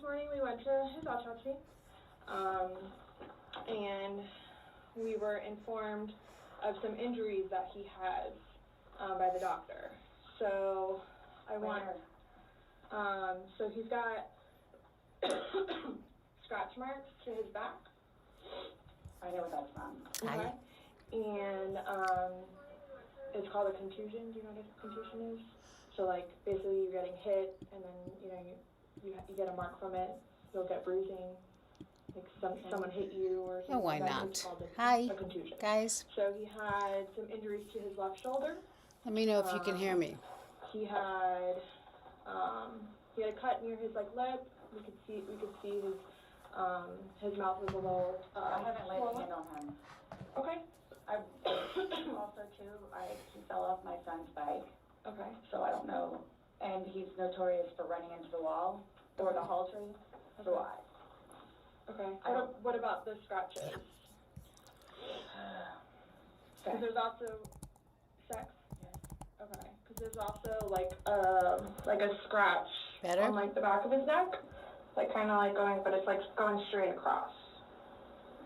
morning we went to his autopsy, and we were informed of some injuries that he has by the doctor. So I want, so he's got scratch marks to his back. I know what that's from. Okay. And it's called a contusion. Do you know what a contusion is? So like basically you're getting hit, and then you get a mark from it. You'll get bruising. Like someone hit you or something. Oh, why like not? A contusion. Guys. So he had some injuries to his left shoulder. Let me know if you can hear me. He had a cut near his lip. We could see his mouth was a little. I haven't laid a hand on him. Okay. Also too, he fell off my son's bike. Okay. So I don't know, and he's notorious for running into the wall or the hall tree. So Okay. What about the scratches? Because there's also sex. Yes. Okay. Because there's also like a scratch Better? on the back of his neck, kind of going, but it's going straight across.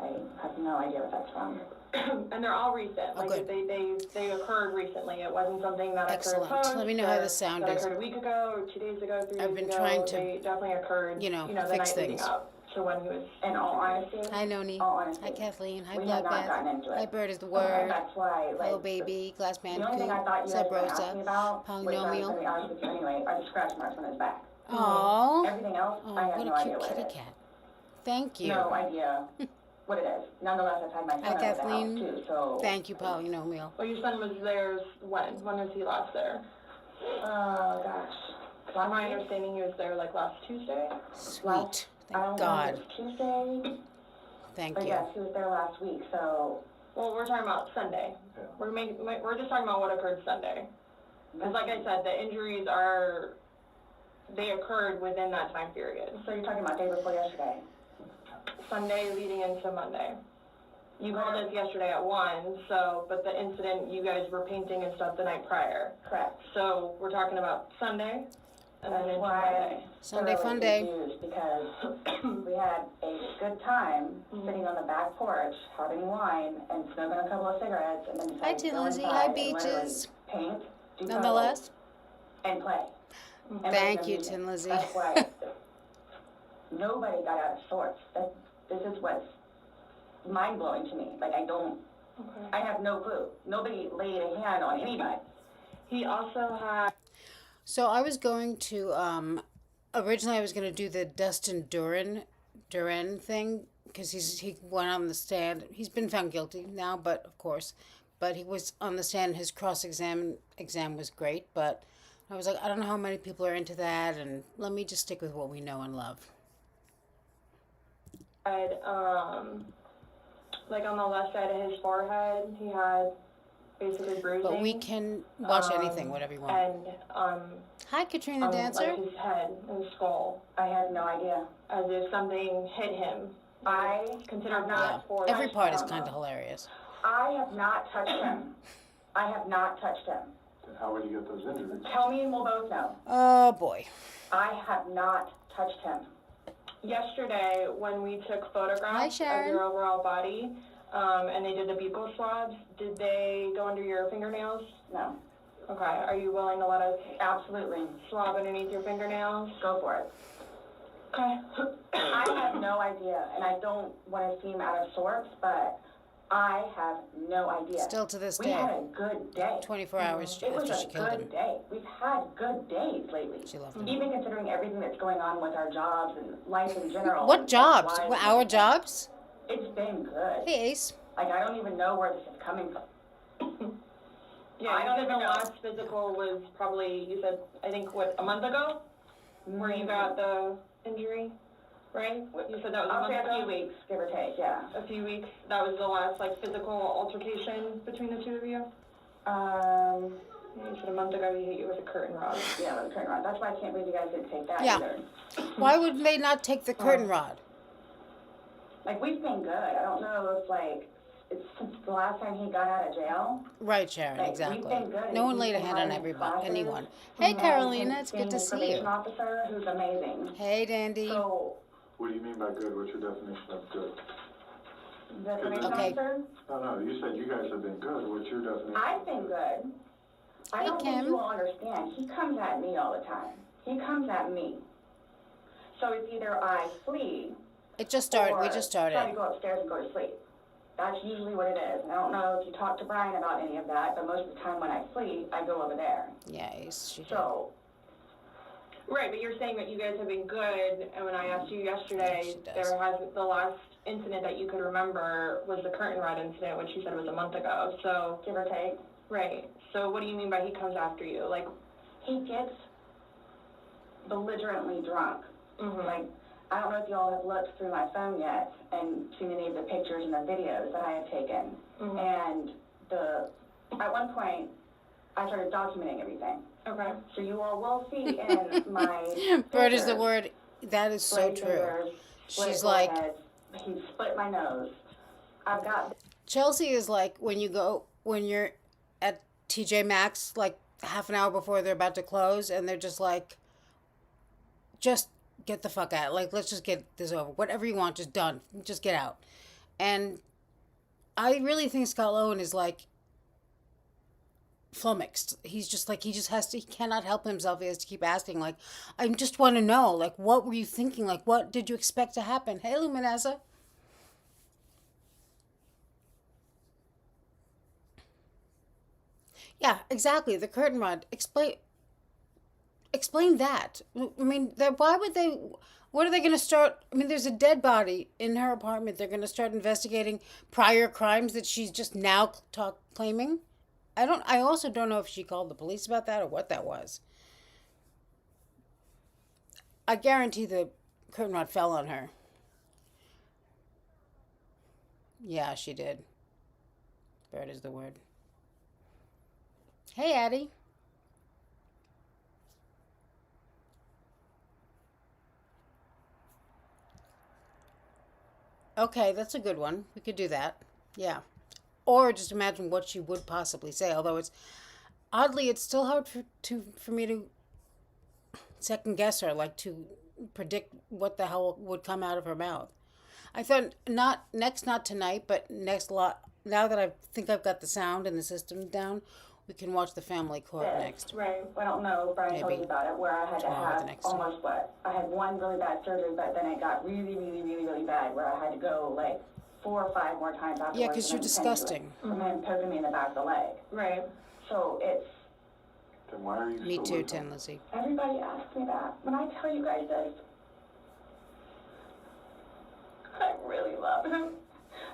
I have no idea what that's from. And they're all recent. Oh, good. They occurred recently. It wasn't something that Excellent. occurred post. Let me know how the sound that is. occurred a week ago, or 2 days ago, 3 days ago. I've been trying to, They definitely occurred. you know, the fix night leading things. up to when he was. In all honesty. Hi, Noni. All honesty. Hi, Kathleen. Hi, We have not Bloodbath. gotten into it. Hi, Bird is the Okay, word. that's why. Hello, baby. Glass The only thing I Bandicoot. thought you guys Sub were asking Rosa. about, which I was going to Polynomial. be honest with you anyway, are the scratch marks on his back. Aww. Everything else, Oh, I have what no a idea cute what kitty it is. cat. Thank you. No idea what it is. Nonetheless, I've had my son Hi, over the house Kathleen. too, so. Thank you, Polynomial. Well, your son was there when? When was he last there? Oh, gosh. From my understanding, he was there last Tuesday. Sweet. I Thank don't know God. if it was Tuesday, Thank but you. yes, he was there last week, so. Well, we're talking about Sunday. Yeah. We're just talking about what occurred Sunday. Because like I said, the injuries they occurred within that time period. So you're talking about day before yesterday? Sunday leading into Monday. You called us yesterday at 1, but the incident, you guys were painting and stuff the night prior. Correct. So we're talking about Sunday and then That's into why Monday. Sunday I'm fun thoroughly day. confused because we had a good time sitting on the back porch, having wine and smoking a couple of cigarettes, and then Hi, decided to Tin go Lizzie. inside Hi, and literally Beaches. paint, do Nonetheless. photos, and play. And Thank make you, music. Tin Lizzie. That's why nobody got out of sorts. This is what's mind-blowing to me. I have no clue. Nobody laid a hand on anybody. He also had. So I was going to, originally I was going to do the Dustin Duran thing, because he went on the stand. He's been found guilty now, but he was on the stand. His exam was great, but I was like, I don't know how many people are into that, and let me just stick with what we know and love. On the left side of his forehead, he had basically bruising. But we can watch anything, whatever you want. And Hi, Katrina Dancer. his head and skull, I had no idea. as if something hit him. I Considered have not Yeah. for Every part is him. kind of hilarious. I have not touched him. I have not touched him. How would you get those injuries? Tell me and we'll both know. Oh, boy. I have not touched him. Yesterday, when we took Hi, photographs of Sharon. your overall body, and they did the buccal swabs, did they go under your fingernails? No. Okay, are you willing to let us Absolutely. swab underneath your fingernails? Go for it. Okay. I have no idea, and I don't want to seem out of sorts, but I have no idea. Still to this We day, had a good day. 24 hours It was after she a killed him. good day. We've had good days lately. She loved him. Even considering everything that's going on with our jobs and life in general. What and jobs? lives. What, our jobs? It's been good. Hey, Ace. I don't even know where this is coming from. Yeah, I you don't said the even know. last physical was probably, you said, I think, a month ago? Where you got the injury, right? You said that was a I'll month say a ago? few weeks, give or take, yeah. A few weeks. That was the last, physical altercation between the two of you? Um, You said a month ago he hit you with a curtain rod. yeah, with the current rod. That's why I can't believe you guys didn't take that Yeah. either. Why would they not take the curtain rod? We've been good. I don't know if, it's since the last time he got out of jail. Right, Sharon, Like, exactly. we've been good. No one He's laid a been hand on running classes. anyone. He Hey, has Carolina, him it's good being to his see probation you. officer, who's amazing. Hey, Dandy. So, What do you mean by good? What's your definition of good? the probation Okay. officer, No, you said you guys have been good. What's your definition? I've been good. I Hey, don't think Kim. you all understand. He comes at me all the time. He comes at me. So it's either I flee It just started. or We just try to started. go upstairs and go to sleep. That's usually what it is. And I don't know if you talked to Brian about any of that, but most of the time when I flee, I go over there. Yeah, she did. So, Right, but you're saying that you guys have been good, and when I asked you yesterday, Yeah, she does. there has the last incident that you could remember was the curtain rod incident, which you said was a month ago. So, give or take, right. So, what do you mean by he comes after you? Like, he gets belligerently drunk. Like, I don't know if y'all have looked through my phone yet and seen any of the pictures and the videos that I have taken. And at one point, I started documenting everything. okay. So you all will see in my Bird is the pictures, word. That is so split true. fingers, split She's like, forehead, he split my nose. I've got Chelsea is like when you're at TJ Maxx like half an hour before they're about to close, and they're just like, just get the fuck out. Like, let's just get this over. Whatever you want, just done. Just get out. And I really think Scott Lowen is like flummoxed. He's just like, he cannot help himself. He has to keep asking, like, I just want to know, like, what were you thinking? Like, what did you expect to happen? Hey, Luminessa. Yeah, exactly. The curtain rod. Explain that. I mean, why would they? What are they going to start? I mean, there's a dead body in her apartment. They're going to start investigating prior crimes that she's just now claiming. I also don't know if she called the police about that or what that was. I guarantee the curtain rod fell on her. Yeah, she did. Bird is the word. Hey, Addie. Okay, that's a good one. We could do that. Yeah. Or just imagine what she would possibly say. Although it's still hard for me to second guess her, like to predict what the hell would come out of her mouth. I thought not tonight, but next lot. Now that I think I've got the sound and the system down, we can watch the family court next. Right. I don't know if Brian told you about it, where I had to have almost I had one really bad surgery, but then it got really, really, really, really bad, where I had to go like 4 or 5 more times afterwards. Yeah, because you're disgusting. And then poking me in the back of the leg. Right. So it's... Then why are you Me still too, with him? Tin Lizzie. Everybody asks me that. When I tell you guys this, I really love him.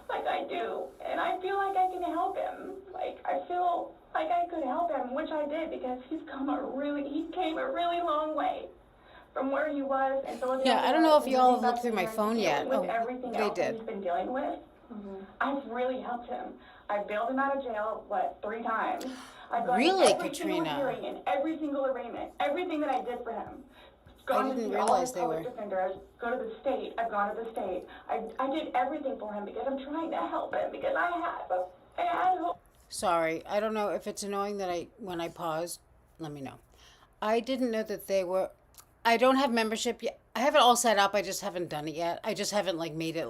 Like I do. And I feel like I can help him. Like I feel like I could help him, which I did, because he came a really long way from where he was. And so Yeah, I don't know if you all have looked through my phone yet. With Oh, everything they else that did. he's been dealing with, I've really helped him. I bailed him out of jail, 3 times. I've gone Really, to every single Katrina? hearing and every single arraignment, everything that I did for him. I didn't realize they were. Defenders, go to the state. I've gone to the state. I did everything for him because I'm trying to help him, because I had hope. Sorry, I don't know if it's annoying that when I paused, let me know. I didn't know that they were. I don't have membership yet. I have it all set up. I just haven't done it yet. I just haven't made it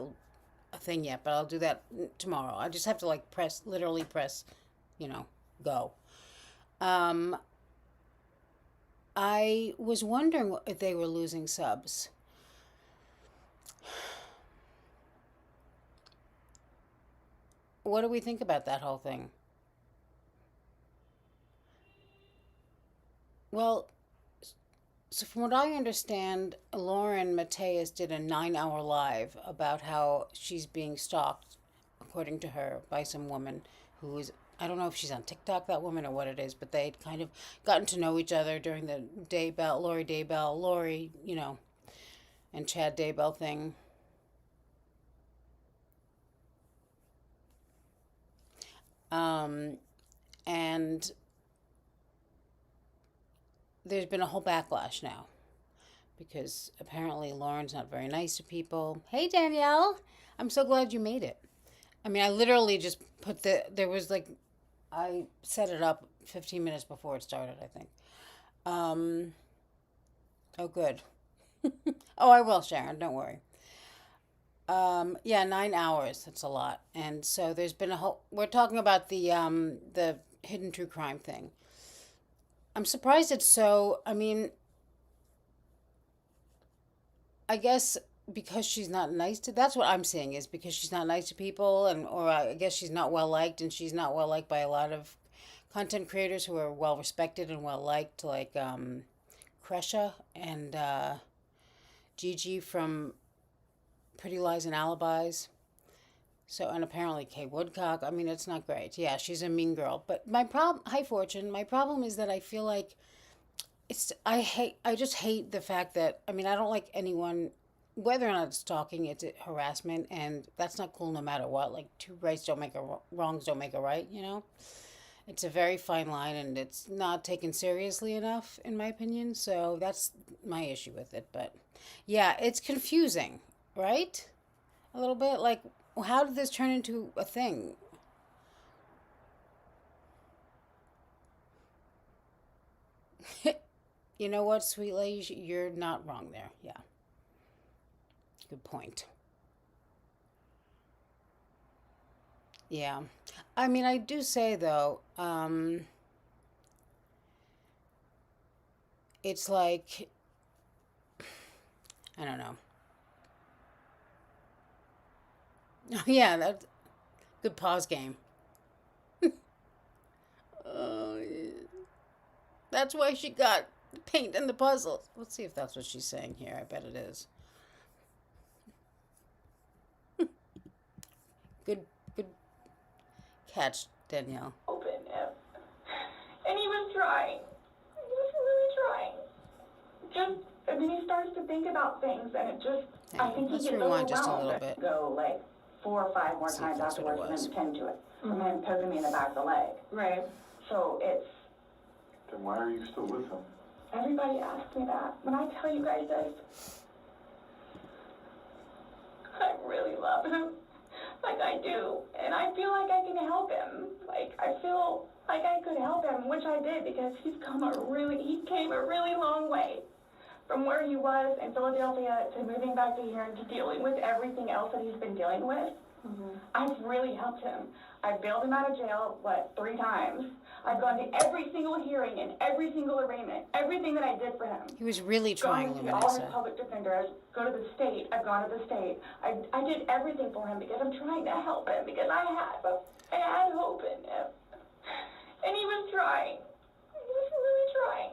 a thing yet, but I'll do that tomorrow. I just have to literally press, go. I was wondering if they were losing subs. What do we think about that whole thing? Well, so from what I understand, Lauren Mateus did a 9-hour live about how she's being stalked, according to her, by some woman who is, I don't know if she's on TikTok, that woman, or what it is, but they'd kind of gotten to know each other during the Lori, and Chad Daybell thing. And there's been a whole backlash now because apparently Lauren's not very nice to people. Hey, Danielle, I'm so glad you made it. I mean, I literally just there was like, I set it up 15 minutes before it started, I think. Um, oh, good. Oh, I will, Sharon, don't worry. Yeah, 9 hours, that's a lot. And so there's been we're talking about the hidden true crime thing. I'm surprised it's so, I mean, I guess because she's not nice to, that's what I'm seeing is because she's not nice to people, and or I guess she's not well liked, and she's not well liked by a lot of content creators who are well respected and well liked, like Kresha and Gigi from Pretty Lies and Alibis. So, and apparently Kay Woodcock. I mean, it's not great. Yeah, she's a mean girl. But my problem, hi Fortune, my problem is that I feel like I just hate the fact that, I mean, I don't like anyone, whether or not it's stalking, it's harassment, and that's not cool no matter what. Like, two rights don't make wrongs don't make a right, you know? It's a very fine line, and it's not taken seriously enough, in my opinion. So that's my issue with it. But yeah, it's confusing, right? A little bit. Like, how did this turn into a thing? You know what, sweet lady? You're not wrong there. Yeah. Good point. Yeah. I mean, I do say, though, it's like, I don't know. Yeah, that's good pause game. Oh, yeah. That's why she got paint in the puzzles. Let's see if that's what she's saying here. I bet it is. Good, good catch, Danielle. Open him. And he was trying. He was really trying. Just, and then he starts to think about things, and it just, I think he Let's gets rewind just a overwhelmed. little bit. Go like 4 or 5 more See if times that's what it afterwards and was. then tend to it. And then poking me in the back of the leg. Right. So it's, Then why are you still with him? everybody asks me that. When I tell you guys this, I really love him. Like I do. And I feel like I can help him. Like I feel like I could help him, which I did because he came a really long way from where he was in Philadelphia to moving back to here and to dealing with everything else that he's been dealing with. I've really helped him. I bailed him out of jail, 3 times. I've gone to every single hearing and every single arraignment, everything that I did for him. He was really trying, Gone to see all his Luminessa. public defenders, go to the state. I've gone to the state. I did everything for him because I'm trying to help him because I had hope in him. And he was trying. He was really trying.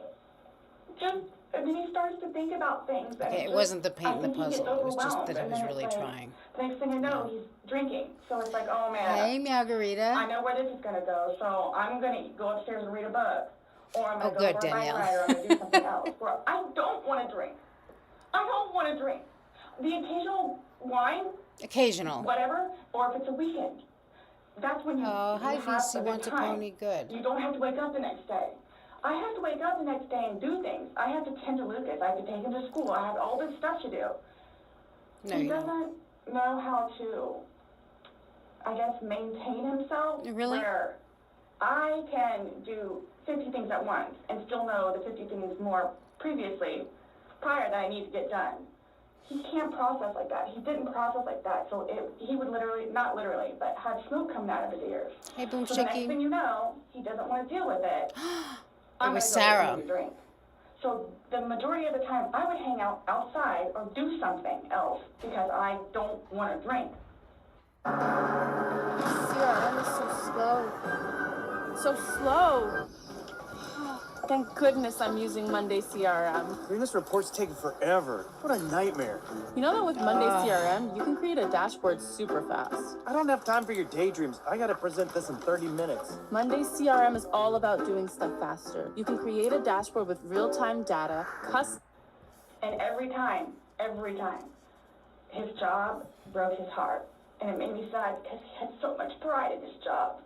Just, and then he starts to think about things. And Okay, it wasn't the paint in the I think he gets puzzle. It was just that he overwhelmed, was and then really it's like, trying. the next thing I know, he's drinking. So it's like, oh man. Hey, Margarita. I know where this is going to go, so I'm going to go upstairs and read a book. Or I'm going to Oh, go good, for a bike Danielle. ride, or I'm going to do something else. Where I don't want to drink. I don't want to drink. The occasional wine, Occasional. whatever, or if it's a weekend. That's when you, Oh, you hi, have VC a good wants a time. pony. Good. You don't have to wake up the next day. I have to wake up the next day and do things. I have to tend to Lucas. I have to take him to school. I have all this stuff to do. No, He you don't. doesn't know how to, I guess, maintain himself. Really? Where I can do 50 things at once and still know the 50 things more prior that I need to get done. He can't process like that. He didn't process like that. So he would literally, not literally, but have smoke coming out of his ears. Hey, Boom So the next Shaky. thing you know, he doesn't want to deal with it. I'm was gonna go Sarah. get him a drink. So the majority of the time, I would hang out outside or do something else because I don't want to drink. CRM is so slow. So slow. Thank goodness I'm using Monday CRM. Doing this report's taking forever. What a nightmare. You know that with Monday CRM, you can create a dashboard super fast. I don't have time for your daydreams. I gotta present this in 30 minutes. Monday CRM is all about doing stuff faster. You can create a dashboard with real-time data, And every time, his job broke his heart. And it made me sad because he had so much pride in his job.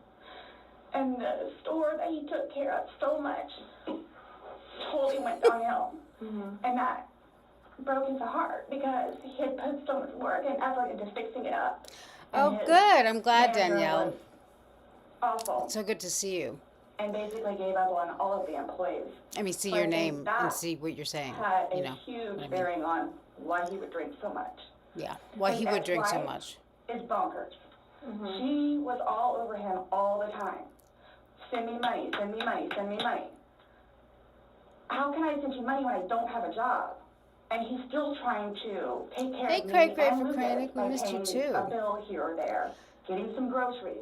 And the store that he took care of so much totally went downhill. And that broke his heart because he had put so much work and effort into fixing it up. Oh, his good. I'm glad, manager Danielle. was awful, It's so good to see you. and basically gave up on all of the employees. I mean, see So I your think name and that see what you're saying. had a You know, huge what I mean. bearing on why he would drink so much. Yeah. Why His he would drink so ex-wife much. is bonkers. Mm-hmm. She was all over him all the time. Send me money, send me money, send me money. How can I send you money when I don't have a job? And he's still trying to take care Hey, of me Craig, and for Lucas Krennic, we by missed you paying too. a bill here or there, getting some groceries.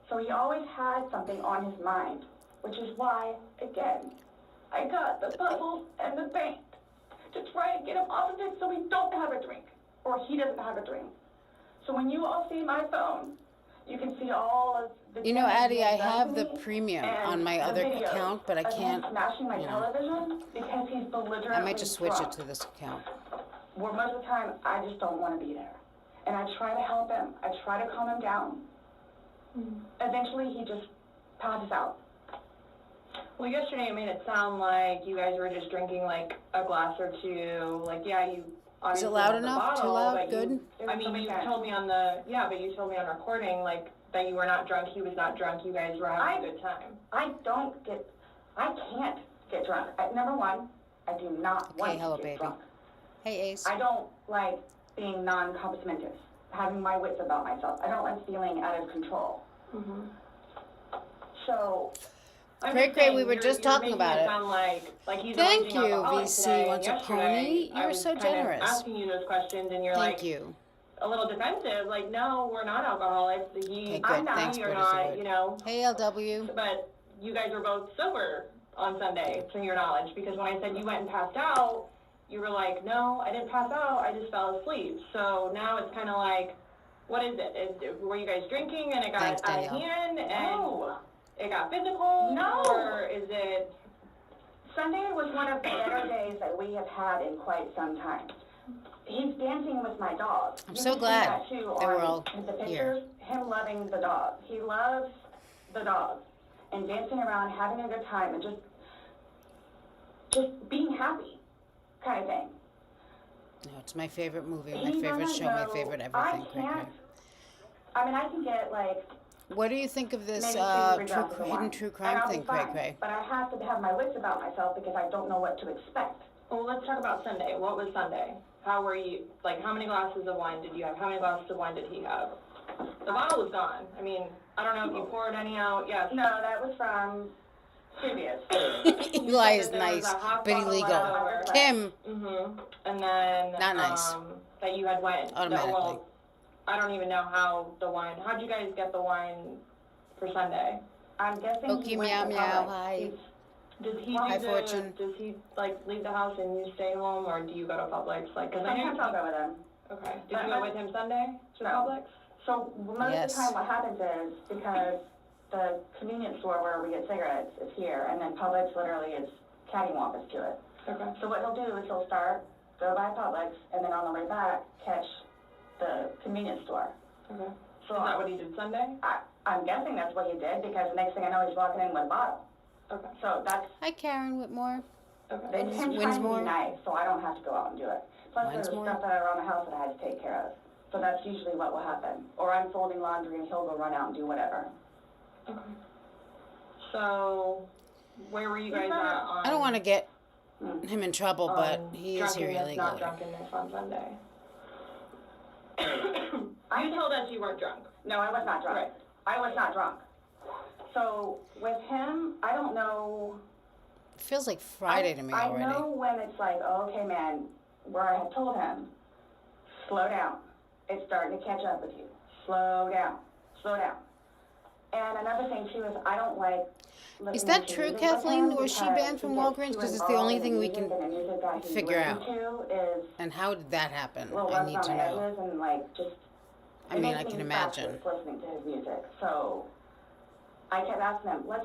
So he always had something on his mind, which is why, again, I got the puzzles and the paint to try and get him off of it so we don't have a drink, or he doesn't have a drink. So when you all see my phone, you can see all of the You know, damage Addie, he I has done have to the me premium and on my the other videos account, but I of him can't. smashing my you know. television because he's belligerently I might just switch it drunk. to this account. Where most of the time, I just don't want to be there. And I try to help him. I try to calm him down. Eventually, he just passes out. Well, yesterday it made it sound like you guys were just drinking like a glass or two. Like, yeah, you Is obviously it loud had the enough? Too bottle, loud? but Good? I mean, you told me on but you told me on recording like that you were not drunk. He was not drunk. You guys were having a good time. I can't get drunk. Number one, I do not want hello, to get baby. drunk. Hey, Ace. I don't like being non-complimentous, having my wits about myself. I don't like feeling out of control. Mm-hmm. So, Cray, we were just talking about it. Sound like he's Thank arranging you, alcoholics VC. today, Wants a and yesterday, pony? You I are was so kind of generous. asking you those questions, and you're Thank like you. a little defensive. Like, no, we're not alcoholics. Okay, I'm good. not. Thanks, You're good. not. You know. Hey, LW. But you guys were both sober on Sunday, to your knowledge, because when I said you went and passed out, you were like, no, I didn't pass out. I just fell asleep. So now it's kind of like, what is it? Were you guys drinking and it got Thanks, out of Danielle. hand and no. it got physical? No. Or is it? Sunday was one of the better days that we have had in quite some time. He's dancing with my dog. I'm You so can see that glad too that we're on all the pictures, here. him loving the dog. He loves the dog and dancing around, having a good time, and just being happy kind of thing. No, it's my favorite movie, my He favorite doesn't show, my know- favorite I everything. Cray, can't. Cray. I mean, I can get like What do you think of this maybe 2 or 3 true, glasses of hidden wine, true and crime I'll be thing, Cray fine. Cray? But I have to have my wits about myself because I don't know what to expect. Well, let's talk about Sunday. What was Sunday? How were you? Like, how many glasses of wine did you have? How many glasses of wine did he have? The bottle was gone. I mean, I don't know if you poured any out. Yes. No, that was from previous. Eli is that there was nice, a half but bottle illegal. left over. Kim, And then Not nice. That you had went. Automatically. Well, I don't even know how the wine. How'd you guys get the wine for Sunday? I'm guessing Okay, he went meow, to meow, Publix. hi. He's- Does he Hi, do Fortune. Does he like leave the house and you stay home, or do you go to Publix? Like, cause I know. Sometimes I'll go with him. Okay. Did you go with him Sunday to No. Publix? So most Yes. of the time what happens is because the convenience store where we get cigarettes is here, and then Publix literally is cattywampus to it. Okay. So what he'll do is he'll start, go by Publix, and then on the way back, catch the convenience store. Okay. So Is that what he did Sunday? I'm guessing that's what he did, because the next thing I know, he's walking in with a bottle. Okay. So that's, hi Karen Whitmore. Okay. it's him trying to Winsmore. be nice, so I don't have to go out and do it. Plus there's Winsmore. stuff that are around the house that I had to take care of. So that's usually what will happen. Or I'm folding laundry and he'll go run out and do whatever. Okay. So, where were you guys at on? I don't want to get Mm. him in trouble, but he is here drunkenness, not illegally. drunkenness on Sunday. You told us you weren't drunk. No, I was not drunk. Right. I was not drunk. So with him, I don't know. It feels like Friday to me I already. know when it's like, oh, okay, man, where I had told him, slow down. It's starting to catch up with you. Slow down. Slow down. And another thing, too, is I don't like listening Is that to true, music with Kathleen? him Was she because banned he from gets Walgreens? too 'Cause it's the involved only in thing we music, can and the music that he figure listens to is And how did that happen? a little I rough need on to the know. edges and, like, just... I it mean, makes I me can imagine. fascist listening to his music. So I kept asking him, let's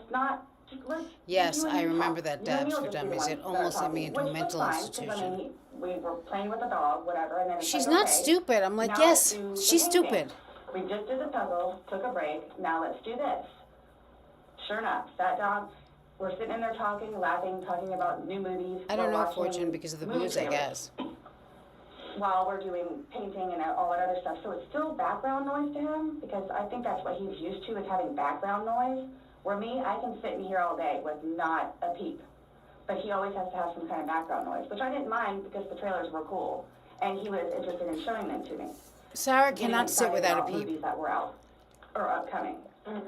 Yes, you and I me remember talk. that You and Dabs me will for just be the Dummies. ones It that are almost sent me talking, into a which was mental fine, 'cause, institution. we were playing with the dog, whatever, and then it's She's like, not okay, stupid. I'm like, now yes, let's do the she's painting. stupid. We just did the puzzle, took a break, now let's do this. Sure enough, that dog, we're sitting in there talking, laughing, talking about new movies. I don't we're know watching Fortune because of the movie booze, I trailers. guess. while we're doing painting and all that other stuff. So it's still background noise to him, because I think that's what he's used to, is having background noise. Where me, I can sit in here all day with not a peep. But he always has to have some kind of background noise, which I didn't mind because the trailers were cool. And he was interested in showing them to me. Sarah Getting cannot sit excited without a about peep. movies that were out or upcoming. Okay.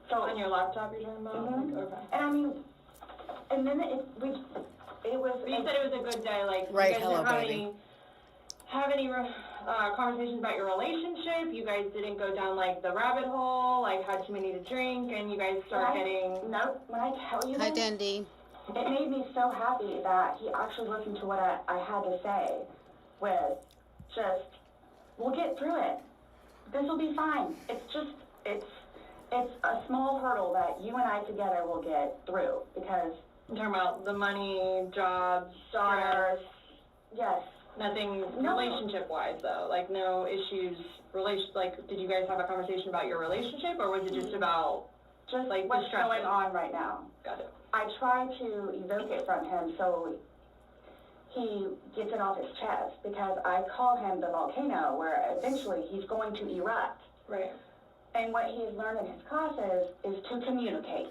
So On your laptop you're talking about? Mhm. Like, okay. And I mean, and then it was. But you said it was a good day, like, Right, you guys hello, didn't have baby. conversations about your relationship, you guys didn't go down, like, the rabbit hole, like, had too many to drink, and you guys start getting... No, when I tell you Hi, this, Dendy. it made me so happy that he actually listened to what I had to say with just, we'll get through it. This will be fine. It's a small hurdle that you and I together will get through, because... I'm talking about the money, jobs, Daughters, yes. nothing No. relationship-wise, though, like, no issues, did you guys have a conversation about your relationship, or was it just about, Just like, what's distressing? going on right now. Got it. I try to evoke it from him so he gets it off his chest, because I call him the volcano, where eventually he's going to erupt. Right. And what he has learned in his classes is to communicate,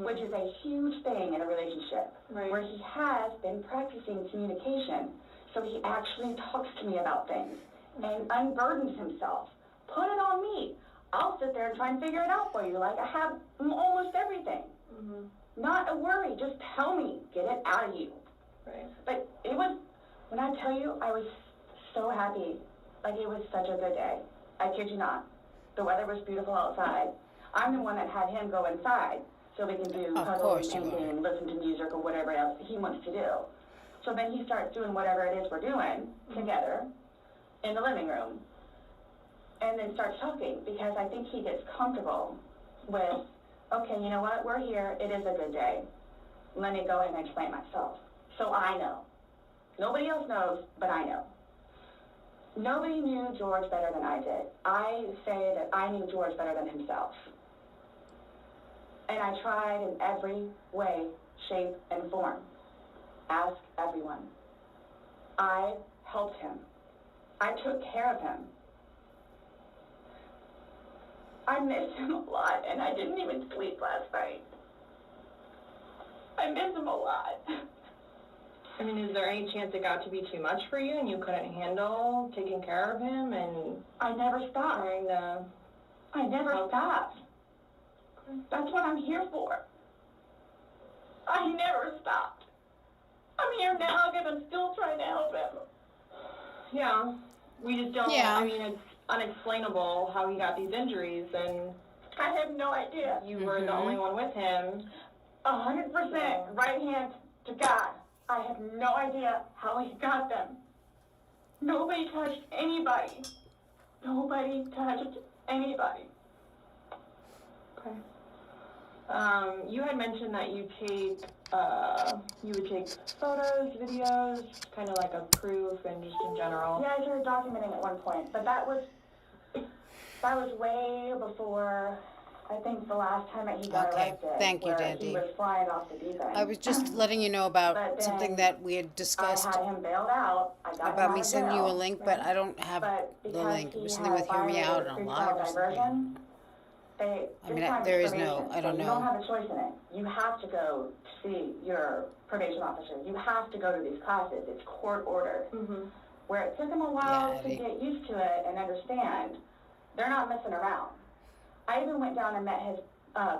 which is a huge thing in a relationship, Right. where he has been practicing communication. So he actually talks to me about things and unburdens himself. Put it on me. I'll sit there and try and figure it out for you. Like, I have almost everything. Not a worry. Just tell me. Get it out of you. Right. But it was, when I tell you, I was so happy. Like, it was such a good day. I kid you not. The weather was beautiful outside. I'm the one that had him go inside so we can do Of puzzles course and you painting are. and listen to music or whatever else he wants to do. So then he starts doing whatever it is we're doing together in the living room, and then starts talking, because I think he gets comfortable with, okay, you know what, we're here, it is a good day. Let me go ahead and explain myself. So I know. Nobody else knows, but I know. Nobody knew George better than I did. I say that I knew George better than himself. And I tried in every way, shape, and form. Ask everyone. I helped him. I took care of him. I missed him a lot, and I didn't even sleep last night. I miss him a lot. I mean, is there any chance it got to be too much for you and you couldn't handle taking care of him and I never stopped. trying to... I never stopped. That's what I'm here for. I never stopped. I'm here now because I'm still trying to help him. Yeah, we just don't, Yeah. I mean, it's unexplainable how he got these injuries, and I have no idea. you were the only one with him. 100% right hand to God. I have no idea how he got them. Nobody touched anybody. Nobody touched anybody. Okay. You had mentioned that you would take photos, videos, kind of like a proof and just in general. Yeah, I started documenting at one point, but that was way before, I think, the last time that he got Okay, arrested. thank you, where Dandy. He was flying off the deep end. I was just letting you know about But something then that we had I discussed had him bailed out. I got him about out me of sending you a jail. link, but I don't have But the because link. It he was something had with Hear Me Out violated on pretrial live or something. diversion, I mean, this time there it's is no- probation, I don't so you know. don't have a choice in it. You have to go to see your probation officer. You have to go to these classes. It's court ordered. Where it took him a while Yeah, to Eddie. get used to it and understand, they're not messing around. I even went down and met his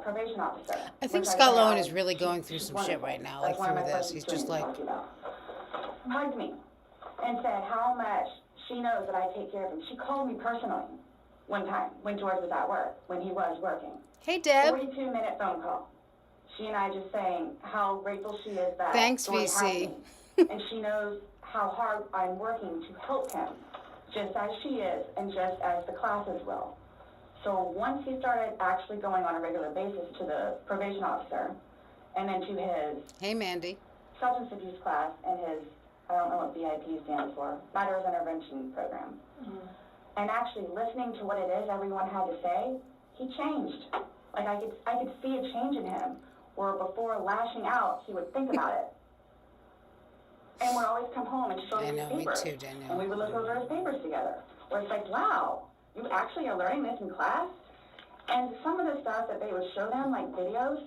probation officer. I think which Scott said, Lowen is really going through she's some shit wonderful. right now, That's like one of through my this. first He's just experiences like, talking about. Hugged me and said how much she knows that I take care of him. She called me personally one time when George was at work, when he was working. hey, Deb. 42-minute phone call. She and I just saying how grateful she is that Thanks, George has VC. me. And she knows how hard I'm working to help him, just as she is and just as the classes will. So once he started actually going on a regular basis to the probation officer and then to his Hey, Mandy. substance abuse class and his, I don't know what VIP stands for, matters intervention program, and actually listening to what it is everyone had to say, he changed. Like I could see a change in him, where before lashing out, he would think about it. And would always come home and show I me know, his me papers. too, Danielle. And we would look over his papers together. Where it's like, wow, you actually are learning this in class? And some of the stuff that they would show them, like videos,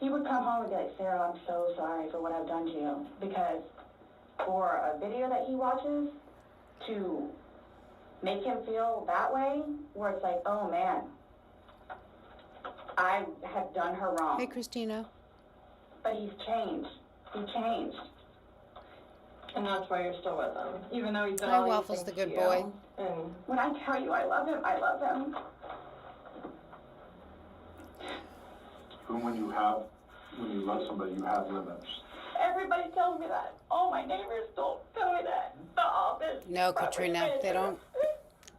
he would come home and be like, Sarah, I'm so sorry for what I've done to you. Because for a video that he watches, to make him feel that way, where it's like, oh man, I have done her wrong. Hey, Christina. But he's changed. He changed. And that's why you're still with him, even though he's done Hi, all these Waffles, things the good to boy. you. And When I tell you I love him, I love him. Even when you love somebody, you have limits. Everybody tells me that. All my neighbors don't tell me that. But all this. No, Katrina, they don't.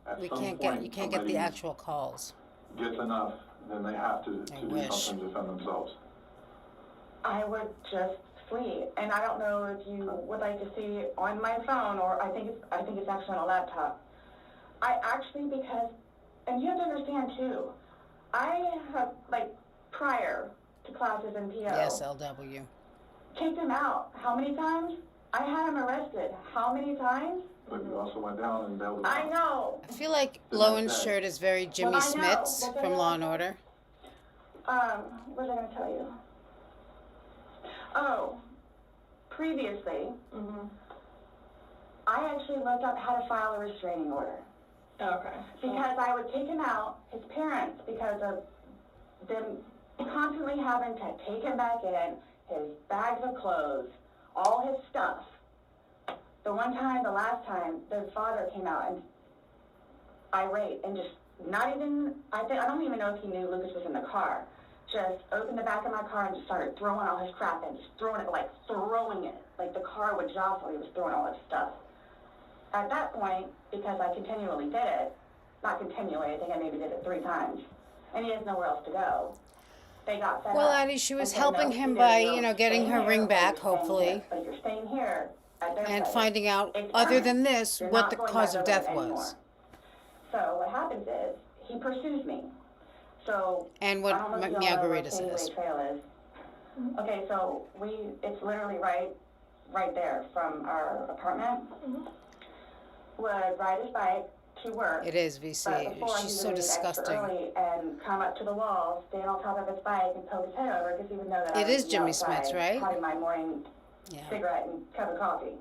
At We some can't point, get. You can't get the somebody actual calls. gets enough, then they have to do wish. something to defend themselves. I would just flee. And I don't know if you would like to see on my phone, or I think it's actually on a laptop. I actually, because, and you have to understand too, I have, like, prior to classes in PO, Yes, LW. kicked him out. How many times? I had him arrested. How many times? But you also went down and bailed them I out. know. I feel like Lowen's shirt is very Jimmy Well, I know. Smith's But from then- Law and Order. What was I going to tell you? Oh, previously, I actually looked up how to file a restraining order. okay. Because I would take him out, his parents, because of them constantly having to take him back in, his bags of clothes, all his stuff. The last time, the father came out and irate and just not even, I don't even know if he knew Lucas was in the car. Just opened the back of my car and just started throwing all his crap in, just throwing it. Like the car would jostle, he was throwing all his stuff. At that point, because I continually did it, not continually, I think I maybe did it 3 times, and he has nowhere else to go. They got fed Well, up Addie, she was and said, helping "No, him either by, you're getting staying her here ring or back, you're staying hopefully, here. But you're staying here at their and place. finding out, It's other permanent. than this, You're what not the going cause back of over death it anymore." was. So what happens is, he pursues me. So, And I what don't know if you all know where Margarita Shady says. Way Trail is. Okay, so it's literally right there from our apartment. Would ride his bike to work. It is, But VC. before, She's he so would leave extra disgusting. early and come up to the wall, stand on top of his bike, and poke his head over because he would know that I It would is be Jimmy outside Smith's, right? having my morning Yeah. cigarette and cup of coffee.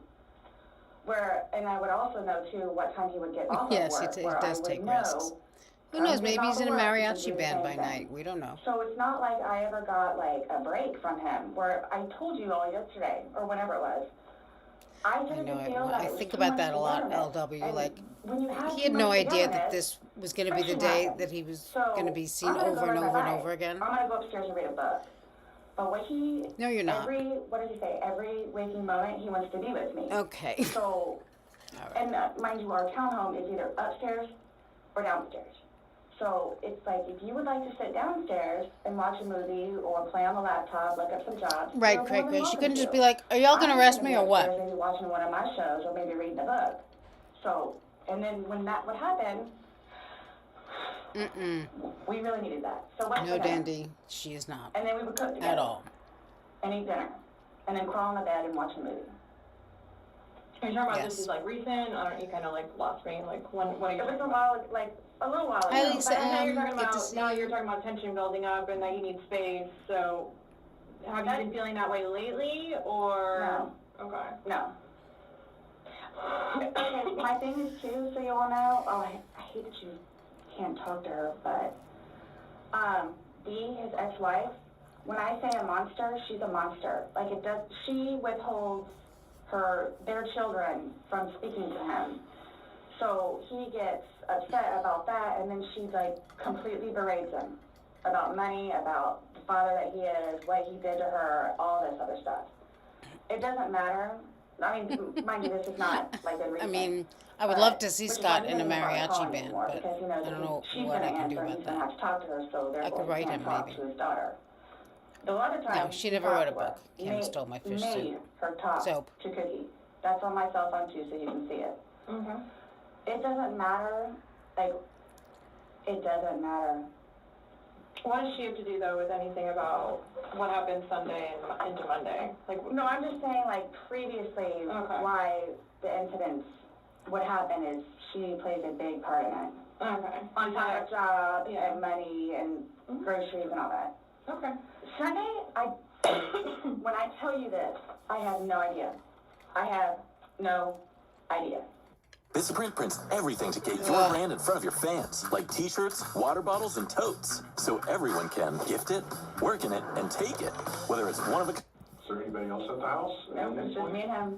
And I would also know too what time he would get off Yes, of he work. t- he where does I would take know risks. Who from knows? getting Maybe off he's in a of work, he could mariachi do the band by same thing. night. We don't know. So it's not like I ever got like a break from him. Where I told you all yesterday or whenever it was. I I didn't know. feel that I it was think too about much that a lot, togetherness. LW. And Like, when you have he too had no much idea that togetherness, this was going to be the friction day happens. that he was So, going to be seen I'm gonna over go and ride over my and bike. over again. I'm gonna go upstairs and read a book. But what he No, you're not. what did he say? Every waking moment he wants to be with me. Okay. So, All right. and mind you, our townhome is either upstairs or downstairs. So it's like if you would like to sit downstairs and watch a movie or play on the laptop, look up some jobs. Right, you're Craig. more than She welcome couldn't just to. be like, "Are y'all going to I'm arrest gonna me be or what?" upstairs, maybe watching one of my shows or maybe reading a book. So, and then when that would happen, Mm-mm. we really needed that. So what's No, Dandy. She is not. And then we would cook together. At all. And eat dinner. And then crawl in the bed and watch a movie. Are you talking about Yes. this is like recent? You kind of like lost me. Like when are you It was talking a about? little while ago. Hi, Lisa. But now you're Good talking to about see now you. you're talking about tension building up and that you need space. So have you been feeling that way lately or? No. Okay. No. Okay, my thing is too, so you all know, I hate that you can't talk to her, but, Dee, his ex-wife, when I say a monster, she's a monster. Like she withholds their children from speaking to him. So he gets upset about that, and then she like completely berates him about money, about the father that he is, what he did to her, all this other stuff. It doesn't matter. I mean, mind you, this is not like a I recent. mean, I would but- love to see which is Scott why he in a doesn't bother mariachi calling band, anymore, but because he knows I don't that know she's what I gonna can do answer, about he's gonna that. have to talk to her, so therefore could write he can't him, talk maybe. to his daughter. The other time No, she never talked wrote a to her, book. Kim stole my fish made soup. her talk Soap. to Cookie. That's on my cell phone too, so you can see it. Okay. It doesn't matter, like, it doesn't matter What does she have to do, though, with anything about what happened Sunday and into Monday? Like, No, I'm just saying, like, previously, why the incidents would happen is she plays a big part in it. Okay. On top of job and money and groceries and all that. Okay. Sunday, when I tell you this, I have no idea. I have no idea. This print prints everything to get your brand in front of your fans, like t-shirts, water bottles, and totes, so everyone can gift it, work in it, and take it, whether it's one of a... Is there anybody else at the house? No, it's just me and him.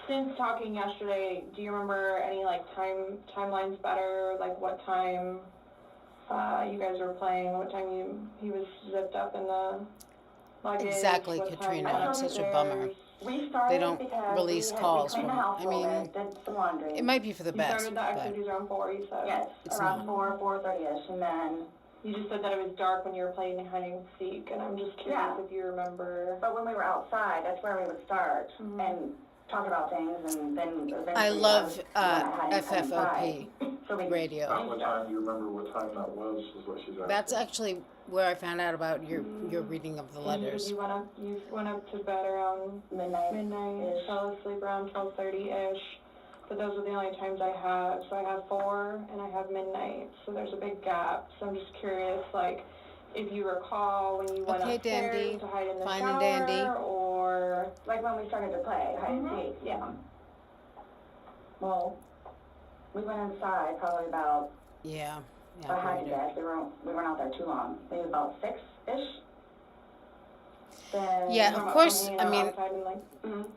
Since talking yesterday, do you remember any, like, timelines better? Like, what time you guys were playing, what time he was zipped up in the luggage? Exactly, what time- Katrina. It's such a bummer. We started They don't because release we calls cleaned from- the house I a little mean, bit, did some laundry. It might be for the You best, started the but activities around 4, you said? Yes, It's around not. 4:30ish, and then, You just said that it was dark when you were playing hide and seek, and I'm just curious Yeah. if you remember. but when we were outside, that's where we would start and talk about things, and then eventually I love was when I had him FFOP inside. So we radio. About what time, do you remember what time that was, is what she's asking. That's actually where I found out about your reading of the And you said letters. you went up to bed around midnight. midnight, fell asleep around 12:30-ish. But those are the only times I have. So I have 4 and I have midnight. So there's a big gap. So I'm just curious, like, if you recall when you went Okay, upstairs dandy. to hide in the Fine shower, and dandy. or Like when we started to play hide and seek. yeah. Well, we went inside probably about Yeah. I had to Yeah. guess. We weren't out there too long. Maybe about 6-ish. Then Yeah, of course. Hanging I out mean, outside and, like,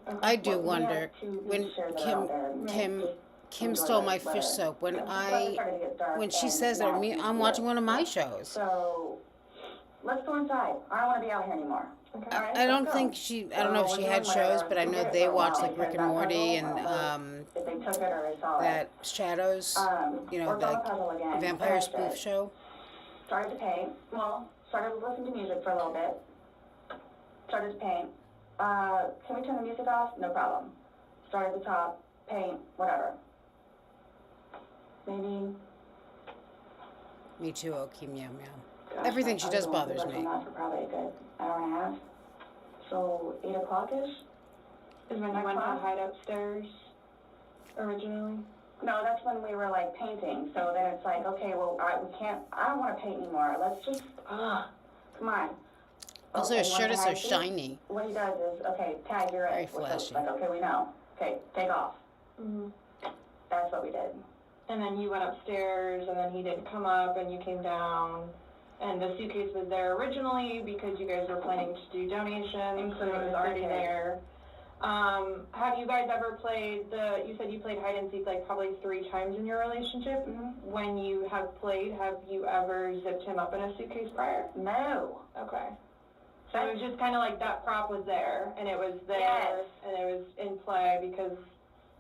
okay. I do Well, we wonder had 2 when beach chairs that are out there. Kim Just stole enjoy my the fish weather. soap. When So the weather started to get dark when she and says that, now me, it's I'm good. watching one of my shows. So let's go inside. I don't want to be out here anymore. Okay. All right, I don't let's think go. she. I don't know if So she we're had doing shows, whatever. but I We know did it they for a watch while like Rick because and that Morty puzzle, and I don't know if they took it or they saw that Shadows. it. You know, Worked on the that puzzle again. vampire finished spoof it. show. Started to paint. Well, started to listen to music for a little bit. Started to paint. Can we turn the music off? No problem. Started at the top, paint, whatever. Maybe. Me too, Oki meow meow. Gosh, Everything she I does was bothers working me. on that for probably a good hour and a half. So 8 o'clock-ish? Is when you went to hide upstairs originally? No, that's when we were like painting. So then it's like, okay, well, I don't want to paint anymore. Let's just, come on. Also, Okay, his shirt wanna is so tag? shiny. What he does is, okay, tag, you're Very it. We're flashy. like, okay, we know. Okay, take off. Mm-hmm. That's what we did. And then you went upstairs, and then he didn't come up, and you came down, and the suitcase was there originally because you guys were planning to do donations, so it was already there. Have you guys ever played you said you played hide and seek like probably 3 times in your relationship? Mm-hmm. When you have played, have you ever zipped him up in a suitcase prior? No. Okay. So it was just kind of like that prop was there, and it was there, Yes. and it was in play because...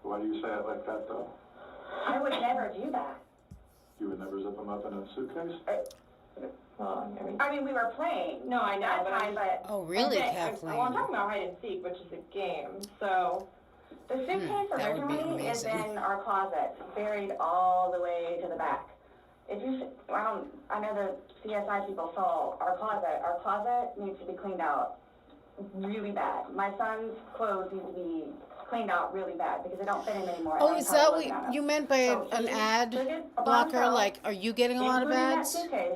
Why do you say it like that, though? I would never do that. You would never zip them up in a suitcase? Well, I mean, we were playing. no, I know, That but time, but Oh, really, well, I'm Kathleen? talking about hide and seek, which is a game. So, the suitcase that would be originally is amazing. in our closet, buried all the way to the back. If you, I know the CSI people saw our closet. Our closet needs to be cleaned out really bad. My son's clothes need to be cleaned out really bad because they don't fit him anymore. Oh, and is I'm that tired of what looking at them. you meant by So an he ad took it upon blocker? himself, Like, are you getting a lot of including that ads? suitcase,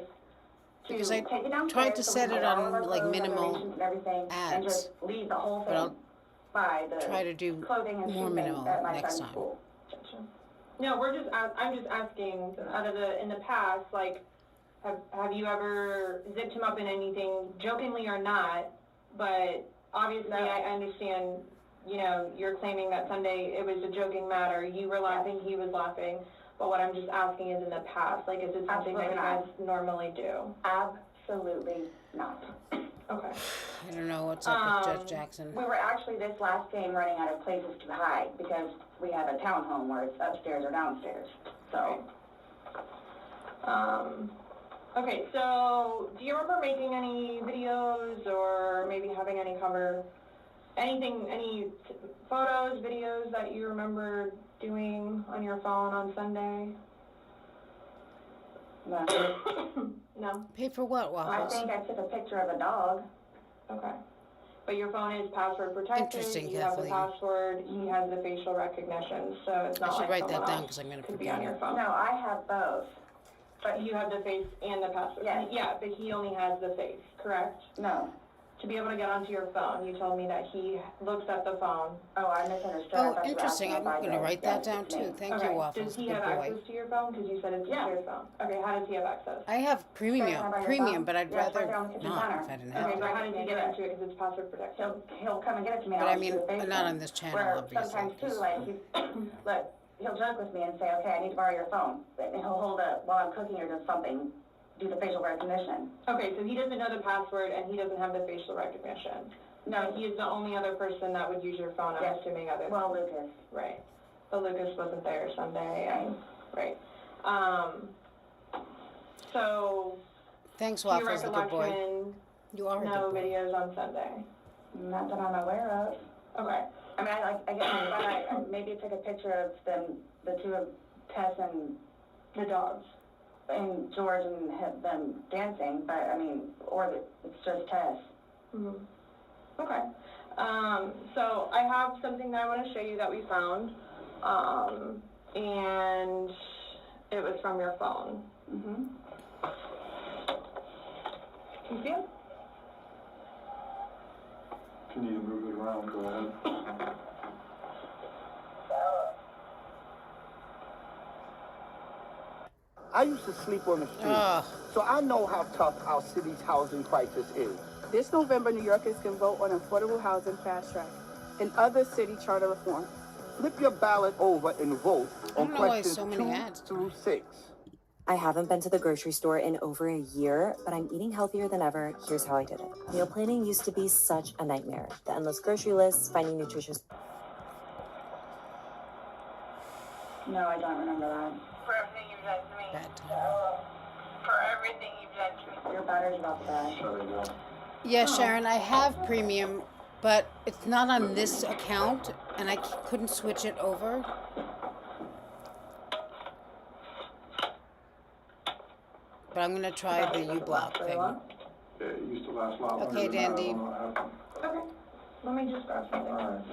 to Because I take it downstairs tried to so set we it can get all on, of our like, clothes, minimal decorations and everything, and ads. just leave the whole But thing I'll by the try to do clothing and more shoe minimal thing at my next son's time. school. no, I'm just asking, in the past, like, have you ever zipped him up in anything, jokingly or not? But obviously, No. I understand, you know, you're claiming that Sunday it was a joking matter. You were laughing, he was laughing. But what I'm just asking is in the past, like, is it something that you guys normally do? Absolutely not. Okay. I don't know what's up with Judge Jackson. We were actually this last game running out of places to hide because we have a townhome where it's upstairs or downstairs. So, Okay, so do you remember making any videos or maybe having any photos, videos that you remember doing on your phone on Sunday? No. No? Pay for what, I Waffles? think I took a picture of a dog. Okay. But your phone is password protected. Interesting, You have the Kathleen. password. He has the facial recognition, so it's I not should like write that someone down else because I'm going to could be on forget your it. phone. No, I have both. But you have the face and the password. Yes. Yeah, but he only has the face, correct? No. To be able to get onto your phone, you told me that he looks at the phone. Oh, I misunderstood. I Oh, thought you were interesting. asking I'm if I going to did. write that Yes, down it's me. too. Thank Okay. you, Waffles. Does he Good have boy. access to your phone? Because you said it's Yeah. your phone. Okay, how does he have access? I have premium, Can I buy your premium, phone? but I'd Yeah, it's right rather there on the kitchen not counter. if I didn't Okay, have but to. how does he get into it? Because it's password protected. He'll come and get it to me. But and I I'll mean, do the not FaceTime. on this channel, Where obviously. sometimes too, 'cause- like he'll joke with me and say, okay, I need to borrow your phone. And he'll hold it while I'm cooking or doing something, do the facial recognition. Okay, so he doesn't know the password and he doesn't have the facial recognition. No, He is the only other person that would use your phone, I'm Yes. assuming, other than... well, Lucas. Right. But Lucas wasn't there Sunday, and... Right. So... Thanks, to your Waffles, the good boy. recollection, You are a no good boy. videos on Sunday. Not that I'm aware of. Okay. I mean, I guess I maybe took a picture of them, the two of Tess and The dogs. George and them dancing, but I mean, it's just Tess. Mm-hmm. Okay. So I have something that I want to show you that we found, and it was from your phone. Mm-hmm. Can you see it? If you need to move it around, go ahead. I used to sleep on the street, Ugh. so I know how tough our city's housing crisis is. This November, New Yorkers can vote on affordable housing fast track and other city charter reform. Flip your ballot over and vote on don't know why questions so many 2 ads. through 6. I haven't been to the grocery store in over a year, but I'm eating healthier than ever. Here's how I did it. Meal planning used to be such a nightmare. The endless grocery lists, finding nutritious... No, I don't remember that. For everything you've done to me. Bad time. For everything you've done to me. Your battery's about to die. Shut it down. Yeah, Sharon, I have premium, but it's not on this account, and I couldn't switch it over. But I'm gonna try the U-Block thing. Yeah, it used to last a lot longer Okay, than that. I don't Dandy. know what happened. Okay. Let me just grab something.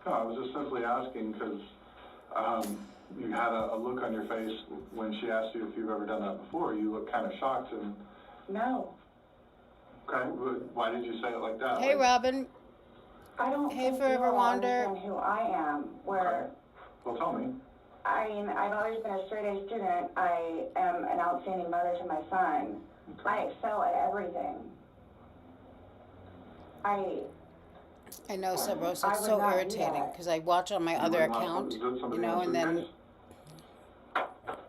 No, I was just simply asking because you had a look on your face when she asked you if you've ever done that before. You looked kind of shocked and, No. okay, why did you say it like that? Hey, Like, Robin. I don't Hey, think Forever you all Wander. understand who I am, where... well, tell me. I mean, I've always been a straight-A student. I am an outstanding mother to my son. I excel at everything. I know, Sabros, I it's would so not do irritating that. because I watch on my other would not- account, is it somebody you know, else's and then face?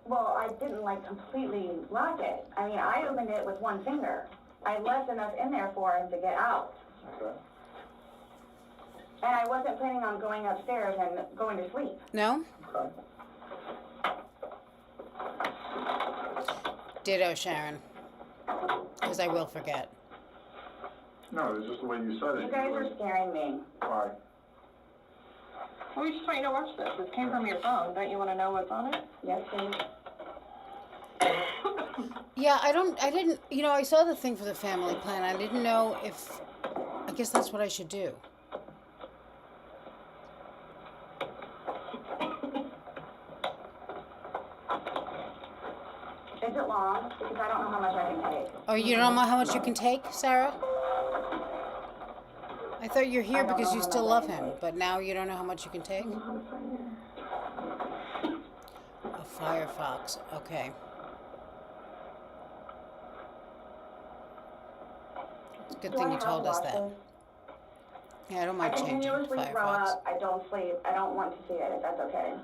Well, I didn't, completely lock it. I mean, I opened it with one finger. I left enough in there for him to get out. Okay. And I wasn't planning on going upstairs and going to sleep. no. Okay. Ditto, Sharon, because I will forget. No, it's just the way you said it. You guys are scaring me. Why? Well, we just want you to watch this. This came from your phone. Don't you want to know what's on it? Yes, please. Yeah, I didn't, you know, I saw the thing for the family plan. I didn't know if, I guess that's what I should do. Is it long? Because I don't know how much I can take. Oh, you don't know how much you can take, Sarah? I thought you're here I don't because know you how still much love I can him, take. but now you don't know how much you can take? A Firefox, okay. It's a good Do thing I you have told us to watch that. this? Yeah, I don't I mind changing to continuously throw Firefox. up. I don't sleep. I don't want to see it, if that's okay.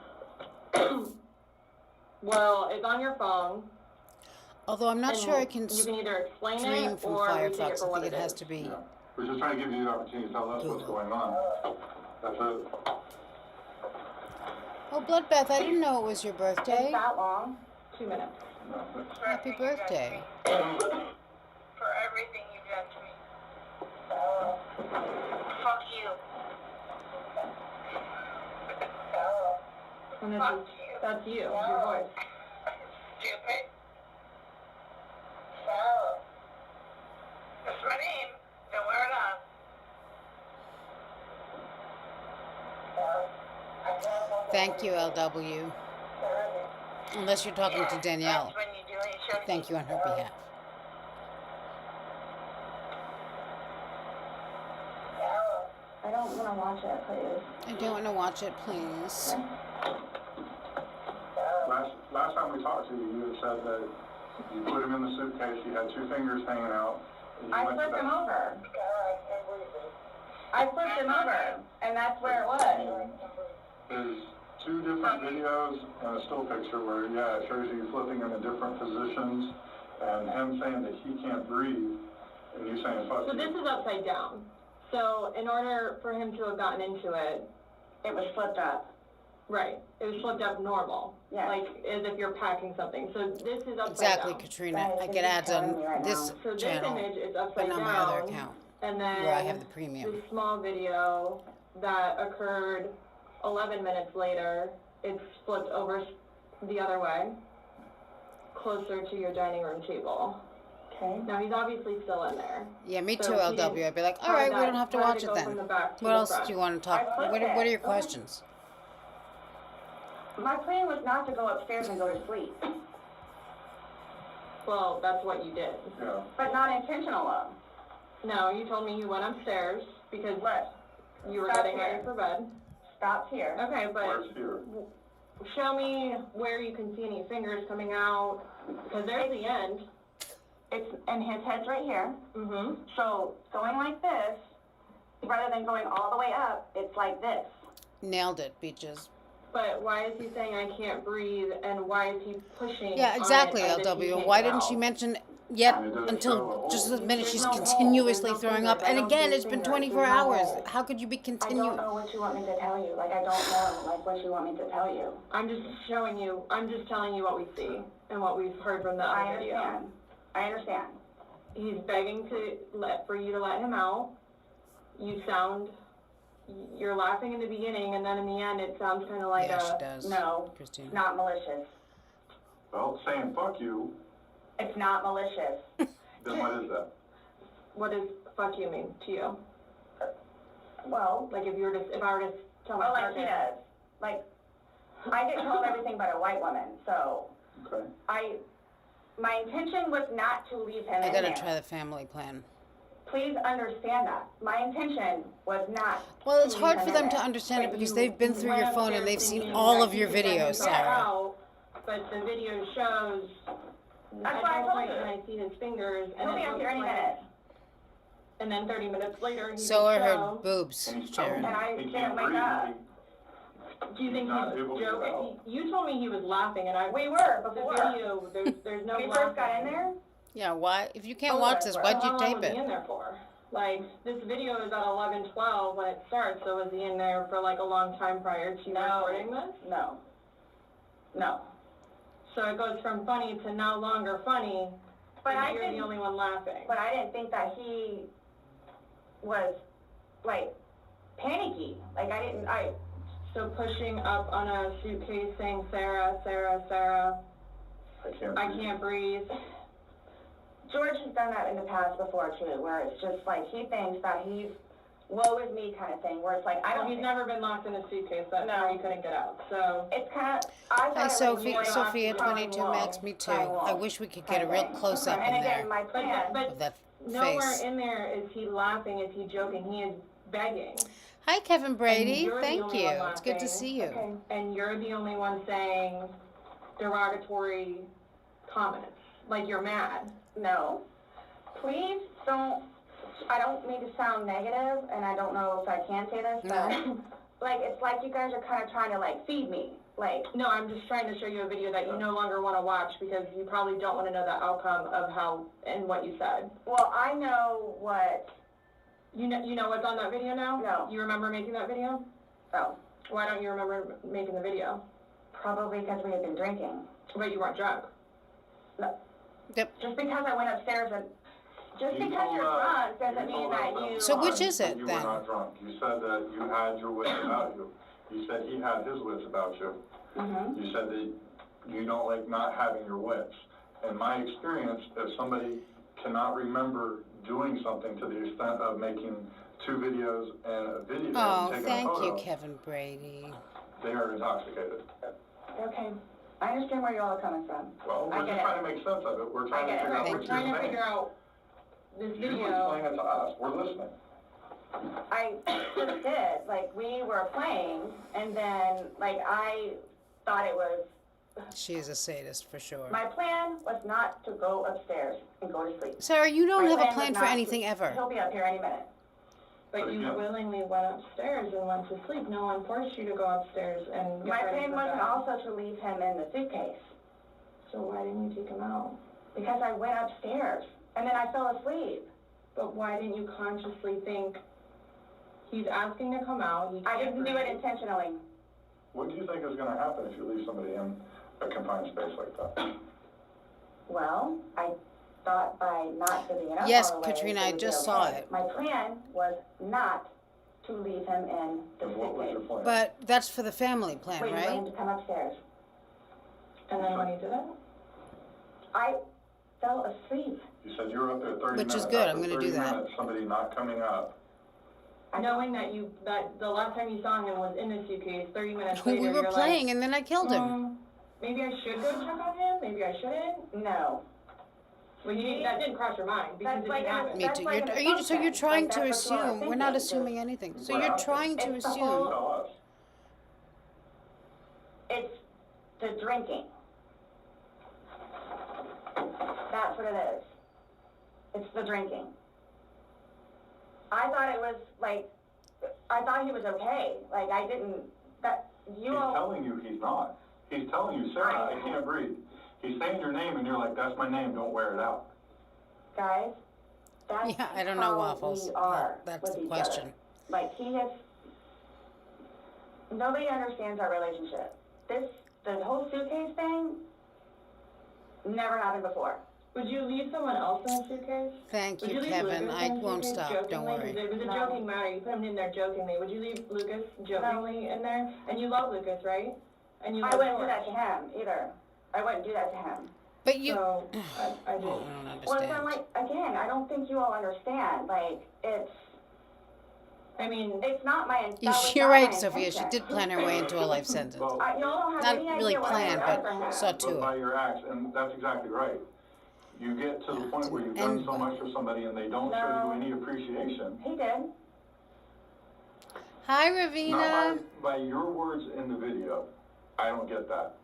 Well, it's on your phone. Although I'm not and sure I can You can either explain stream it from or we take it Firefox. for I what think it has is. to be. Yeah. We're just trying to give you the opportunity to tell us what's going on. That's it. Oh, Bloodbath, I didn't know it was your Is birthday. that long? 2 minutes. Happy birthday. For everything you've done to me. Fuck you. And this Fuck is, you. that's you, No. your voice. Stupid. So, that's my name. Don't wear it up. Thank you, LW. Unless you're talking to Danielle. That's when you do it. You show Thank you on her behalf. I don't want to watch it, please. I don't want to watch it, please. Last time we talked to you, you had said that you put him in the suitcase, he had 2 fingers hanging out. and you I went to flipped that- him over. I flipped him over, and that's where it was. There's 2 different videos and a still picture where, yeah, it shows you flipping him in different positions and him saying that he can't breathe and you saying fuck So you. this is upside down. So in order for him to have gotten into it, It was flipped up. right, it was flipped up normal. Yes. Like as if you're packing something. So this is upside Exactly, down. Katrina. I get ads on this So this channel, image is but upside not down. my other account, And then where I have the premium. this small video that occurred 11 minutes later, it's flipped over the other way, closer to your dining room table. Okay. Now he's obviously still in there. Yeah, me So too, he LW. didn't I'd be like, all try right, we that- don't have to try watch it go then. from the back to What the else front. do you want to talk? I flipped What are your it. questions? My plan was not to go upstairs and go to sleep, Well, that's what you did. Yeah. but not intentional. No, you told me you went upstairs because What? you were Stop getting ready here. for bed. Stops here. Okay, but Where's here? show me where you can see any fingers coming out, because there's the end. It's, and his head's right here. Mm-hmm. So going like this, rather than going all the way up, it's like this. Nailed it, Beaches. But why is he saying I can't breathe, and why is he pushing? Yeah, on it exactly, as if he LW. can't Why get didn't she out? mention yet And it doesn't until show a just hole. the minute There's she's no hole. continuously There's no throwing fingers. up? I And don't again, see it's been fingers. 24 There's no hours. hole. How could you be I continue? don't know what you want me to tell you. Like, I don't know, like, what you want me to tell you. I'm just showing you. I'm just telling you what we see and what we've heard from the I other video. understand. I understand. He's begging for you to let him out. You're laughing in the beginning, and then in the end, it sounds kind of like Yeah, she a. does. No, Christine. it's not malicious. Well, saying fuck you, It's not malicious. then what is that? What does "fuck you" mean to you? Well, Like if I were to tell my well, like he partner. does. Like, I get told everything but a white woman, so Okay. my intention was not to leave him I in gotta there. try the family plan. Please understand that. My intention was not. Well, it's to hard leave for him them in to there. understand it But because you they've been through your went phone upstairs and they've seen thinking all that of you your could get him videos, back Sarah. out, but the video shows. That's at why I no told point you. can I see his fingers, and He'll be it up looks here any like- minute. And then 30 minutes later, he So would are her show. boobs, And he's telling Sharon. And I he didn't can't wake breathe. up. Do you think He's not he able was to get joking? out. You told me he was laughing, and I. We were The before. video, there's no. When we first got in laughing. there, Yeah, why? If you can't Oh, watch that's this, right. why'd How you long tape was he it? in there for? Like, this video is at 11:12 when it starts, so was he in there for like a long time prior to No. recording this? no. No. So it goes from funny to no longer funny, But and I you're the didn't, only one laughing. but I didn't think that he was, like, panicky. Like, So pushing up on a suitcase saying, Sarah, Sarah, Sarah, I can't I breathe. can't breathe. George has done that in the past before, too, where it's just like, he thinks that he's woe is me kind of thing, where it's like, I don't He's think- never been locked in a suitcase, that's No. why he couldn't get out, so. It's kind of, I thought Hi, it was Sophie. more Sophia, crying 22 wall, Max, me too. crying wall I wish we could kind get a of real thing. close up And in again, there my plan, But of that nowhere face. in there is he laughing, is he joking, he is begging. Hi, Kevin Brady. you're the Thank only you. one It's good to laughing. see you. okay, And you're the only one saying derogatory comments, like you're mad. no. Please don't, I don't mean to sound negative, and I don't know if I can say this, but, like, it's like you guys are kind of trying to, like, feed me. Like, No, I'm just trying to show you a video that you no longer want to watch because you probably don't want to know the outcome of how and what you said. well, I know what, You know what's on that video now? No. You remember making that video? oh, Why don't you remember making the video? probably because we had been drinking. But you weren't drunk. Yep. Just because I went upstairs and, just You because told you're us- drunk doesn't you mean told that us you. So which is that it you then? were not drunk. You said that you had your wits about you. You said he had his wits about you. Mm-hmm. You said that you don't like not having your wits. In my experience, if somebody cannot remember doing something to the extent of making 2 videos and a video Oh, and taking a thank photo, you, Kevin Brady. they are intoxicated. Okay. I understand where you all are coming from. Well, we're just trying to make sense of it. We're trying to figure out what We're you're trying to saying. figure out this You video. explain it to us. We're listening. I just did. Like, we were playing, and then, like, I thought it was... She is a sadist for sure. My plan was not to go upstairs and go to sleep. Sarah, you don't My have a was plan for not to- anything ever. He'll be up here any minute. But you willingly went upstairs and went to sleep. No one forced you to go upstairs and get My ready plan for wasn't bed. also to leave him in the suitcase. So why didn't you take him out? Because I went upstairs, and then I fell asleep. But why didn't you consciously think he's asking to come out? He I can't didn't do it breathe. intentionally. What do you think is going to happen if you leave somebody in a confined space like that? Well, I thought by not giving it up Yes, all the way, Katrina, it I would just be saw okay. it. My plan was not to leave him in the And what was your suitcase. plan? But that's for the family plan, Waiting for right? him to come upstairs. And then when he did it? I fell asleep. You said you were up there 30 Which minutes. is good. After I'm gonna 30 do that. minutes, somebody not coming up. Knowing that the last time you saw him was in the suitcase, 30 minutes We later, were you're playing like, and then I killed him. maybe I should go check on him, maybe I shouldn't. No. Well, that didn't cross your mind because That's it like didn't happen. Me That's too. like You're, an are you, so assumption. you're trying Like, to that's what you are assume. We're not thinking. assuming anything. So What you're happened? trying to It's the assume. whole- Tell us. It's the drinking. That's what it is. It's the drinking. I thought it was like, I thought he was okay. Like, I didn't, He's telling you he's not. He's telling you, Sarah, I can't breathe. He's saying your name and you're like, that's my name, don't wear it out. Guys, that's Yeah, I don't know, how Waffles. we are That's with the each question. other. Like, nobody understands our relationship. The whole suitcase thing never happened before. Would you leave someone else in a suitcase? Thank Would you, you leave Kevin. Lucas I in a won't suitcase stop. Don't jokingly? 'Cause worry. it was a No. joking matter. You put him in there jokingly. Would you leave Lucas jokingly in there? And you love Lucas, right? And you I love wouldn't do that George. to him either. I wouldn't do that to him. But you. So, I I do. don't Well, then, understand. like, again, I don't think you all understand. Like, it's not my You're right, Sophia. She did plan her way into a life sentence. Well, y'all don't have Not any really idea what planned, I but done for him. saw but to by it. your acts, and that's exactly right. You get to the Yeah, point it's where an you've done end so one. much for somebody and they don't show No. you any appreciation. He did. Hi, Not Ravina. by your words in the video. I don't get that.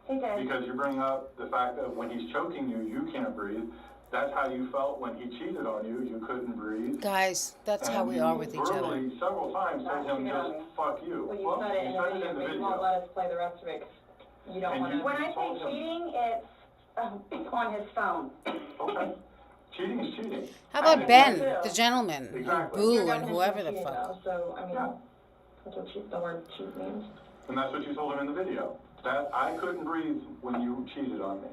He did. Because you bring up the fact that when he's choking you, you can't breathe. That's how you felt when he cheated on you. You couldn't breathe. Guys, that's how And we you are with each other. verbally several times told him cheated on just me. fuck you. Well, you said it in the video, but you won't let us play the rest of it 'cause you don't And want you- to. When I told say him. cheating, it's on his phone. Okay. Cheating is cheating. How I about think Ben, so, too. the gentleman, Exactly. Boo, Your and definition whoever of the cheating, fuck? though, so, I mean, Yeah. that's what the word cheat means. And that's what you told him in the video. That I couldn't breathe when you cheated on me.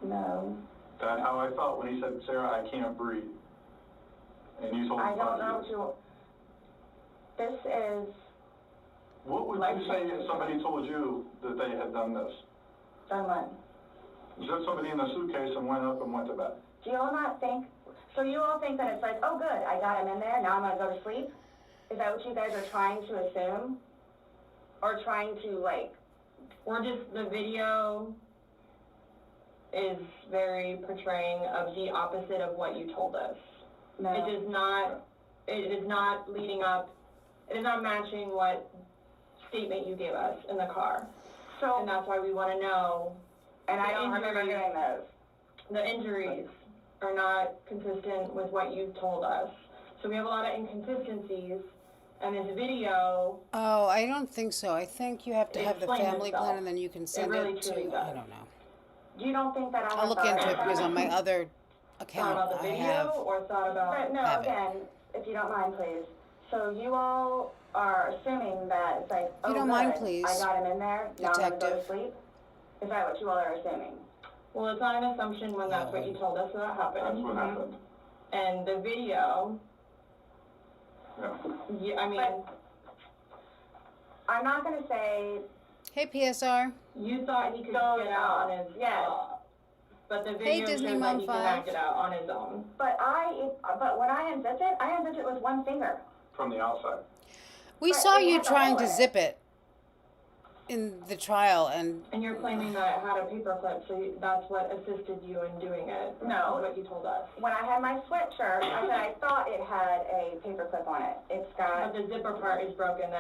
No. That's how I felt when he said, Sarah, I can't breathe. And you told him, I don't know fuck what you. you... This is What would you say if somebody told you that they had done this? done what? Put somebody in a suitcase and went up and went to bed. Do you all not think... So you all think that it's like, oh, good, I got him in there, now I'm going to go to sleep? Is that what you guys are trying to assume? Or trying to, like... We're just, the video is very portraying of the opposite of what you told us. No. It is not leading up, it is not matching what statement you gave us in the car. So, And that's why we want to know, and I the don't remember injuries- doing those. the injuries are not consistent with what you told us. So we have a lot of inconsistencies, and this video, Oh, I don't think so. I think you have to have the Explain family itself. plan and then you can send really it to, truly does. I don't know. You don't think that I I'll have look thought into it about because that? on my other thought account, about the I video, have, or thought about... But no, Have it. again, if you don't mind, please. So you all are assuming that it's like, oh, you don't good, mind, please, I got him in there, now I'm going to go to Detective. sleep? Is that what you all are assuming? Well, it's not an assumption when that's what you told us that happened. That's what happened. And the video, Yeah. I mean, But I'm not going to say Hey, PSR. You thought he could get out on his own. But the video Disney shows Mom that he 5. cannot get out on his own. But when I unzipped it with one finger. From the outside. We saw you trying to zip it in the trial, and you're claiming that it had a paper clip, so that's what assisted you in doing it. No. That's what you told us. When I had my sweatshirt, I said I thought it had a paper clip on it. It's got... But the zipper part is broken.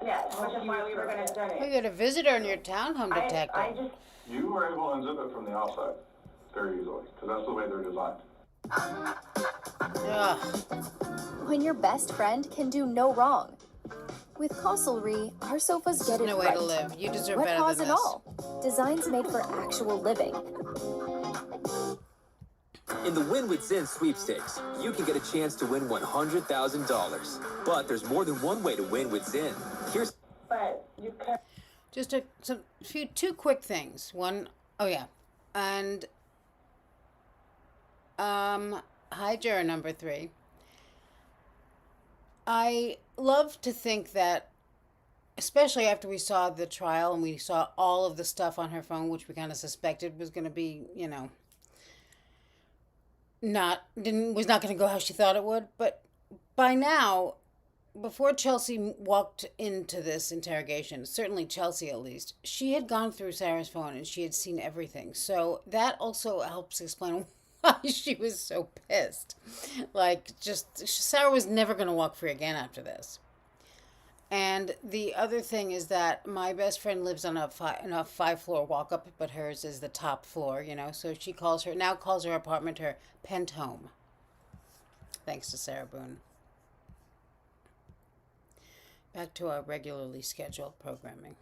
Yes, which is why we were going to zip we it. got a visitor in your townhome detective. You were able to unzip it from the outside very easily, because that's the way they're designed. Ugh. When your best friend can do no wrong. With Castlery, our sofas get it No way right. to live. You deserve What better cause than and this. all. Designs made for actual living. In the Win with Zen sweepstakes, you can get a chance to win $100,000. But there's more than one way to win with Zen. Here's... But you could... Just two quick things. One, oh yeah, and hi, juror number 3. I love to think that, especially after we saw the trial and we saw all of the stuff on her phone, which we kind of suspected was going to be, you know, was not going to go how she thought it would. But by now, before Chelsea walked into this interrogation, certainly Chelsea at least, she had gone through Sarah's phone and she had seen everything. So that also helps explain why she was so pissed. Like, just, Sarah was never going to walk free again after this. And the other thing is that my best friend lives on a 5-floor walk-up, but hers is the top floor, you know. So she calls her apartment her pent home. Thanks to Sarah Boone. Back to our regularly scheduled programming.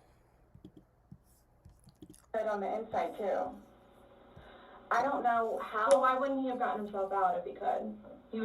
on the inside too. I don't know how. Well, why wouldn't he have gotten himself out if he could?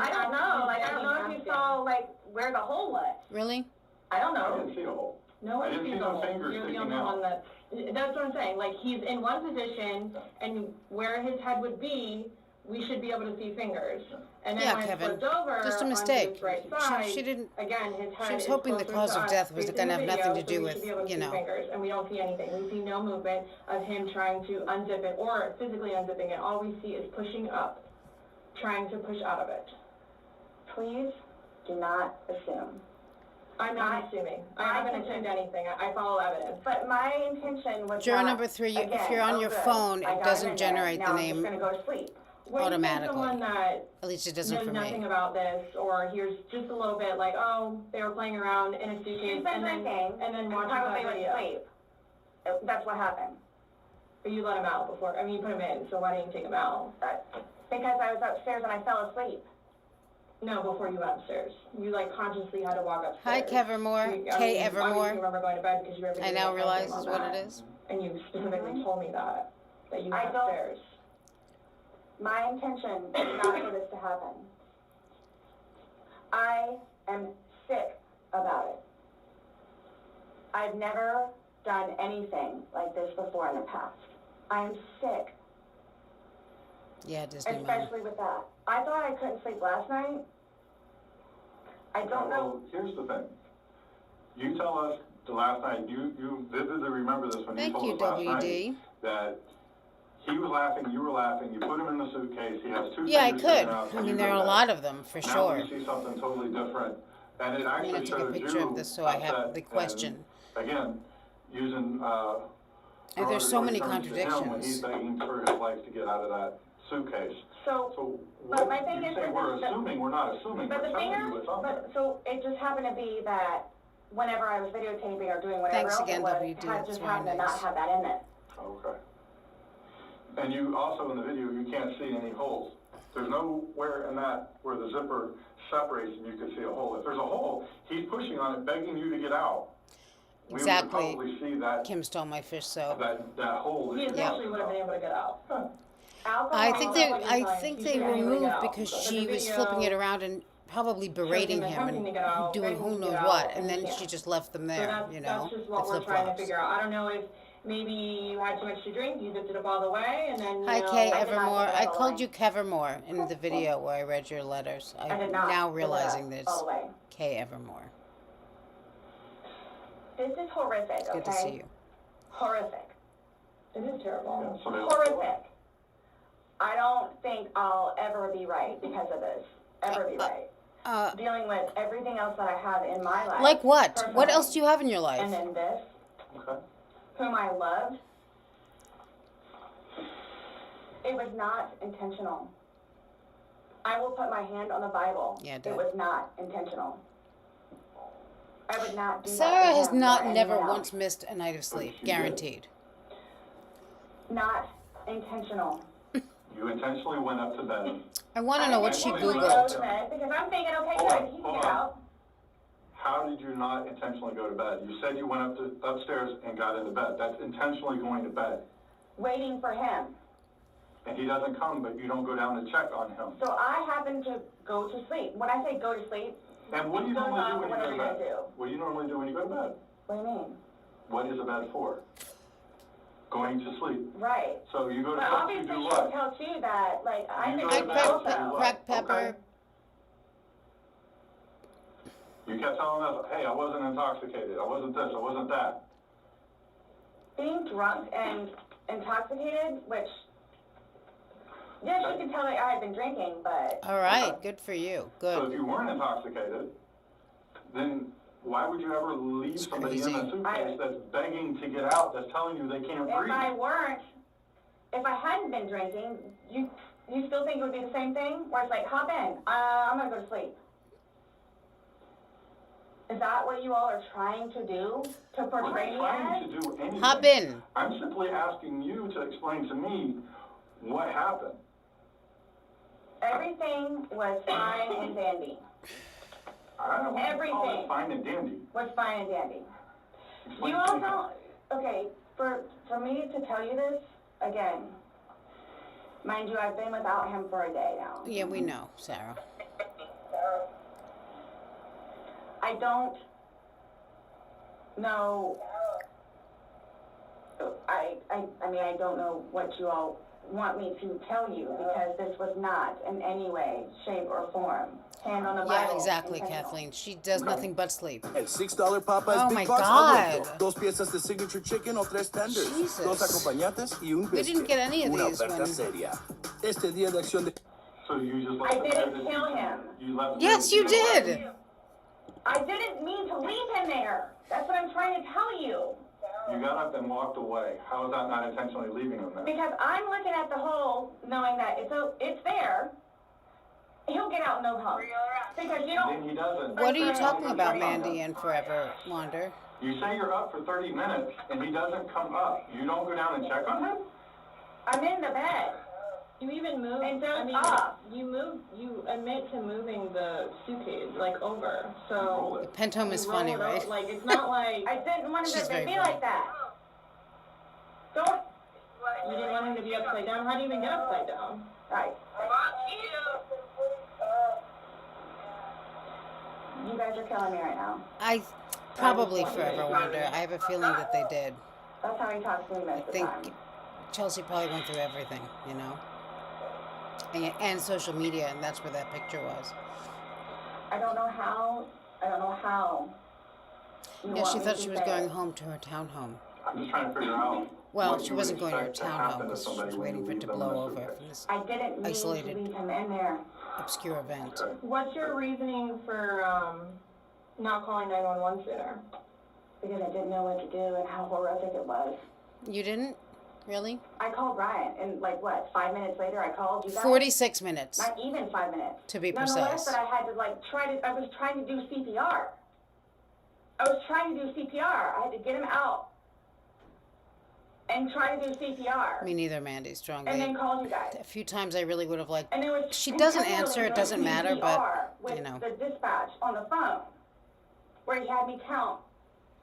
I don't know. Like, I don't know if you saw, like, where the hole was. Really? I don't I know. didn't see a hole. No I one didn't sees see the no hole. fingers You're the sticking only out. one that's what I'm saying. Like, he's in one position, and where his head would be, we should be able to see fingers. And then Yeah, when Kevin. it's flipped over Just a onto mistake. his right side, She didn't. again, his head She was is hoping the closer cause to of us death was based going to on have the nothing to video, do so we with, should be able to you see know. fingers, and we don't see anything. We see no movement of him trying to unzip it or physically unzipping it. All we see is pushing up, trying to push out of it. Please do not assume. I'm not assuming. I haven't assumed anything. I follow evidence. But my intention was Juror not, number 3, again, if you're on your good. phone, I it got doesn't in there. generate Now the I'm name just going to go to sleep. When automatically. someone that At least it doesn't knows for nothing me. about this, or hears just a little bit, like, oh, they were playing around in a suitcase, She's been drinking and then watched probably that went to video. sleep. That's what happened. But you let him out before. I mean, you put him in, so why didn't you take him out? Because I was upstairs and I fell asleep. No, before you went upstairs. You, like, consciously had to walk upstairs. Hi, Evermore. Kay Evermore. You remember going to bed because you were I now realize is what it is. And you specifically told me that you went I don't- upstairs. My intention is not for this to happen. I am sick about it. I've never done anything like this before in the past. I am sick, Yeah, Disney Mom. especially with that. I thought I couldn't sleep last night. I don't know. Well, here's the thing. You tell us the last night, you vividly remember this when Thank you you, told us last WD. night, that he was laughing, you were laughing, you put him in the suitcase, he has 2 Yeah, I fingers sticking could. out, I and mean, you there go are a back. lot of them, for Now sure. we see something totally different, and it I'm actually going to take a shows picture you of this so I have upset the question. and, again, using, And there's so many derogatory terms to him when he's contradictions. begging for his life to get out of that suitcase. So, what, but my thing you is say that we're the- assuming, we're not assuming, but we're the telling you fingers, what's on there. so it just happened to be that whenever I was videotaping or doing whatever Thanks else again, it was, WD, had that's just very happened to not nice. have that in it. Okay. And you also, in the video, you can't see any holes. There's nowhere in that where the zipper separates and you can see a hole. If there's a hole, he's pushing on it, begging you to get out. Exactly. We would probably see that, Kim stole my fish, so. that hole. He that essentially would have been able to get out. I think they, Alcohol, I think you they can't even removed get out. because But she the was video flipping it around and probably berating him attempting to get out, and doing begging who to knows get what, out, and then yeah. she just left them So there, that's, you know, that's just the what we're trying to flip-flops. figure out. I don't know if maybe you had too much to drink, you zipped it up all the way, and then, you Hi, know, Kay I did not Evermore. zip it I all the called way. you Kevermore in the video where I read your letters. I I'm did not now zip it realizing up there's all the way. Kay Evermore. This is horrific, It's good okay? to see you. horrific. It is terrible. Yeah, Horrific. I don't think I'll ever be right because of this. Ever be right. Dealing with everything else that I have in my life. Like what? Personally. What else do you have in your life? And then this. Okay. Whom I loved. It was not intentional. I will put my hand on the Bible. Yeah, it was not intentional. I would not do that. Sarah has to him not or never anyone else. once missed a night of sleep, guaranteed. Not intentional. You intentionally went up to bed. I want to know what she intentionally Googled. go to bed because I'm thinking, okay, Hold good, on, he can hold get on. out. How did you not intentionally go to bed? You said you went upstairs and got into bed. That's intentionally going to bed. Waiting for him. And he doesn't come, but you don't go down to check on him. So I happen to go to sleep. When I say go to sleep, And what do you goes normally do on when you go whatever to you're bed? gonna do. What do you normally do when you go to bed? What do you mean? What is a bed for? Going to sleep. Right. So you go to But bed to obviously do you what? can tell too that, like, I You think go to it's bed also to do what? Cracked pepper. Okay. You kept telling us, hey, I wasn't intoxicated. I wasn't this. I wasn't that. being drunk and intoxicated, which, yes, you can tell that I had been drinking, but... All right, good for you. So if Good. you weren't intoxicated, then why would you ever leave It's somebody crazy. in a suitcase that's begging to get out, that's telling you they can't breathe? If I hadn't been drinking, you still think it would be the same thing? Where it's like, hop in, I'm gonna go to sleep. Is that what you all are trying to do? To portray me We're not trying as? to do anything. Hop in. I'm simply asking you to explain to me what happened. Everything was fine and dandy. I don't want to call Everything. it fine and dandy. Was fine and dandy. Explain You to all me how. don't, okay, for me to tell you this, again, mind you, I've been without him for a day now. Yeah, we know, Sarah. I don't know, I mean, I don't know what you all want me to tell you, because this was not in any way, shape, or form hand on the Bible. Yeah, exactly, intentional. Kathleen. She does nothing but sleep. El $6 Popeyes Oh Big my Box God. Almuerzo. 2 piezas de signature chicken o 3 tenders. Jesus. 2 acompañantes y un We biscuit. didn't get any of Una these oferta when- seria. Este día de acción de... So you just I left him there didn't to- kill him. You left him Yes, there you to do what? did. I didn't mean to leave him there. That's what I'm trying to tell you. You got up and walked away. How is that not intentionally leaving him there? Because I'm looking at the hole, knowing that it's there. He'll get out no home. Because you Then don't. he doesn't. What are you Then talking he about, doesn't. Mandy and Forever Wander? You say you're up for 30 minutes and he doesn't come up. You don't go down and check on him? I'm in the bed. You even moved, And dozed I mean, off. you admit to moving the suitcase, like, over, Roll so. it. Pentome is funny, roll it out, right? Like, it's not like, I didn't want him She's to very be funny. like that. Don't. you didn't want him to be upside down, how do you even get upside down? Right. You guys are killing me right now. I probably Forever Wander. I have a feeling that they did. That's how he talks to me I most of the think time. Chelsea probably went through everything, you know? And social media, and that's where that picture was. I don't know how. You Yeah, she want me thought to she was say going it. home to her townhome. I'm just trying to figure out. Well, what she you wasn't going to her expect to happen townhome because she somebody was when waiting you for it leave to them in blow a over suitcase. from this I didn't mean isolated. to leave him in there. obscure event. Okay. What's your reasoning for not calling 911 sooner? Because I didn't know what to do and how horrific it was. You didn't? Really? I called Ryan, and like what, 5 minutes later I called you guys? 46 minutes, Not even 5 minutes. to be Nonetheless, precise. that I had to like I was trying to do CPR. I was trying to do CPR. I had to get him out and try to do CPR. Me neither, Mandy, And strongly. then called you guys. A few times I really would have liked. And it was She doesn't continually answer, it doing doesn't matter, but, CPR with you know. the dispatch on the phone, where he had me count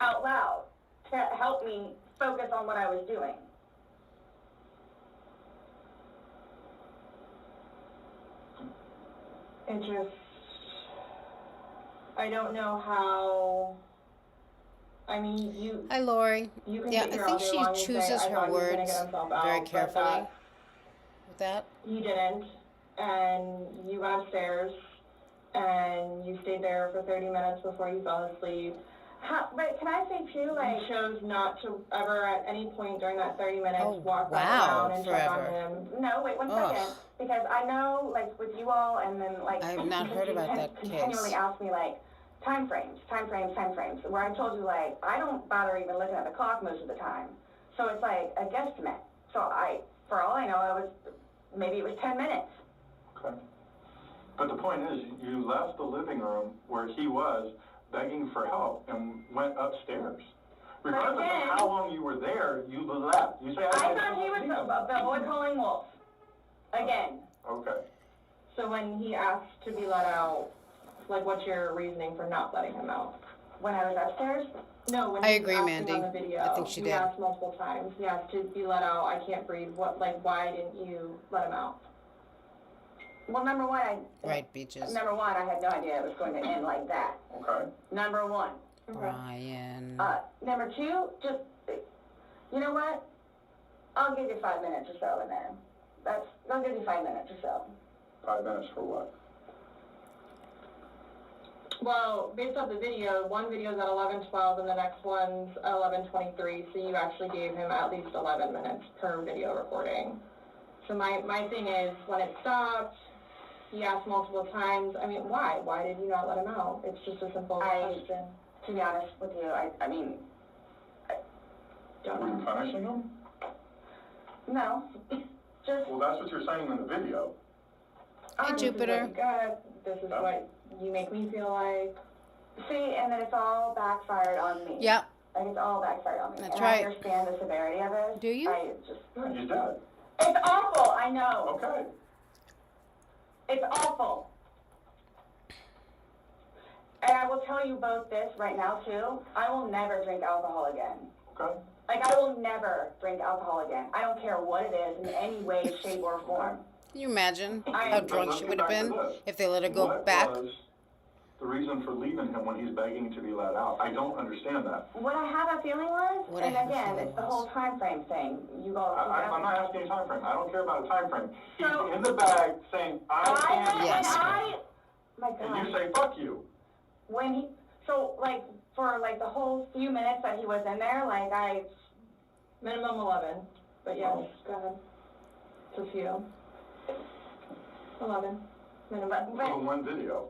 out loud to help me focus on what I was doing. It just, I don't know how, I mean, you Hi, Lori. you can Yeah, sit I here think all day she long and say, chooses "I thought her he was gonna words get himself out," very but carefully that with that. he didn't, and you went upstairs, and you stayed there for 30 minutes before you fell asleep, But can I say too, like, He chose not to ever at any point during that 30 minutes walk back wow, around and check on forever. him. no, wait 1 second, because I know, like, with you all, and then, like, I have not heard you about that continually case. ask me, like, time frames, where I told you, like, I don't bother even looking at the clock most of the time. So it's like a guesstimate. So for all I know, maybe it was 10 minutes. Okay. But the point is, you left the living room where he was begging for help and went upstairs. Regardless of how long you were there, you left. You say, I thought he was the boy calling wolf. Again. Okay. So when he asked to be let out, like, what's your reasoning for not letting him out? When I was upstairs? No, when I he was agree, asking Mandy. on the video, I think she he did. asked multiple times. He asked to be let out. I can't breathe. Why didn't you let him out? Well, number one, Right, Beaches. Number one, I had no idea it was going to end like that. Okay. Number one. Brian. Number two, just, you know what? I'll give you 5 minutes or so in there. I'll give you 5 minutes or so. 5 minutes for what? Well, based off the video, one video's at 11:12 and the next one's at 11:23, so you actually gave him at least 11 minutes per video recording. So my thing is, when it stopped, he asked multiple times, I mean, why? Why did you not let him out? It's just a simple question. To be honest with you, I mean, Don't Were you know. punishing him? no. Just, Well, that's what you're saying in the video. Hey, Jupiter. This is what you make me feel like. see, and then it's all backfired on me. Yep. Like, it's all backfired on me. That's and right. I understand the severity of it. Do you? I just, Yeah, you did. it's awful, I know. Okay. It's awful. And I will tell you both this right now, too. I will never drink alcohol again. Okay. Like, I will never drink alcohol again. I don't care what it is in any way, shape, or form. Can you imagine I- how drunk she would have been if they let her go back? What was the reason for leaving him when he's begging to be let out? I don't understand that. What I have a feeling was, What I and have a again, feeling it's the was. whole time frame thing. You all, I'm not asking a time frame. I don't care about a time frame. He's So- in the bag saying, I can't. Yes. my God. And you say, fuck you. When he, so, like, for, like, the whole few minutes that he was in there, like, Minimum 11, but yes, go ahead. It's a few. 11, minimum. For one video.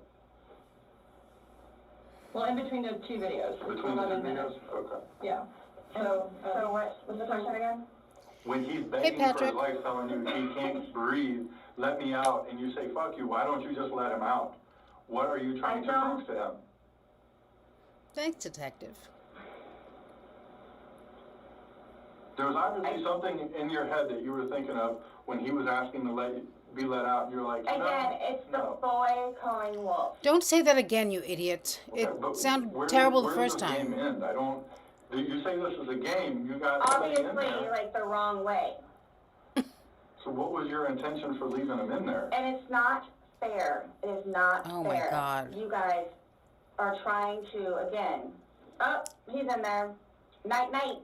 Well, in between the two videos, it's Between the 11 two minutes. videos? Okay. Yeah. so what was the question again? When he's begging for Patrick. his life, telling you he can't breathe, let me out, and you say, fuck you, why don't you just let him out? What are you trying to prove to him? Thanks, detective. There was obviously something in your head that you were thinking of when he was asking to be let out, and you're like, no, Again, it's the no. boy calling wolf. Don't say that again, you idiot. Okay, It but sounded where terrible the does first the time. game end? I don't. You say this is a game. You got somebody in Obviously, there. like, the wrong way. So what was your intention for leaving him in there? And it's not fair. It is not Oh, fair. my God. You guys are trying to, again, oh, he's in there. Night, night.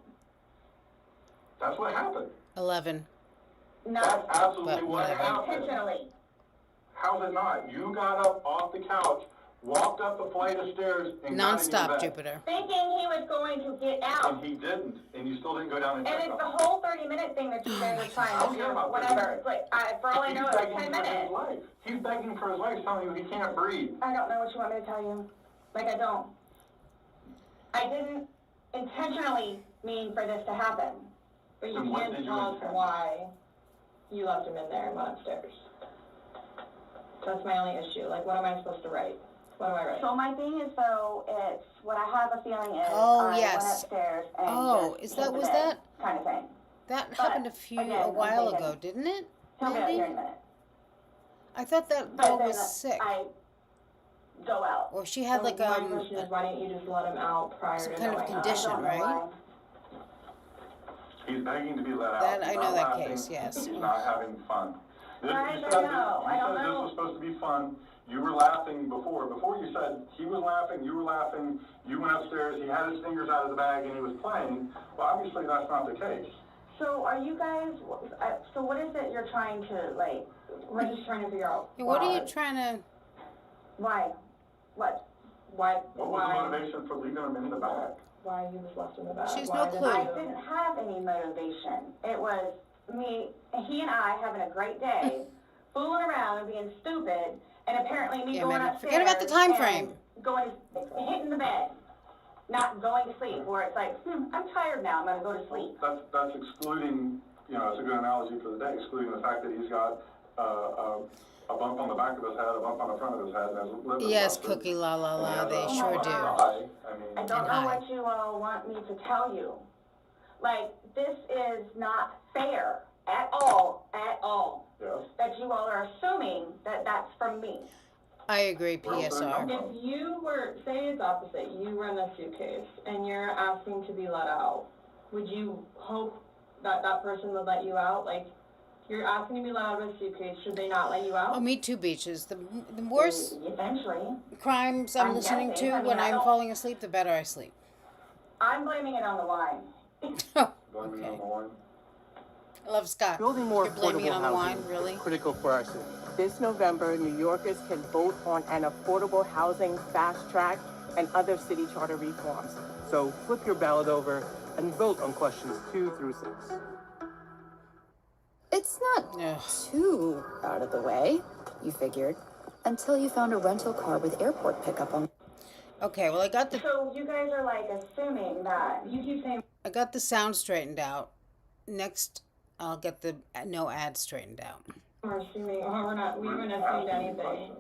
That's what happened. 11. No, That's absolutely But what whatever. happened. intentionally. How's it not? You got up off the couch, walked up the flight of stairs, and got in your Non-stop, bed. Jupiter. Thinking he was going to get out. And he didn't, and you still didn't go down and And check it's on the him. whole 30-minute thing that you guys are trying I to don't do, care about whatever. 30 It's like, for all I know, He's it was begging 10 for his minutes. life. He's begging for his life, telling you he can't breathe. I don't know what you want me to tell you. Like, I don't. I didn't intentionally mean for this to happen. But you Then what can't did you tell us intend? why you left him in there and went upstairs. That's my only issue. Like, what am I supposed to write? What do I write? So my thing is, though, it's what I have a feeling is Oh, I yes. went upstairs and Oh, just is that- hit the was bed, that- kind of thing. That But, happened again, a I'm while thinking- ago, didn't it? He'll be out here in a Mandy? minute. I thought that But girl then was sick. I go out. Or she had So like my question is, why didn't you just let him out prior some to kind of going out? condition, I don't know right? why. He's begging to be let out. That- I He's know not that laughing. case, yes. He's not having fun. This, I you don't said, know. You I said don't this know. was supposed to be fun. You were laughing before. Before you said he was laughing, you were laughing, you went upstairs, he had his fingers out of the bag and he was playing. Well, obviously that's not the case. So are you guys, so what is it you're trying to, like, We're just trying to figure out Yeah, what are why. you trying to... why? What? Why? What was the motivation for leaving him in the back? Why he was left in the back? She's Why no didn't clue. I you- didn't have any motivation. It was he and I having a great day, fooling around and being stupid, and apparently me Yeah, going maybe. upstairs. Forget about the time and frame. Going, hitting the bed, not going to sleep, where it's like, I'm tired now, I'm going to go to sleep. That's excluding, it's a good analogy for the day, excluding the fact that he's got a bump on the back of his head, a bump on the front of his head, and his liver. Yes, busted. Cookie La La La, And he they has a sure black do. eye. I don't know what you all want me to tell you. Like, this is not fair at all, Yes. that you all are assuming that that's from me. I agree, PSR. If you were, say it's opposite, you were in a suitcase and you're asking to be let out, would you hope that that person would let you out? Like, you're asking to be let out of a suitcase, should they not let you out? Oh, me too, Beaches. The worse Eventually. crimes I'm listening guessing. to I mean, when I I'm don't- falling asleep, the better I sleep. I'm blaming it on the wine. Blaming it on the wine. I love Scott. Building more You're blaming it affordable on the housing wine, really? is critical for our city. This November, New Yorkers can vote on an affordable housing fast track and other city charter reforms. So flip your ballot over and vote on questions 2 through 6. It's not too out of the way, you figured, until you found a rental car with airport pickup on. Okay, well, I got the So you guys are like assuming that you keep saying I got the sound straightened out. Next, I'll get the no ad straightened out. We're assuming, we haven't assumed anything.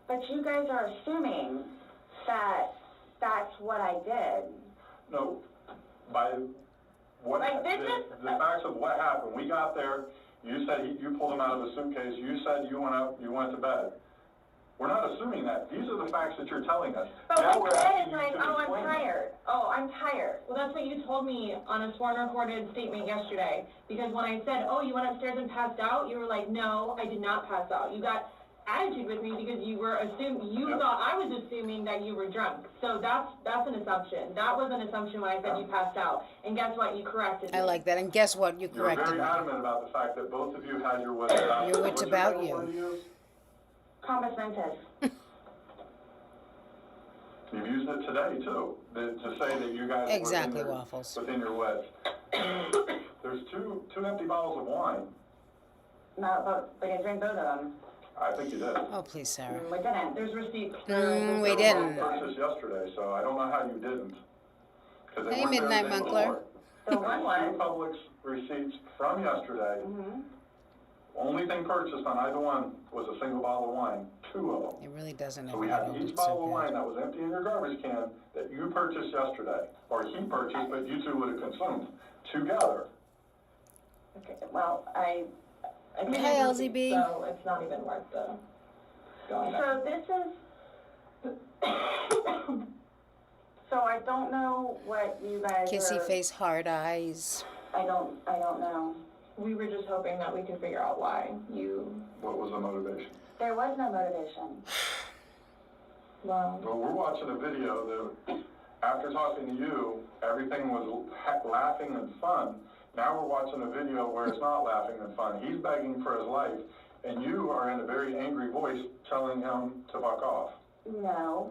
But you guys are assuming that that's what I did. No, by what, Like, this the facts of what happened, we got there, you said you pulled him out of the suitcase, you said you went up, you went to bed. We're not assuming that. These are the facts that you're telling us. But Now what we're you said asking is you like, to oh, I'm explain. tired. Oh, I'm tired. Well, that's what you told me on a sworn recorded statement yesterday. Because when I said, oh, you went upstairs and passed out, you were like, no, I did not pass out. You got attitude with me because you were Yep. thought I was assuming that you were drunk. So that's an assumption. That was an assumption when I said you passed out. And guess what? You corrected me. I like that. And guess what? You You're corrected very me. adamant about the fact that both of you had your wits about you. Your wits What's about favorite you. word to use? Compass mentis. You've used it today, too, to say that you guys Exactly, were Waffles. within your wits. There's two empty bottles of wine. No, but we didn't drink both of them. I think you did. Oh, please, Sarah. We didn't. There's receipts. We They were didn't. both purchased yesterday, so I don't know how you didn't. 'Cause they Hey, weren't there Midnight the day Munkler. before. The one There's two was. Publix receipts from yesterday. Mm-hmm. Only thing purchased on either one was a single bottle of wine, 2 of them. It really doesn't So we ever had know each it's bottle so of good. wine that was empty in your garbage can that you purchased yesterday, or he purchased, but you two would have consumed together. Okay, well, I mean, Hi, there's LZB. receipts, so it's not even worth the going there. So this is. So I don't know what you guys Kissy are. face, hard eyes. I don't know. We were just hoping that we could figure out why you. What was the motivation? There was no motivation. Well, Well, we're watching a video that, after talking to you, everything was laughing and fun. Now we're watching a video where it's not laughing and fun. He's begging for his life, and you are in a very angry voice telling him to fuck off. No.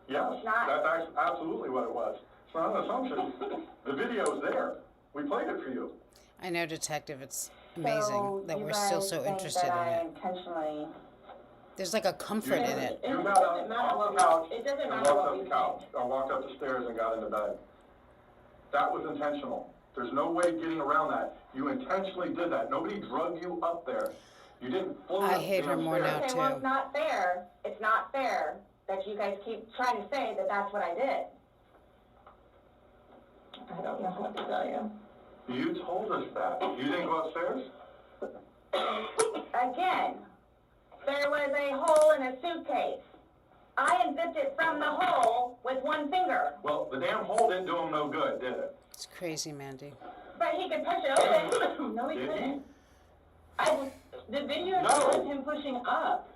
Yes, It's not. that's absolutely what it was. It's not an assumption. The video's there. We played it for you. I know, Detective. It's amazing So that you we're still guys so think interested that in I it. intentionally. There's like a comfort in it. You It got doesn't matter off what the we- couch it doesn't and matter walked what up we the couch, or walked up the stairs and got into bed. That was intentional. There's no way getting around that. You intentionally did that. Nobody drug you up there. You didn't float I up hate her damn more now, stairs. Okay, well, too. it's not fair. It's not fair that you guys keep trying to say that that's what I did. I don't know what to tell you. You told us that. You didn't go upstairs? Again, there was a hole in a suitcase. I unzipped it from the hole with one finger. Well, the damn hole didn't do him no good, did it? It's crazy, Mandy. But he could push it open. No, he Did he? couldn't. The video No. shows him pushing up.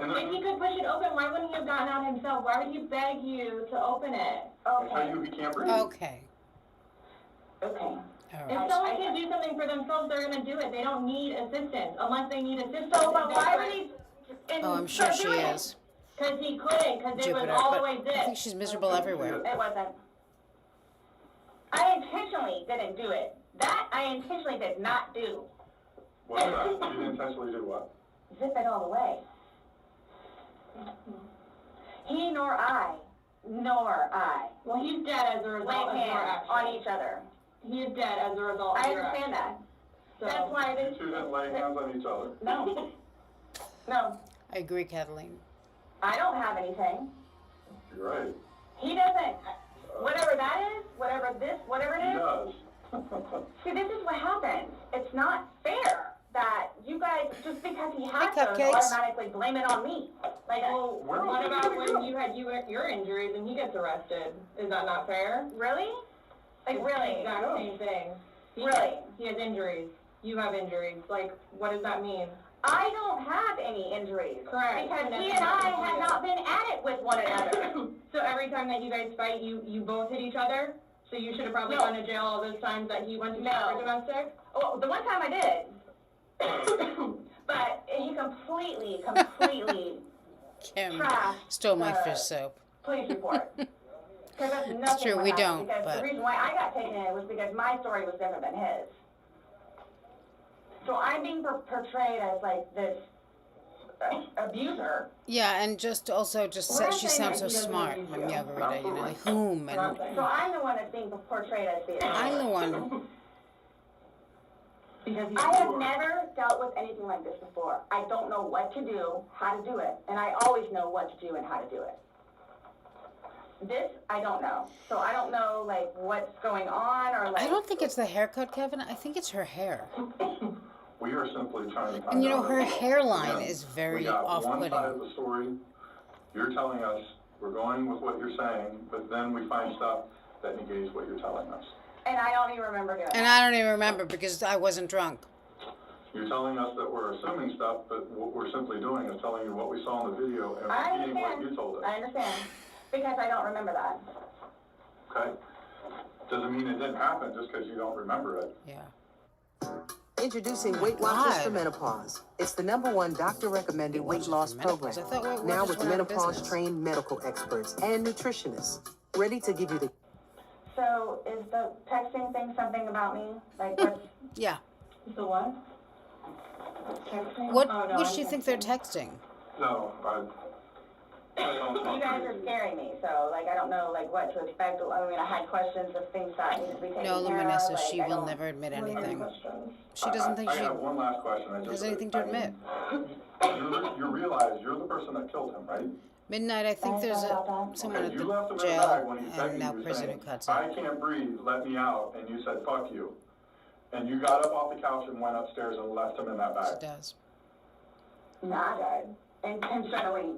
And If he could push it open, why wouldn't he have gotten out himself? Why would he beg you to open it? Okay. he can't breathe. Okay. Okay. All If right. someone can do something for themselves, they're gonna do it. They don't need assistance unless they need assistance. So, but why would he? Oh, I'm sure she is. Because he couldn't, because it was Jupiter, all the but way I this. think she's miserable everywhere. It wasn't. I intentionally didn't do it. That I intentionally did not do. What's that? You didn't intentionally do what? Zip it all the way. He nor I. Well, he's dead as a result Laid of your hands action. on each other. He is dead as a result of I your understand that. action. So, That's why You this. two didn't lay hands on each other. No. No. I agree, Kathleen. I don't have anything. You're right. He doesn't. Whatever that is, whatever it He is. does. See, this is what happens. It's not fair that you guys, just because he has Hey, those, cupcakes. automatically blame it on me. Like, well, Where what was about he when gonna you had your injuries and he gets arrested? Is that not fair? really? Like, It's really? the exact same thing. Really? He has injuries. You have injuries. Like, what does that mean? I don't have any injuries. Correct. Because And he that's and I not have you. not been at it with one another. So every time that you guys fight, you both hit each other? So you should have probably No. gone to jail all those times that he went to jail No. for domestic? Well, the one time I did. But he completely Kim trashed stole my the fish soap. police report. Because that's nothing true, what we happened. don't, Because but- the reason why I got taken in was because my story was different than his. So I'm being portrayed as like this abuser. Yeah, and just also just We're said not she saying sounds so that he doesn't smart, abuse Mom you. Margarita, you know, like whom and So I'm the one that's being portrayed as the I'm the one. Because I have never dealt with anything like this before. I don't know what to do, how to do it, and I always know what to do and how to do it. This, I don't know. So I don't know, like, what's going on or, like... I don't think it's the haircut, Kevin. I think it's her hair. We are simply trying to find And you know, out her if- hairline Again, is very we got one off-putting. side of the story. You're telling us we're going with what you're saying, but then we find stuff that negates what you're telling us. And I don't even remember doing And it. I don't even remember because I wasn't drunk. You're telling us that we're assuming stuff, but what we're simply doing is telling you what we saw in the video and I repeating what understand. you told us. I understand. Because I don't remember that. Okay? Doesn't mean it didn't happen just because you don't remember it. Yeah. Introducing Weight Watchers God. for Menopause. It's the #1 doctor-recommended weight loss program. I thought Weight Now Watchers with went out of business. menopause-trained medical experts and nutritionists, ready to give you the... So is the texting thing something about me? Like, what's... Yeah. The what? Texting? What Oh, no, what I'm do you think they're texting? No, I don't You guys are scaring me, so, like, I don't know, like, what to expect. I mean, I had questions of things that need to be taken No, care of. Luminessa, Like, she I will don't- never admit anything. Questions. She doesn't think I she have one last question. has anything to admit. You realize you're the person that killed him, right? Midnight, I think there's someone at You left him the in the bag jail when he's and begging now you, prison who saying, cuts I it. can't breathe, let me out, and you said, fuck you. And you got up off the couch and went upstairs and left him in that She bag. does. Nah, Dad. Intentionally.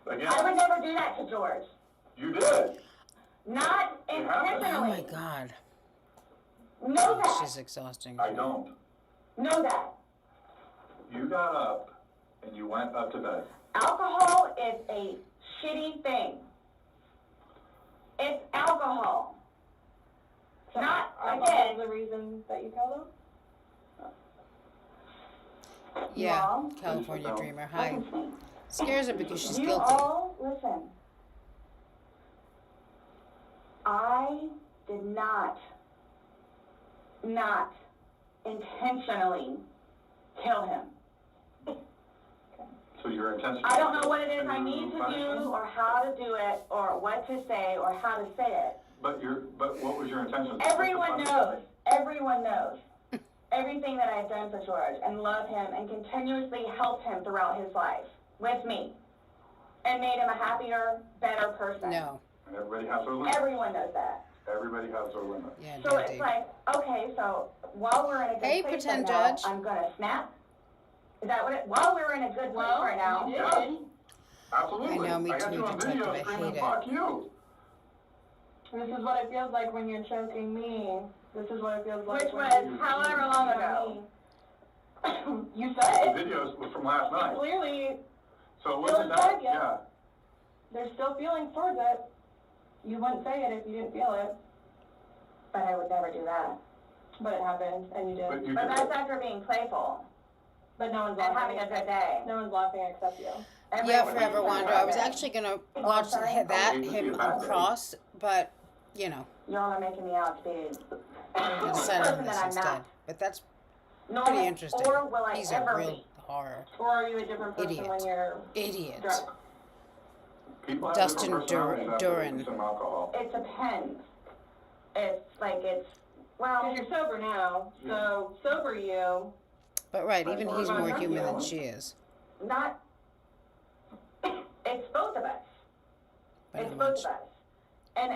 Again, I would never do that to George. you did. Not It happened. Oh my intentionally. God. Know that. She's exhausting. I don't. Know that. You got up and you went up to bed. Alcohol is a shitty thing. It's alcohol. So Not, alcohol again, is the reason that you killed him? Yeah, Mom. California Dreamer. Hi. listen to me. Scares her because she's You guilty. all listen. I did not intentionally kill him. So your intention. I don't know what it is I need to do or how to do it or what to say or how to say it. But what was your intention? Everyone knows. Everyone knows. Everything that I've done for George and love him and continuously helped him throughout his life with me and made him a happier, better person. No. And everybody has their limit. Everyone knows that. Everybody has their limit. Yeah, So it's indeed. like, okay, so while we're in a good Hey, place pretend right now, judge. I'm gonna snap. Is that what it? While we're in a good place right now. You Yeah. did. Absolutely. I know, me got too, you on detective, video I screaming, hate it. fuck you. This is what it feels like when you're choking me. This is what it feels like. Which when was you're however choking long ago. me. You The said it. videos was from last night. Clearly, So it Still wasn't that, inside you. yeah. there's still feelings towards it. You wouldn't say it if you didn't feel it. But I would never do that. But it happened, and you did. But you But did. that's after being playful. But no one's laughing. And having a good day. No one's laughing except you. Yeah, Forever Wander. I was actually gonna watch him cross, but you know. Y'all are making me out to be I decided on this instead. But that's pretty interesting. Or will I He's ever a real be? horror. Or are you a different person Idiot. when you're Idiot. drunk? Dustin Duran. It depends. Well, because you're sober now, so sober you. But right, even he's more human than she is. Not. It's both of us. It's both of us. And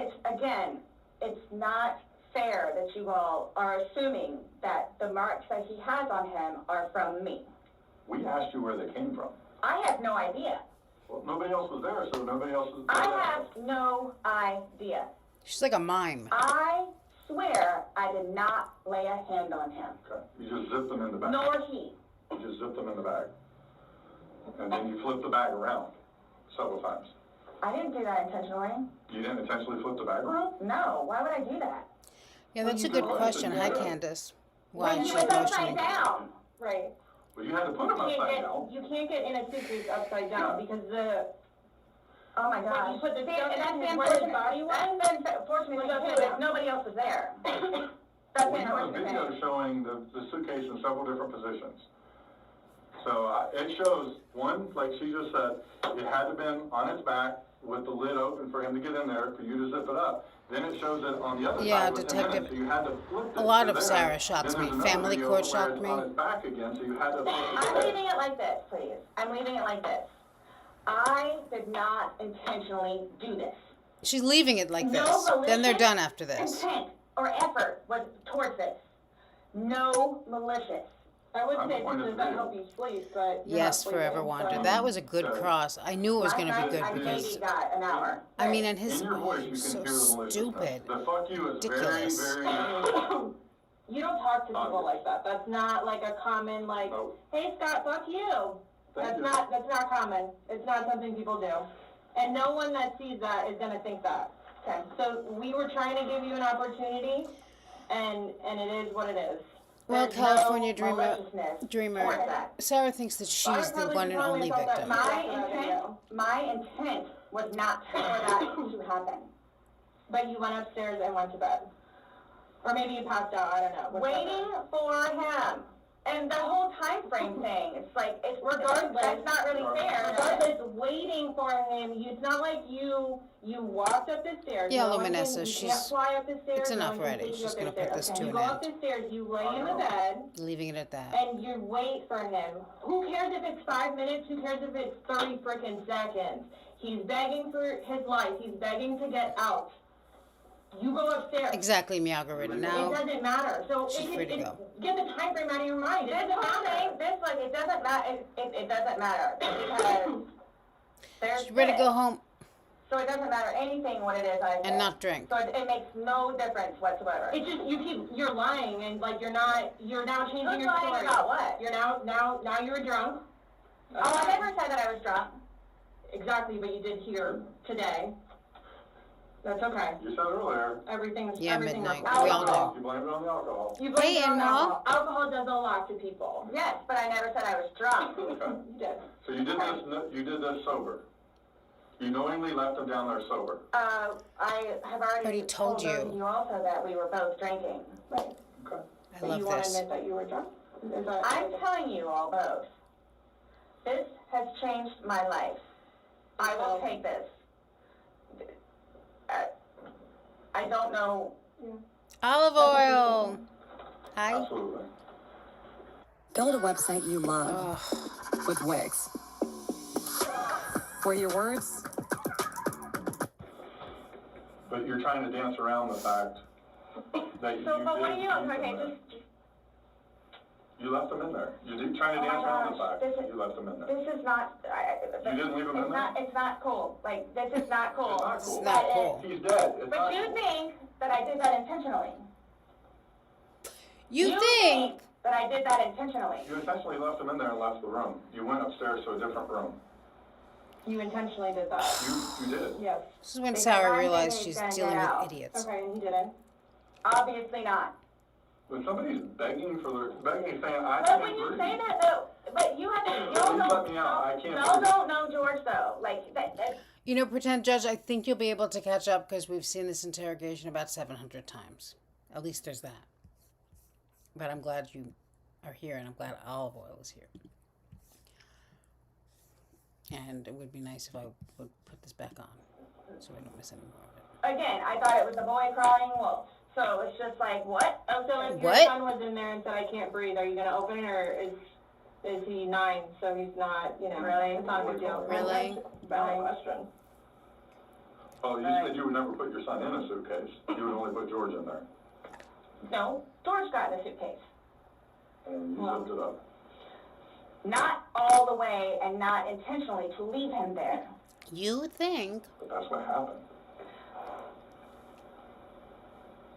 it's not fair that you all are assuming that the marks that he has on him are from me. We asked you where they came from. I have no idea. Well, nobody else was there, so nobody else was there. I have no idea. She's like a mime. I swear I did not lay a hand on him. Okay. You just zipped them in the bag. Nor he. You just zipped them in the bag. And then you flipped the bag around several times. I didn't do that intentionally. You didn't intentionally flip the bag around? No. Why would I do that? Yeah, that's a good question. Hi, Candace. Why When is you she was upside motioning? down. Right. Well, you had to put them upside down. You can't get in a suitcase upside down because the. Oh my gosh. When you put the stuff in where his body was. That's been fortunate because nobody else was there. That's We have a video showing the suitcase in several different positions. So it shows, one, like she just said, it had to have been on its back with the lid open for him to get in there, for you to zip it up. Then it shows it on the other side with him in it, so you had to flip it. A lot to of there. Sarah shots Then me. there's another Family video Court where shocked it's me. on its back again, so you had to flip it I'm there. leaving it like this, please. I'm leaving it like this. I did not intentionally do this. She's leaving it like No this. Then they're malicious done after this. Intent or effort was towards this. No malicious. I would say this does not help you sleep, but Yes, Forever Wander. That was a good cross. I knew it was going to be good because, maybe got an hour. I mean, and his In your voice, you so can hear the maliciousness. stupid. The fuck you is Ridiculous. very, You don't talk to people like that. That's not like a common like, hey Scott, fuck you. That's not common. It's not something people do. And no one that sees that is gonna think that. Okay. So we were trying to give you an opportunity and it is what it is. Well, There's California no maliciousness Dreamer, towards that. Sarah thinks that she's the one and only victim. My intent was not for that to happen. But you went upstairs and went to bed. Or maybe you passed out, I don't know. Waiting for him. And the whole time frame thing, it's like, regardless, that's not really fair. Regardless, waiting for him, it's not like you walked up the stairs. Yeah, No one Luminessa, can- you she's- can't fly up the stairs. it's no enough one can already. take you She's up gonna the stairs. put this Okay, to you an go end. up the stairs, you lay in the bed, Leaving it at that. and you wait for him. Who cares if it's 5 minutes? Who cares if it's 30 freaking seconds? He's begging for his life. He's begging to get out. You go upstairs. Exactly, Meowgarita. Now, It doesn't matter. So she's free to go. Get the time frame out of your mind. It doesn't matter. It doesn't matter. It doesn't matter because there's she's ready to this. go home So it doesn't matter anything what it is I say. and not drink. So it makes no difference whatsoever. It's just you're lying and like you're now changing your story. About what? You're now you're drunk. Oh, I never said that I was drunk. Exactly, but you did here today. That's okay. You said earlier. Everything's midnight. alcohol. We all do. You blame it on the alcohol. You blame Hey, it on Emma. alcohol. Alcohol does a lot to people. Yes, but I never said I was drunk. Okay. You did. So you did this sober. You knowingly left him down there sober. I have already Already told you. You also that we were both drinking. Right. Okay. I love you want to this. admit that you were drunk? I'm telling you all both. This has changed my life. I will take this. I don't know. Olive oil. Hi. Absolutely. Build a website you love with Wix. Where your words. But you're trying to dance around the fact that you So, but what are you? Okay, just you left them in there. You're trying to dance around the fact that you left them in there. This is not. You didn't leave him in there? It's not cool. Like, this is not cool. It's not cool. It's not cool. He's dead. It's But not you cool. think that I did that intentionally. You think? That I did that intentionally. You essentially left him in there and left the room. You went upstairs to a different room. You intentionally did that. You did. Yes. This is when Because Sarah I realized didn't she's send dealing it with out. idiots. Okay, and he didn't. Obviously not. When somebody's begging saying, I But can't when you breathe. say that though, but you have to, y'all Please let don't, me out. I can't y'all breathe. don't know George though. Like, that, You know, pretend judge, I think you'll be able to catch up because we've seen this interrogation about 700 times. At least there's that. But I'm glad you are here, and I'm glad Olive Oil is here. And it would be nice if I would put this back on so we don't miss any more of it. again, I thought it was a boy crying wolf. So it's just like, what? Oh, so if your What? son was in there and said, I can't breathe, are you going to open it, or is he 9, so he's not, you know, Really? it's not a big deal? Really? Valid question. Oh, you said you would never put your son in a suitcase. You would only put George in there. No, George got in the suitcase. And you zipped it up. Not all the way and not intentionally to leave him there. You think? But that's what happened.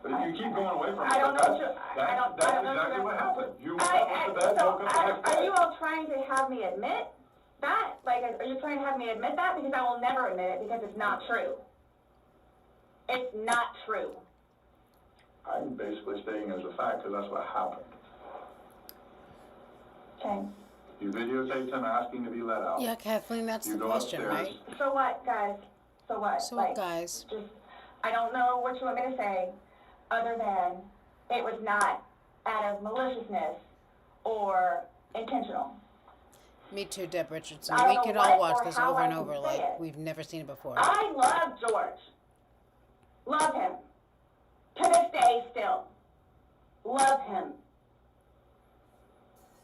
But if you keep going away from it, I don't know what you, that's I don't know exactly what happened. You went I, up to bed, woke up the next are day. you all trying to have me admit that? Like, are you trying to have me admit that? Because I will never admit it because it's not true. It's not true. I'm basically stating as a fact because that's what happened. Okay. You videotaped him asking to be let out. Yeah, Kathleen, that's You the go question, upstairs. right? So what, guys? So what? So like, what, guys? Just, I don't know what you want me to say other than it was not out of maliciousness or intentional. Me too, Deb Richardson. I don't We know could what all watch or this how over I and can over say like it. we've never seen it before. I love George. Love him. To this day still. Love him.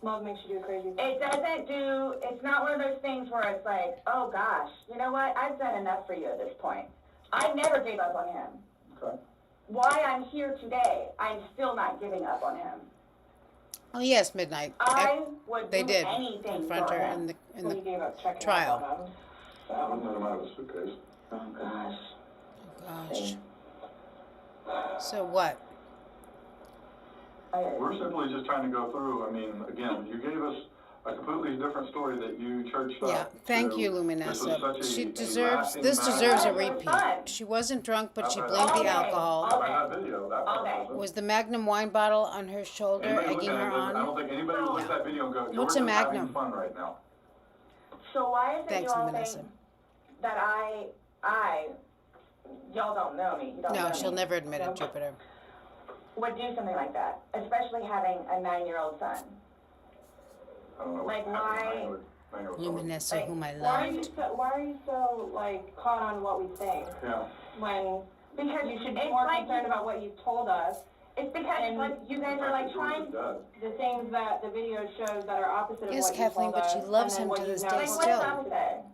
Love makes you do crazy things. It doesn't do, it's not one of those things where it's like, oh gosh, you know what? I've done enough for you at this point. I never gave up on him. Okay. Why I'm here today, I'm still not giving up on him. Oh yes, Midnight. I would They do did anything confront for her him. in Well, the you gave up checking trial. up on him. I wouldn't let him out of the suitcase. Oh gosh. Gosh. So what? We're simply just trying to go through. I mean, again, you gave us a completely different story that you churched up. Yeah, thank you, Luminessa. She deserves, this deserves a repeat. She wasn't drunk, but she blamed the alcohol. Was the Magnum wine bottle on her shoulder, egging her I on? don't think anybody will look at that video and go, George What's a is having Magnum? fun right now. So why is it Thanks, you all Luminessa. think that y'all don't know me, you don't know No, me. she'll never admit it, Jupiter. Would do something like that, especially having a 9-year-old son. I don't know. Like, why? Luminessa, whom I Why are love. you so like caught on what we think Yeah. when Because you should be it's more like concerned about what you've told us? It's because And like you guys are like trying. The things that the video shows that are opposite Yes, of what Kathleen, you told but us, she loves and him then to what this you've day now Like, told what's still. us. opposite?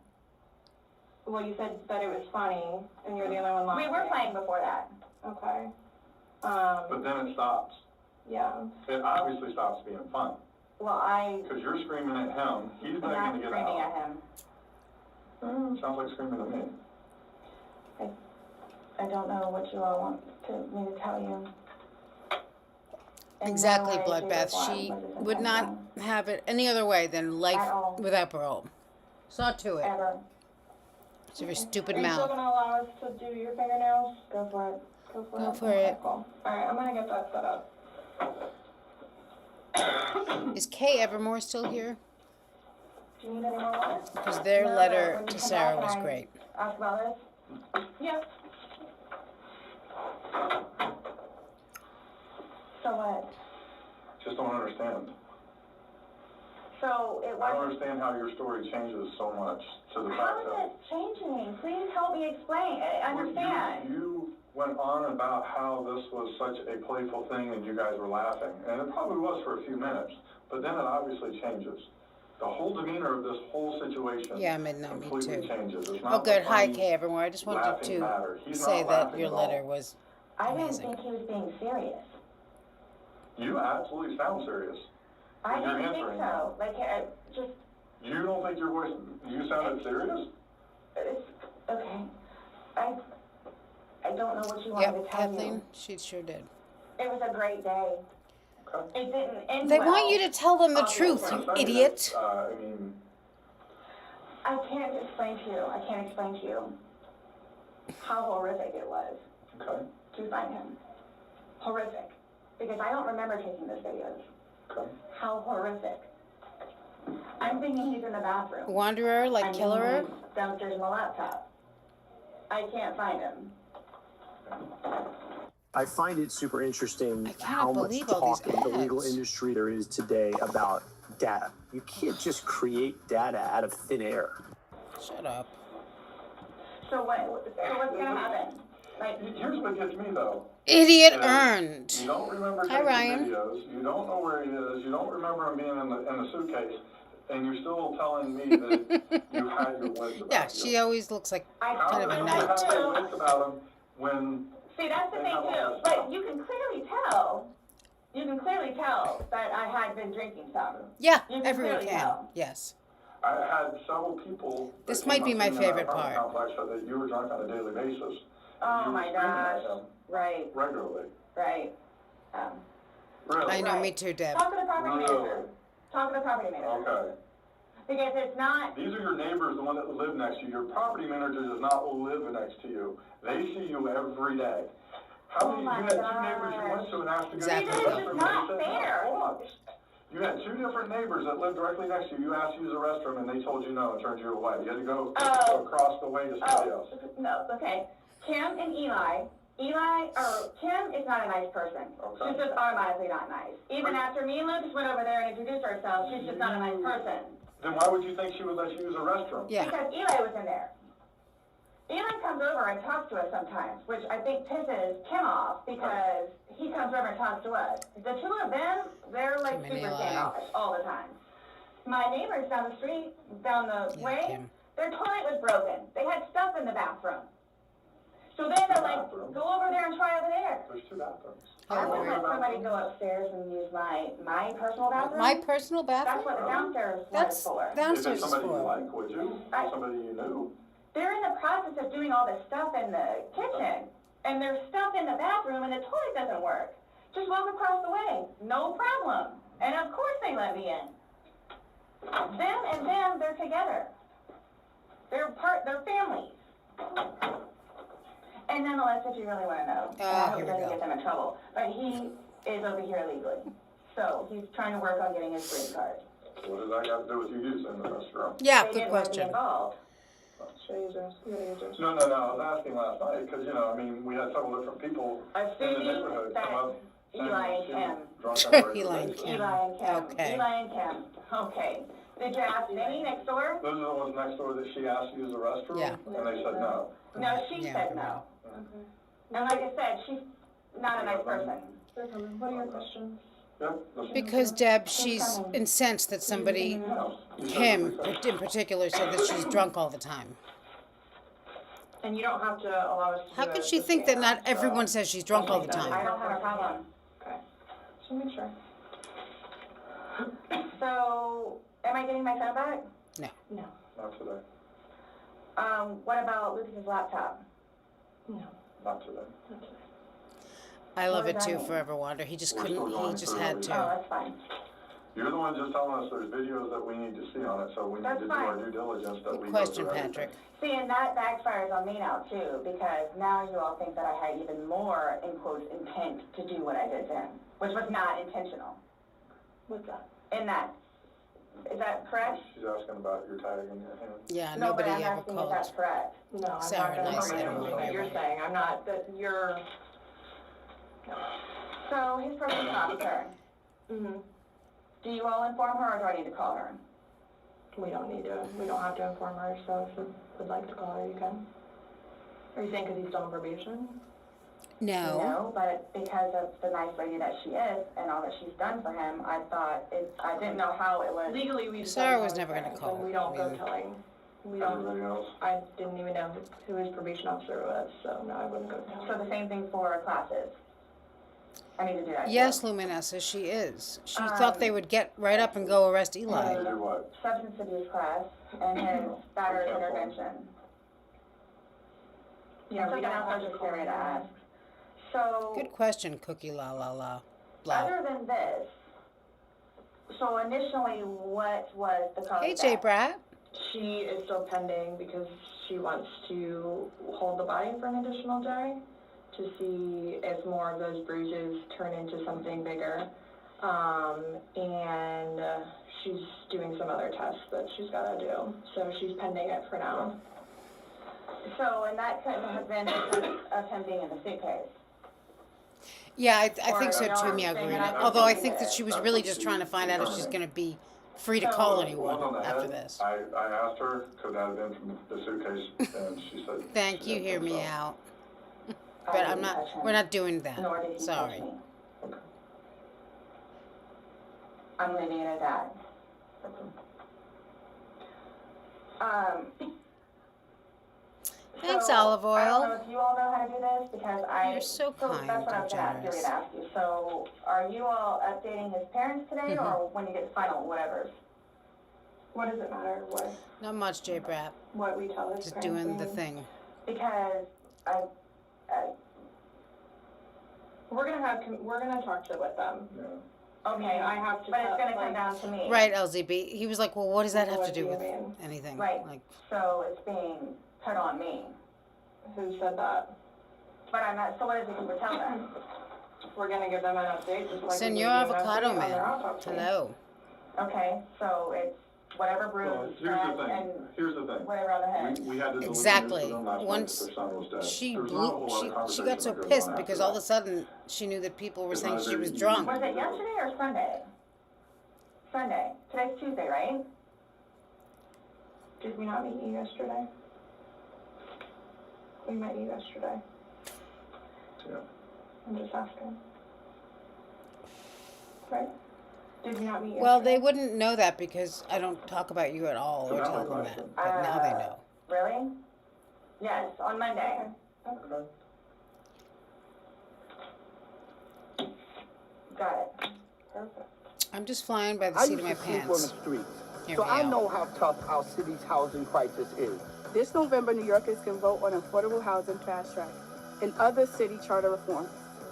Well, you said that it was funny, and you're the only one laughing. We were playing before that. Okay. But then it stops. Yeah. It obviously stops being fun. Well, Because you're screaming at him. He's I'm not begging to get screaming out. at him. Sounds like screaming at me. I don't know what you all want me to tell you. In Exactly, no way, shape, or Bloodbath. form She was this would not intentional. have it any other way than life At all. without parole. Saw to it. Ever. It's your stupid Are you still mouth. gonna allow us to do your fingernails? Go for it. Go for it. Cool. Alright, I'm gonna get that set up. Is Kay Evermore still here? Do you need any more water? Because their No, letter but when you to come Sarah back, was can I great. Ask about this? Yeah. So what? Just don't understand. So it I don't was. understand how your story changes so much to the How fact is that it changing? Please help me explain. Understand. you went on about how this was such a playful thing and you guys were laughing. And it probably was for a few minutes. But then it obviously changes. The whole demeanor of this whole situation Yeah, me completely too. changes. It's Oh, not good. the Hi, funny, Kay Evermore. I just wanted laughing matter. to He's say not that laughing your at letter all. was I didn't amazing. think he was being serious. You absolutely sound serious. I When you're didn't think answering so. Like, just, You don't think your voice, you sounded serious? it's, okay. I don't know what you wanted Yep, to tell Kathleen, you. she sure did. It was a great day. Okay. It didn't end They well, want you to tell them the truth, obviously. you idiot. I mean, I can't explain to you. I can't explain to you how horrific it was okay. to find him. Horrific. because I don't remember taking those videos. Okay. How horrific. I'm thinking he's in the bathroom. Wanderer, like I'm killerer? thinking he's downstairs in the laptop. I can't find him. I find it super interesting how much believe all these talk in the legal ads. industry there is today about data. You can't just create data out of thin air. Shut up. So what's gonna happen? Like, Here's what gets me though. Idiot is earned. You don't remember Hi, taking Ryan. videos. You don't know where he is. You don't remember him being in the suitcase, and you're still telling me that you had your wits about Yeah, you. she always looks like How kind of do a you knight. have your wits about him when? see, that's the they thing have all too. this But stuff? you can clearly tell. You can clearly tell that I had been drinking some. Yeah, You can everyone clearly can. tell. Yes. I had several people. that This came might up be to my me in that favorite apartment part. complex said that you were drunk on a daily basis. Oh You were my screaming at gosh. him Right, regularly. right. Really? I know, me too, Deb. Talk to the property Really? manager. Talk to the property manager. Okay. Because it's not. These are your neighbors, the one that live next to you. Your property manager does not live next to you. They see you every day. How many? my You had two neighbors you went to and asked to go Exactly. to the This is restroom. and not they said no. fair. Hold on. You had two different neighbors that lived directly next to you. You asked to use the restroom and they told you no and turned you away. You had to go across the way to somebody else. No, okay. Kim and Eli. Kim is not a nice person. Okay. She's just automatically not nice. Even after me and Lucas went over there and introduced ourselves, she's just not a nice person. Then why would you think she would let you use a restroom? Yeah. Because Eli was in there. Eli comes over and talks to us sometimes, which I think pisses Kim off because he comes over and talks to us. The two of them, they're like Kim and super Eli. standoffish all the time. My neighbors down the street, down the way, Kim. their toilet was broken. They had stuff in the bathroom. So then they're like, go over there and try over there. There's two bathrooms. I wouldn't let somebody go upstairs and use my personal bathroom. My personal That's bathroom? what the downstairs one That's is for. If downstairs it's is somebody you for. like, would you? Or somebody you knew? They're in the process of doing all this stuff in the kitchen, and there's stuff in the bathroom, and the toilet doesn't work. Just walk across the way, no problem. And of course they let me in. Them and them, they're together. They're families. And nonetheless, if you really want to know, and I hope it doesn't get them in trouble, but he is over here illegally. So he's trying to work on getting his green card. What does that have to do with you using the restroom? Yeah, They good didn't want to be question. involved. No, I was asking last night because, I mean, we had several different people I've in the seen neighborhood that come up saying Eli and she Kim. was drunk on a Eli regular and basis. Kim. Eli and Kim. Okay. Eli and Kim. Okay. Did you ask Vinny next door? Those are the ones next door that she asked to use the restroom? Yeah. And they said no. No, she Yeah, said no. And like I said, she's not a nice person. What are your questions? Yep. that's- Because Deb, she's incensed that somebody, Kim in particular, said that she's drunk all the time. And you don't have to allow us to How do could it she this think way. that not everyone says she's drunk all the I time? don't have a problem. Okay. Just make sure. So, am I getting my phone back? No. No. Not today. What about Lucas's laptop? No. Not today. Not today. I love What it does that too, mean? Forever Wander. He just We're couldn't, still he going just through had Oh, to. that's fine. You're the one just telling us there's videos that we need to see on it, so we need That's to do our fine. due diligence that Good we go question, through everything. Patrick. See, and that backfires on me now too, because now you all think that I had even more, in quotes, intent to do what I did to him, which was not intentional. What's that? In that. Is that correct? She's asking about your tag in your hand. Yeah, No, but nobody I'm ever asking if that's called. correct. No, I'm Sarah not and I going to said agree it with was anything that you're right. saying. I'm not, that you're... So, his probation officer, Mm-hmm. do you all inform her or do I need to call her? We don't have to inform her, so if you would like to call her, you can. Are you saying because he's still on probation? No. No, but because of the nice lady that she is and all that she's done for him, I didn't know how it was. Legally, we just Sarah don't was know never gonna anything, call. and we don't I go mean- telling. We Everybody don't, else? I didn't even know who his probation officer was, so no, I wouldn't go tell So her. the same thing for classes. I need to do that. Yes, too. Luminessa, she is. She thought they would get right up and go arrest Eli. To do what? Substance abuse class and his battery Okay. intervention. Yeah, And we something don't else have I to just call curious to her. ask. So, Good question, Cookie La La La. La. other than this, so initially, what was the cause Hey, of J death? Brat. She is still pending because she wants to hold the body for an additional day to see if more of those bruises turn into something bigger. And she's doing some other tests that she's got to do. So she's pending it for now. So, and that couldn't have been because of him being in the suitcase. Yeah, I think so Or, too, you know, Margarita. saying Although I that think that she was really just trying to find out if she's going to be free to call anyone after this. I asked her, could that have been from the suitcase, and she said. Thank you, hear me out. But I'm not, we're not doing that. Sorry. I'm leaving it at that. Thanks, so, Olive I don't know Oil. if you all know how to do this because You're so kind that's what I and was going to ask you. generous. Gonna ask you. So, are you all updating his parents today, or when you get the final whatever? What does it matter what Not much, J-Brap. what we tell his Just parents? doing the thing. Because We're gonna talk to with them. Yeah. okay, I have to. but it's going to like, come down to me. Right, LZB. He was like, well, what does that have to What do do you with mean? anything? Right. Like, So it's being put on me. Who said that? But I'm not. So what is it you would tell them? We're gonna give them an update, just like we Senor gave you an Avocado update on their Man. autopsy. Hello. Okay, so it's whatever Well, bruise, here's the thing. whatever on the head. We had to deliver Exactly. news to them last night Once that their son was dead. she There's not a blew, whole lot of she conversation got so that goes pissed on because after all of a that. sudden she knew that people were It's saying not she very was easy. drunk. Was it yesterday or Sunday? Sunday. Today's Tuesday, right? Did we not meet you yesterday? We met you yesterday. Yeah. I'm just asking. Right? Did we not meet Well, yesterday? they wouldn't know that because I don't talk about you at all or tell them that. But now they know. Really? Yes, on Monday. Okay. Got it. Perfect. I'm just flying by the I seat used of my to sleep on the pants. streets, Hear so me I out. know how tough our city's housing crisis is. This November, New Yorkers can vote on affordable housing fast track and other city charter reforms.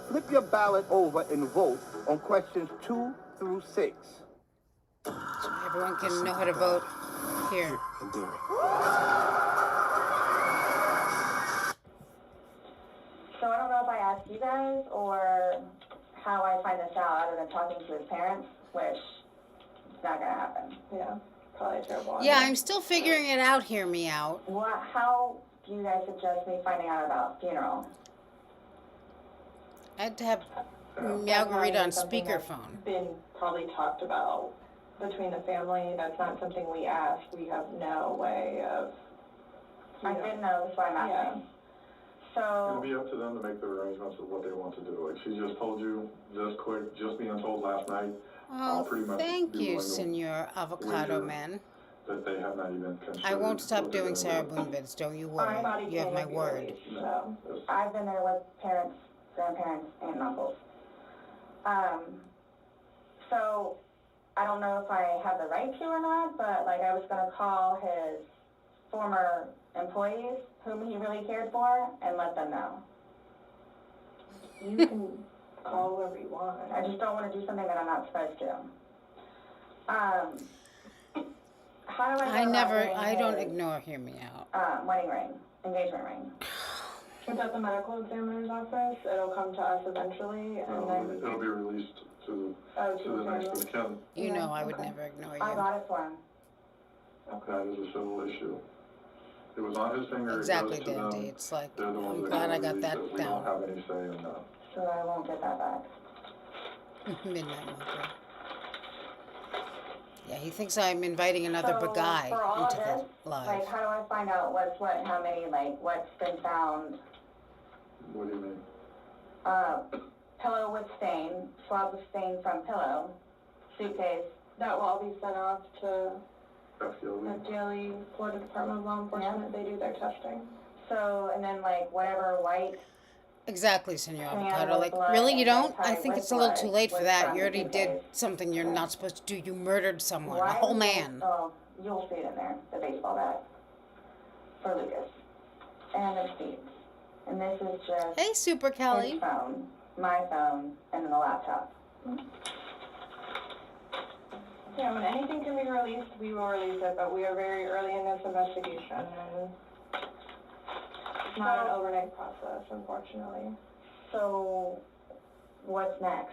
Flip your ballot over and vote on questions 2 through 6. So everyone can know how to vote here. So I don't know if I asked you guys or how I find this out other than talking to his parents, which is not going to happen. Yeah. Probably terrible. Yeah, I'm still figuring it out. Hear me out. How do you guys suggest me finding out about funeral? I had to have Margarita on speakerphone. Been probably talked about between the family. That's not something we ask. We have no way of. I didn't know, that's why I'm asking. It'll So, be up to them to make the arrangements of what they want to do. Like she just told you, just quick, just being told last night. I'll Oh, pretty much thank be you, willing to Senor Avocado wager Man. that they have not even considered. I won't stop what they're doing gonna Sarah do. Boone vids, don't you Our worry. body You have my can't be word. released, so. I've been there with parents, grandparents, and uncles. So, I don't know if I have the right to or not, but like I was going to call his former employees, whom he really cared for, and let them know. You can call whoever you want. I just don't want to do something that I'm not supposed to. How do I don't ignore Hear Me Out. Wedding ring, engagement ring. It's at the medical examiner's office. It'll come to us eventually, and then It'll be released to to the next of kin. You know I would never ignore I you. got it for him. That is a civil issue. It was on his finger. Exactly, it goes to them. Dandy. It's like, They're the ones I'm that glad I can got release that it. We don't down. have any say in that. So I won't get that back. Midnight Monkey. Yeah, he thinks I'm inviting another So, guy for all into this, the live. like, how do I find out what's what, and how many, like, what's been found? What do you mean? Pillow with stain, swab with stain from pillow, suitcase. that will all be sent off to FDLE. FDLE, Florida Department of Law Enforcement. They do their testing. So, and then, like, whatever white. Exactly, Senor Can Avocado. with Like, blood really, you and don't? tied I think with it's a little too blood late for was that. from You already the did suitcase. something you're not supposed to do. You murdered someone, a Why whole is it- man. Oh, you'll see it in there, the baseball bat for Lucas. And the seats. And this is just Hey, Super Kelly. his phone, my phone, and then the laptop. Yeah, when anything can be released, we will release it, but we are very early in this investigation, and it's not an overnight process, unfortunately. So, what's next?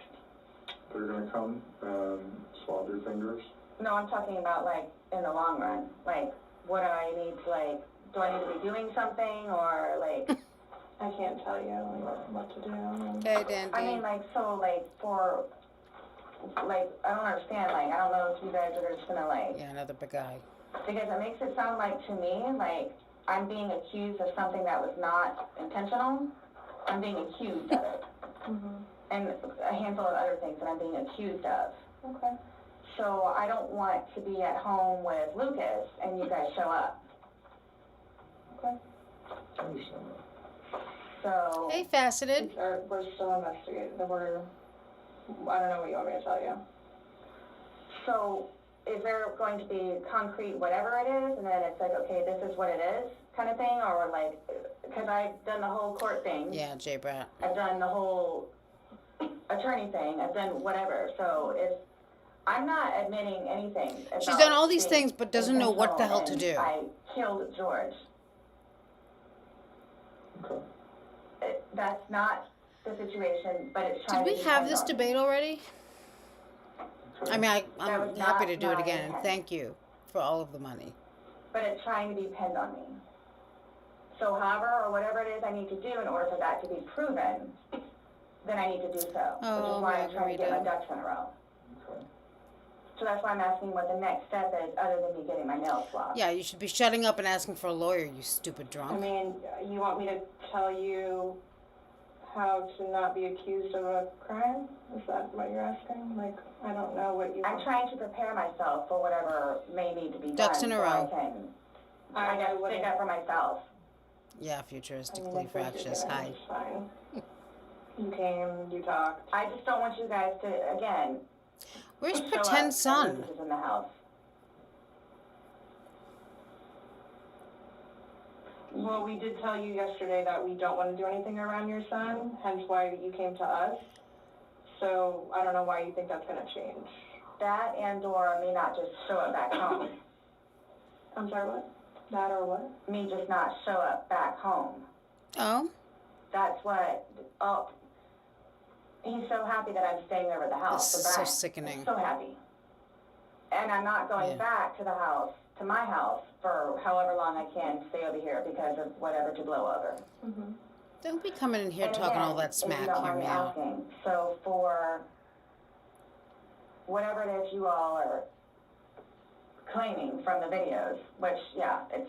They're gonna come and swab your fingers. No, I'm talking about, like, in the long run. Like, what do I need to, like, do I need to be doing something, or, like... I can't tell you what to do. Okay, Dandy. I mean, like, so, like, for... Like, I don't understand. Like, I don't know if you guys are just gonna, like... Yeah, another big guy. Because it makes it sound like, to me, like, I'm being accused of something that was not intentional. I'm being accused of it. And a handful of other things that I'm being accused of. Okay. So I don't want to be at home with Lucas and you guys show up. Okay. I understand that. So... Hey, Faceted. We're still investigating. I don't know what you want me to tell you. So, is there going to be concrete whatever it is, and then it's like, okay, this is what it is, kind of thing, or like, because I've done the whole court thing. Yeah, J Brat. I've done the whole attorney thing. I've done whatever. So if I'm not admitting anything, She's done all these things, but doesn't know what the hell to do. I killed George. Okay. That's not the situation, but it's trying Did to we have depend this on debate already? I mean, I'm was happy not to do it my again. intent. Thank you for all of the money. But it's trying to depend on me. So however, or whatever it is I need to do in order for that to be proven, then I need to do so. Which Oh, is why I'm trying to get my Margarita. ducks in a row. Okay. So that's why I'm asking what the next step is, other than me getting my nails swabbed. Yeah, you should be shutting up and asking for a lawyer, you stupid I drunk. mean, you want me to tell you how to not be accused of a crime? Is that what you're asking? Like, I don't know what you... I'm trying to prepare myself for whatever may need to be Ducks done. in a so row. I guess stick up for myself. Yeah, futuristically fractious. Hi. It's fine. You came, you talked. I just don't want you guys to, again, Where's show up pretend and son? Lucas is in the house. Well, we did tell you yesterday that we don't want to do anything around your son, hence why you came to us. So I don't know why you think that's going to change. That and or me not just show up back home. I'm sorry, what? That or what? Me just not show up back home. Oh? That's what, oh, he's so happy that I'm staying over at the house. This the is so bank. sickening. So happy. And I'm not going Yeah. back to the house, to my house, for however long I can stay over here because of whatever to blow over. Don't be coming in here And talking again, all that if smack. you don't Hear mind me me out. asking, so for whatever it is you all are claiming from the videos, which, yeah, is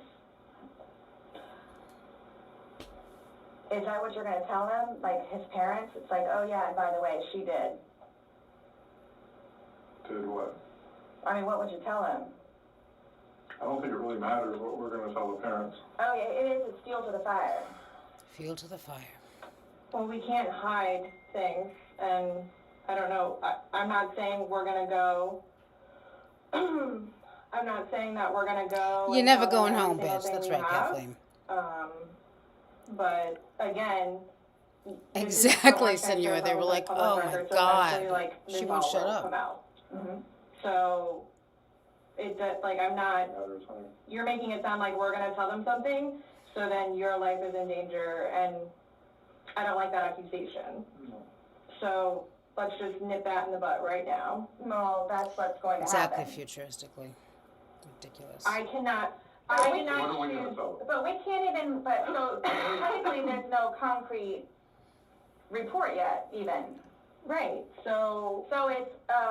that what you're going to tell them? Like, his parents? It's like, oh, yeah, and by the way, she did. Did what? I mean, what would you tell them? I don't think it really matters what we're gonna tell the parents. Oh, yeah, it is. It's fuel to the fire. Fuel to the fire. Well, we can't hide things, and I don't know. I'm not saying we're going to go. I'm not saying that we're going to go. You're and never tell them going home, every single bitch. thing That's we right, have. Kathleen. But again, Exactly, senor. They were like, oh my God. She won't shut up. So, it does, like, I'm not, you're making it sound like we're going to tell them something, so then your life is in danger, and I don't like that accusation. So, let's just nip that in the butt right now. No, that's what's going to Exactly, happen. futuristically. Ridiculous. I cannot What are we gonna tell them? But we can't even, but, so, technically, there's no concrete report yet, even. Right, so it's,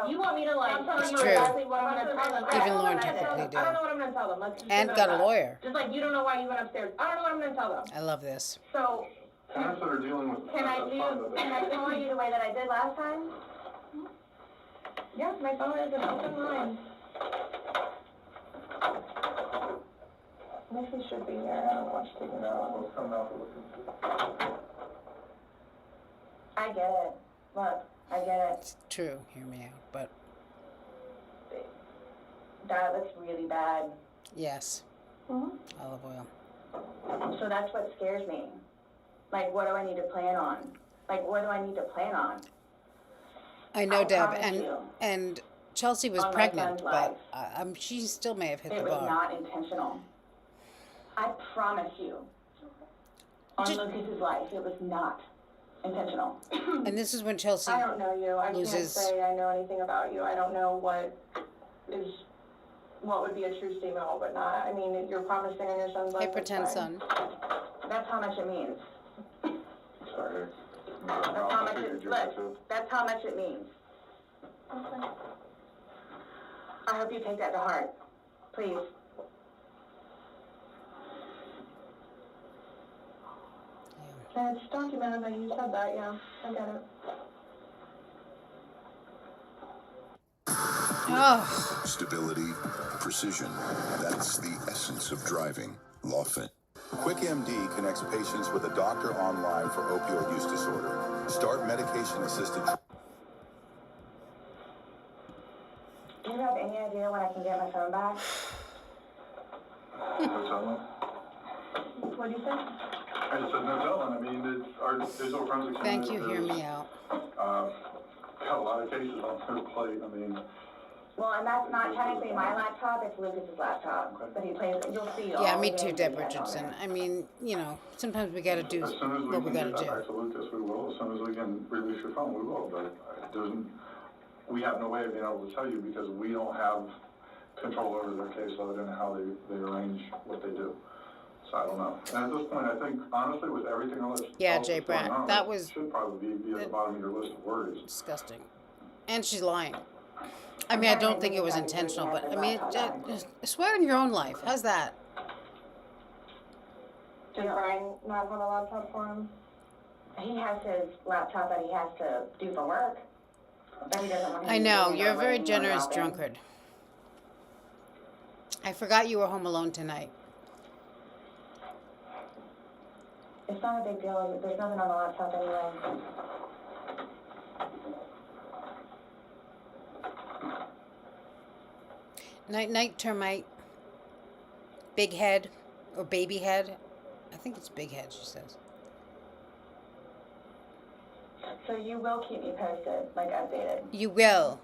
you want me to, like, I'm telling It's you true. exactly what I'm gonna tell them. Even Lauren I don't know what I'm gonna technically do. I don't know what I'm gonna tell them. Let's just And leave it got at a that. lawyer. Just like you don't know why you went upstairs. I don't know what I'm gonna tell them. I love this. So, Parents that are dealing with can I that's fine, but can I call you the way that I did last time? Yes, my phone is an open line. Missy should be here. I don't know what she's taking out. What's coming out for looking? I get it. Look, I get it. It's true. Hear me out. But That looks really bad. yes. Olive oil. So that's what scares me. Like, what do I need to plan on? Like, what do I need to plan on? I know, I Deb, promise you, and Chelsea was on my pregnant, son's but life. she still may have hit It the was bar. not intentional. I promise you. On Just- Lucas's life, it was not. intentional. And this is when Chelsea I don't know you. I loses. can't say I know anything about you. I don't know what would be a true statement, what would not. I mean, you're promising on your son's life. Hey, pretend son. That's how much it means. Sorry. That's how much it, look, that's how much it means. Okay. I hope you take that to heart. Please. And it's documented that you said that, yeah. I get it. Oh. Stability, precision. That's the essence of driving. Lawfin. QuickMD connects patients with a doctor online for opioid use disorder. Start medication-assisted. Do you have any idea when I can get my phone back? What do you think? I just said no telling. I mean, our digital forensics. Thank you, hear me out. Got a lot of cases on their plate. I mean. Well, and that's not technically my laptop, it's Lucas's laptop. Okay. But he plays, you'll see all Yeah, me the too, games Deb that he has on Richardson. there. I mean, you know, sometimes we gotta do As soon as we what we can gotta get that do. back to Lucas, we will. As soon as we can release your phone, we will. But it doesn't. We have no way of being able to tell you because we don't have control over their case other than how they arrange what they do. So I don't know. And at this point, I think honestly, with everything else, Yeah, else Jay that's going Brad, on, that it was should probably be at the bottom of your list of worries. Disgusting. And she's lying. I mean, I don't think it was intentional, but I mean, just swear in your own life. How's that? Does Brian not have a laptop for him? He has his laptop that he has to do for work. But he doesn't want him I know, using it you're a or very writing or generous dropping. drunkard. I forgot you were home alone tonight. It's not a big deal. There's nothing on the laptop anyway. Night, termite. Big head. Or baby head. I think it's big head, she says. So you will keep me posted, like updated. You will.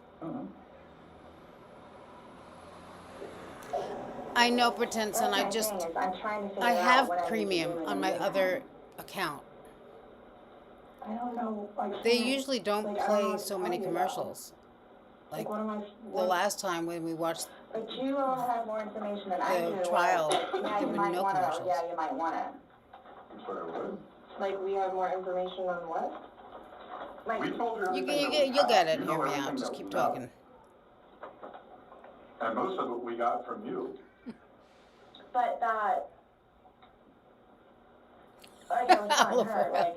I know, pretend son. That's my thing is I'm trying to figure I out have what I need to premium do in on the my meantime. other account. I don't know. They usually don't like, I don't know play what to so tell many you, though. commercials. Like What am I? the last time when we watched But you all have more information than I do. the trial, Yeah, there you were might no want to. commercials. Yeah, you might want to. I'm sorry, what? Like we have more information on what? Like We told you You'll everything get that it. we have. You Hear know me everything out. Just that keep we know. talking. And most of it we got from you. But that, like I was telling her, like,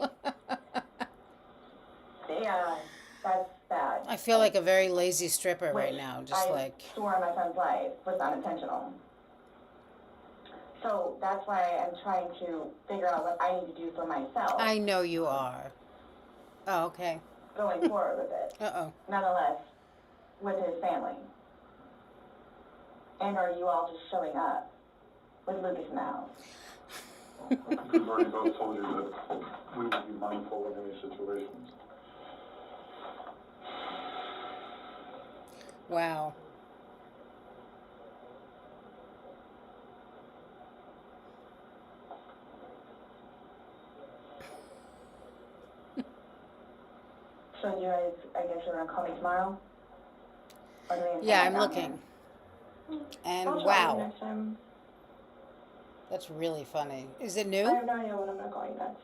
yeah, that's bad. I feel like a very lazy stripper right Which now. Just I like swore my son's life was unintentional. So that's why I'm trying to figure out what I need to do for myself I know you are. Oh, okay. going forward with it. Uh-oh. Nonetheless, with his family. And are you all just showing up with Lucas in the house? We've already both told you that we would be mindful of any situations. Wow. So you guys, I guess you're gonna call me tomorrow? Or do we have to Yeah, come I'm down looking. And I'll try you wow. next time. That's really funny. Is it I new? have no idea when I'm gonna call you next.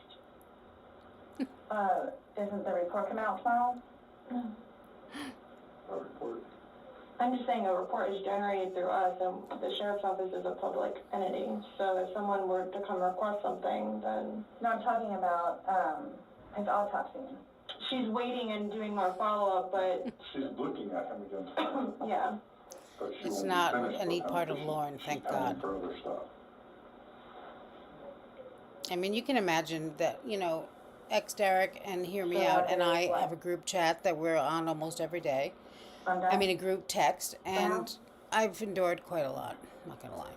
Isn't the report come out tomorrow? No. A report. I'm just saying a report is generated through us, and the sheriff's office is a public entity. So if someone were to come request something, then No, I'm talking about, his autopsy. she's waiting and doing more follow-up. But She's looking at him again. yeah, But she It's won't be not finished any with him part of because Lauren, she's thank pending God. further stuff. I mean, you can imagine that, you know, ex-Derek and Hear Me So Out and there's I what? have a group chat that we're on almost every day. I'm I done? mean, a group text, and I've endured quite a lot. I'm not gonna lie.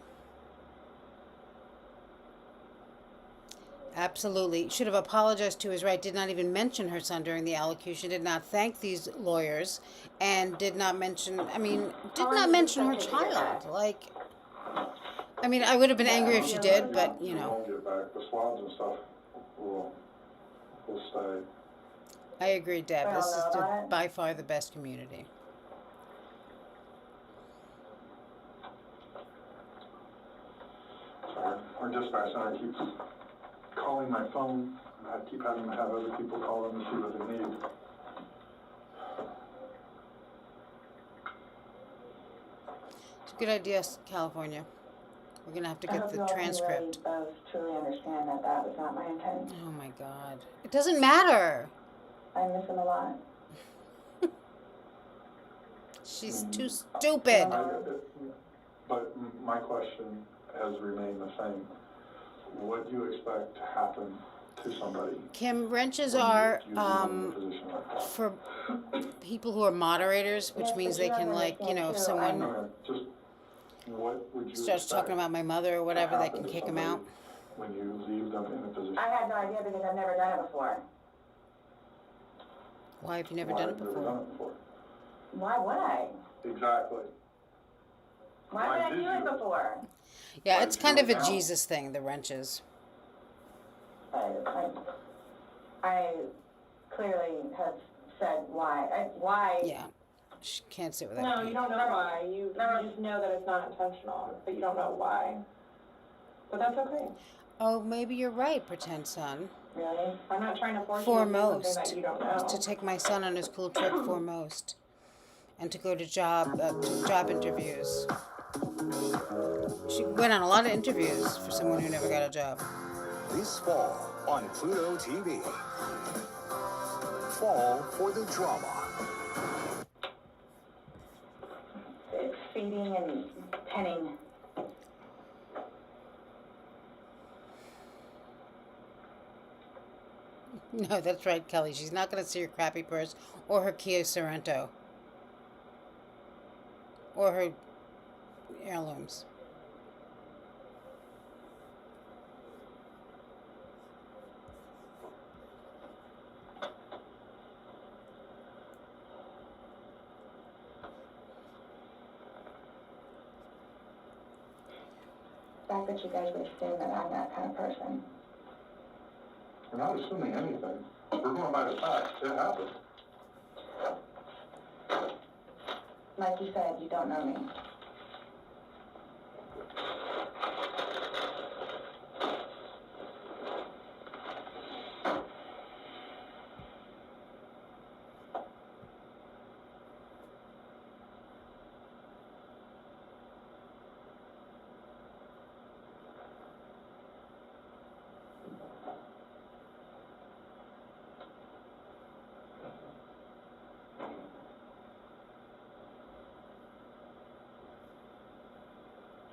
Absolutely. Should have apologized to his right. Did not even mention her son during the allocution. Did not thank these lawyers, and did not mention. I mean, did not mention her child. Like, I mean, I would have been angry if she did, but you We know. won't get back. The swabs and stuff will stay. I agree, Deb. We all This know is about it. by far the best community. Our dispatch center keeps calling my phone. I keep having to have other people call them to see what they need. It's a good idea, California. We're going to have to I get hope the you all can transcript. really both truly understand that that was not my intent. Oh my God. It doesn't matter. I miss him a lot. She's too stupid. But my question has remained the same. What do you expect to happen to somebody? Kim, wrenches when are you leave them in a position like that? for people who are moderators, which Yes, means but they you can, don't like, you know, if understand, too. someone Okay, just what would you starts expect talking about my mother or whatever, to they happen can to kick him somebody out. when you leave them in a position? I had no idea because I've never done it before. Why have you never Why done have it you never before? done it before? Why would I? Exactly. Why would I do it before? Yeah, Why it's did kind you of a do it now? Jesus thing, the wrenches. I clearly have said why. Why? Yeah. She can't sit without No, a you pee. don't know why. You just know that it's not intentional, but you don't know why. But that's okay. Oh, maybe you're right, pretend son. Really? I'm not trying to force you to do something Foremost, that you don't was know. to take my son on his cool trip foremost, and to go to job interviews. She went on a lot of interviews for someone who never got a job. This fall on Pluto TV. Fall for the drama. It's feeding and penning. No, that's right, Kelly. She's not going to see her crappy purse or her Kia Sorento or her heirlooms. The fact that you guys would assume that I'm that kind of person. We're not assuming anything. We're going by the facts. It happened. Like you said, you don't know me.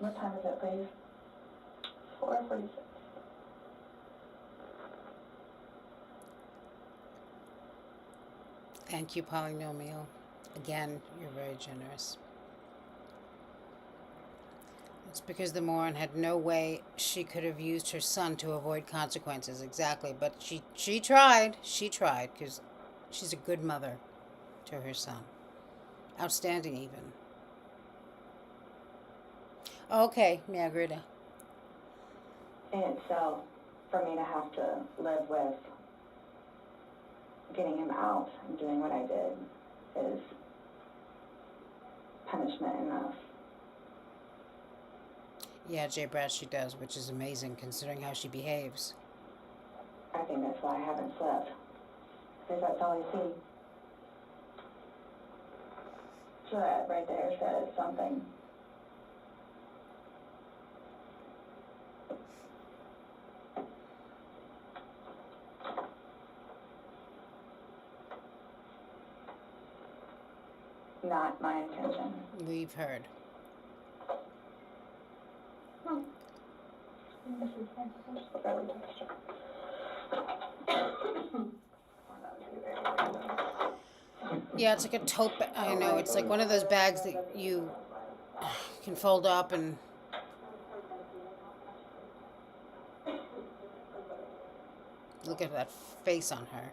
What time is it, please? 4:46. Thank you, Polynomial. Again, you're very generous. It's because the moron had no way she could have used her son to avoid consequences. Exactly. But she tried. She tried because she's a good mother to her son. Outstanding, even. Okay, Margarita. And so, for me to have to live with getting him out and doing what I did is punishment enough. Yeah, Jay Brad, she does, which is amazing considering how she behaves. I think that's why I haven't slept. Because that's all I see. So that right there says something. Not my intention. We've heard. Yeah, it's like a tote bag. I know, it's like one of those bags that you can fold up and... Look at that face on her.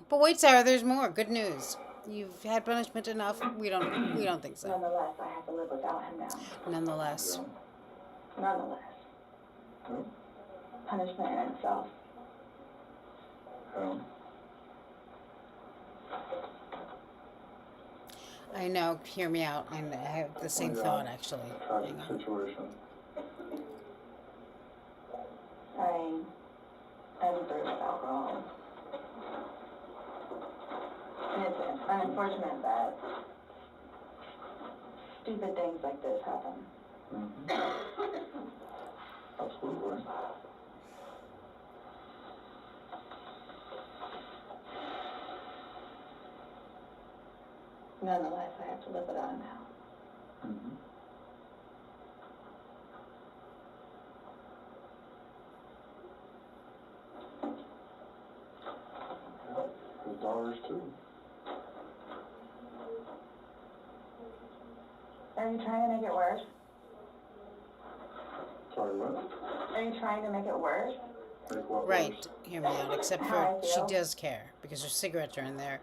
But wait, Sarah, there's more. Good news. You've had punishment enough. We don't think so. Nonetheless, I have to live without him now. Nonetheless. Nonetheless. Punishment in itself. I know. Hear me out. I have the same thought, actually. Hang on. Situation. I'm through with alcohol. And it's unfortunate that stupid things like this happen. Absolutely. Nonetheless, I have to live without him now. His daughters too. Are you trying to make it worse? Sorry, what? Are you trying to make it worse? Make what Right. worse? Hear me out. Except How for I she feel? does care because her cigarettes are in there.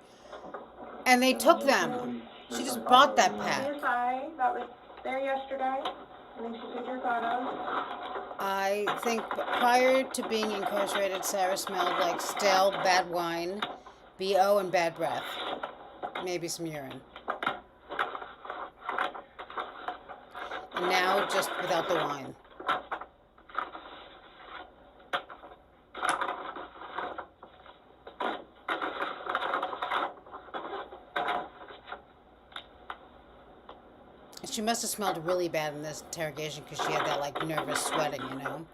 And they took them. She just bought that pack. Your thigh that was there yesterday. I think she took your photos. I think prior to being incarcerated, Sarah smelled like stale, bad wine, BO, and bad breath. Maybe some urine. And now just without the wine. She must have smelled really bad in this interrogation because she had that like nervous sweating, you know?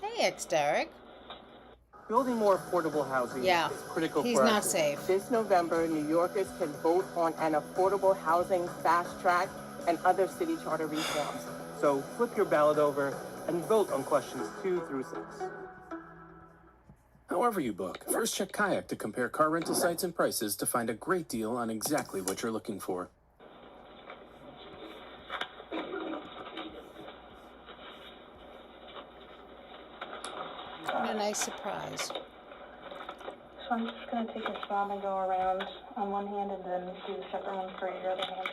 Hey, ex-Derek. Building more affordable housing Yeah, is critical he's for not us. safe. This November, New Yorkers can vote on an affordable housing fast track and other city charter reforms. So flip your ballot over and vote on questions 2 through 6. However you book, first check Kayak to compare car rental sites and prices to find a great deal on exactly what you're looking for. What a nice surprise. So I'm just going to take a swab and go around on one hand and then do a separate one for your other hand.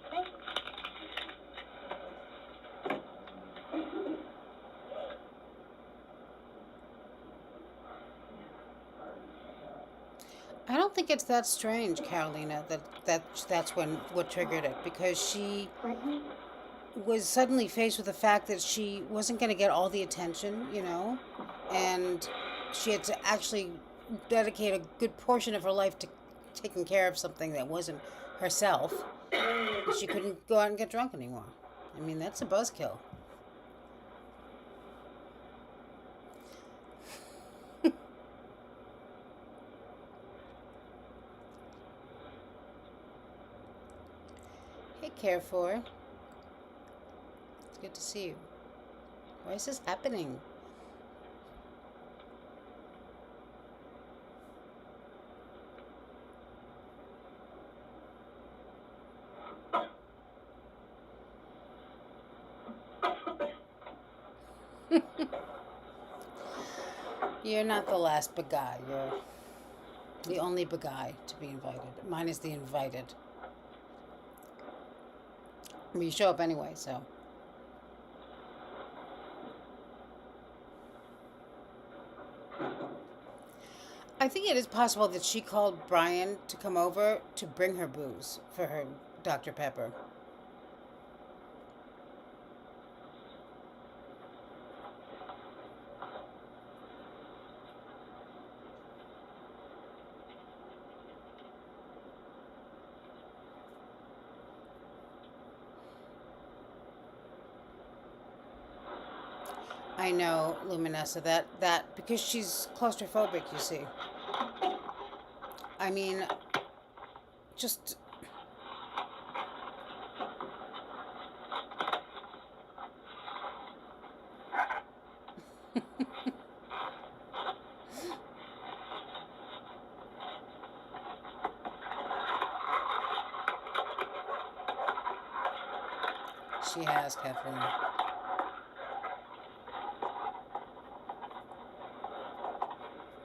Okay? I don't think it's that strange, Carolina, that's what triggered it, because she was suddenly faced with the fact that she wasn't going to get all the attention, you know, and she had to actually dedicate a good portion of her life to taking care of something that wasn't herself. And she couldn't go out and get drunk anymore. I mean, that's a buzzkill. Hey, Carefor. It's good to see you. Why is this happening? You're not the last big guy. You're the only big guy to be invited. Mine is the invited. I mean, you show up anyway, so. I think it is possible that she called Brian to come over to bring her booze for her Dr. Pepper. I know, Luminessa, that because she's claustrophobic, you see. I mean, just... She has, Kathleen.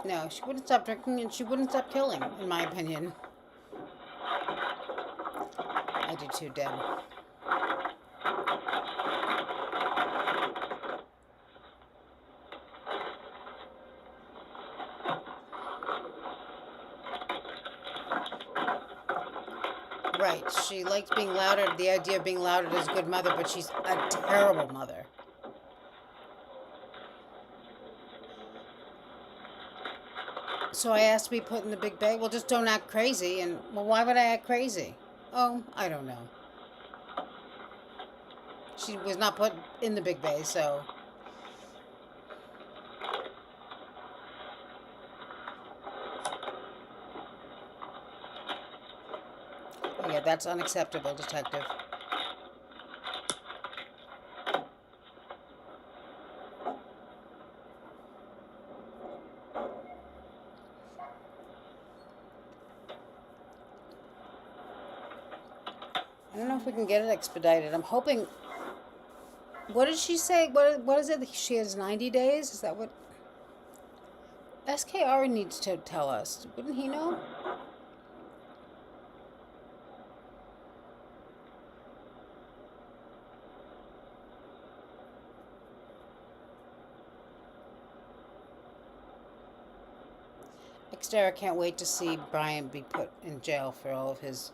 No, she wouldn't stop drinking and she wouldn't stop killing, in my opinion. I do too, Deb. Right, she likes being lauded, the idea of being lauded as a good mother, but she's a terrible mother. So I asked to be put in the big bay. Well, just don't act crazy. And, well, why would I act crazy? Oh, I don't know. She was not put in the big bay, so... Oh, yeah, that's unacceptable, detective. I don't know if we can get it expedited. I'm hoping... What did she say? What is it? She has 90 days? Is that what... SKR needs to tell us. Wouldn't he know? Xterra can't wait to see Brian be put in jail for all of his...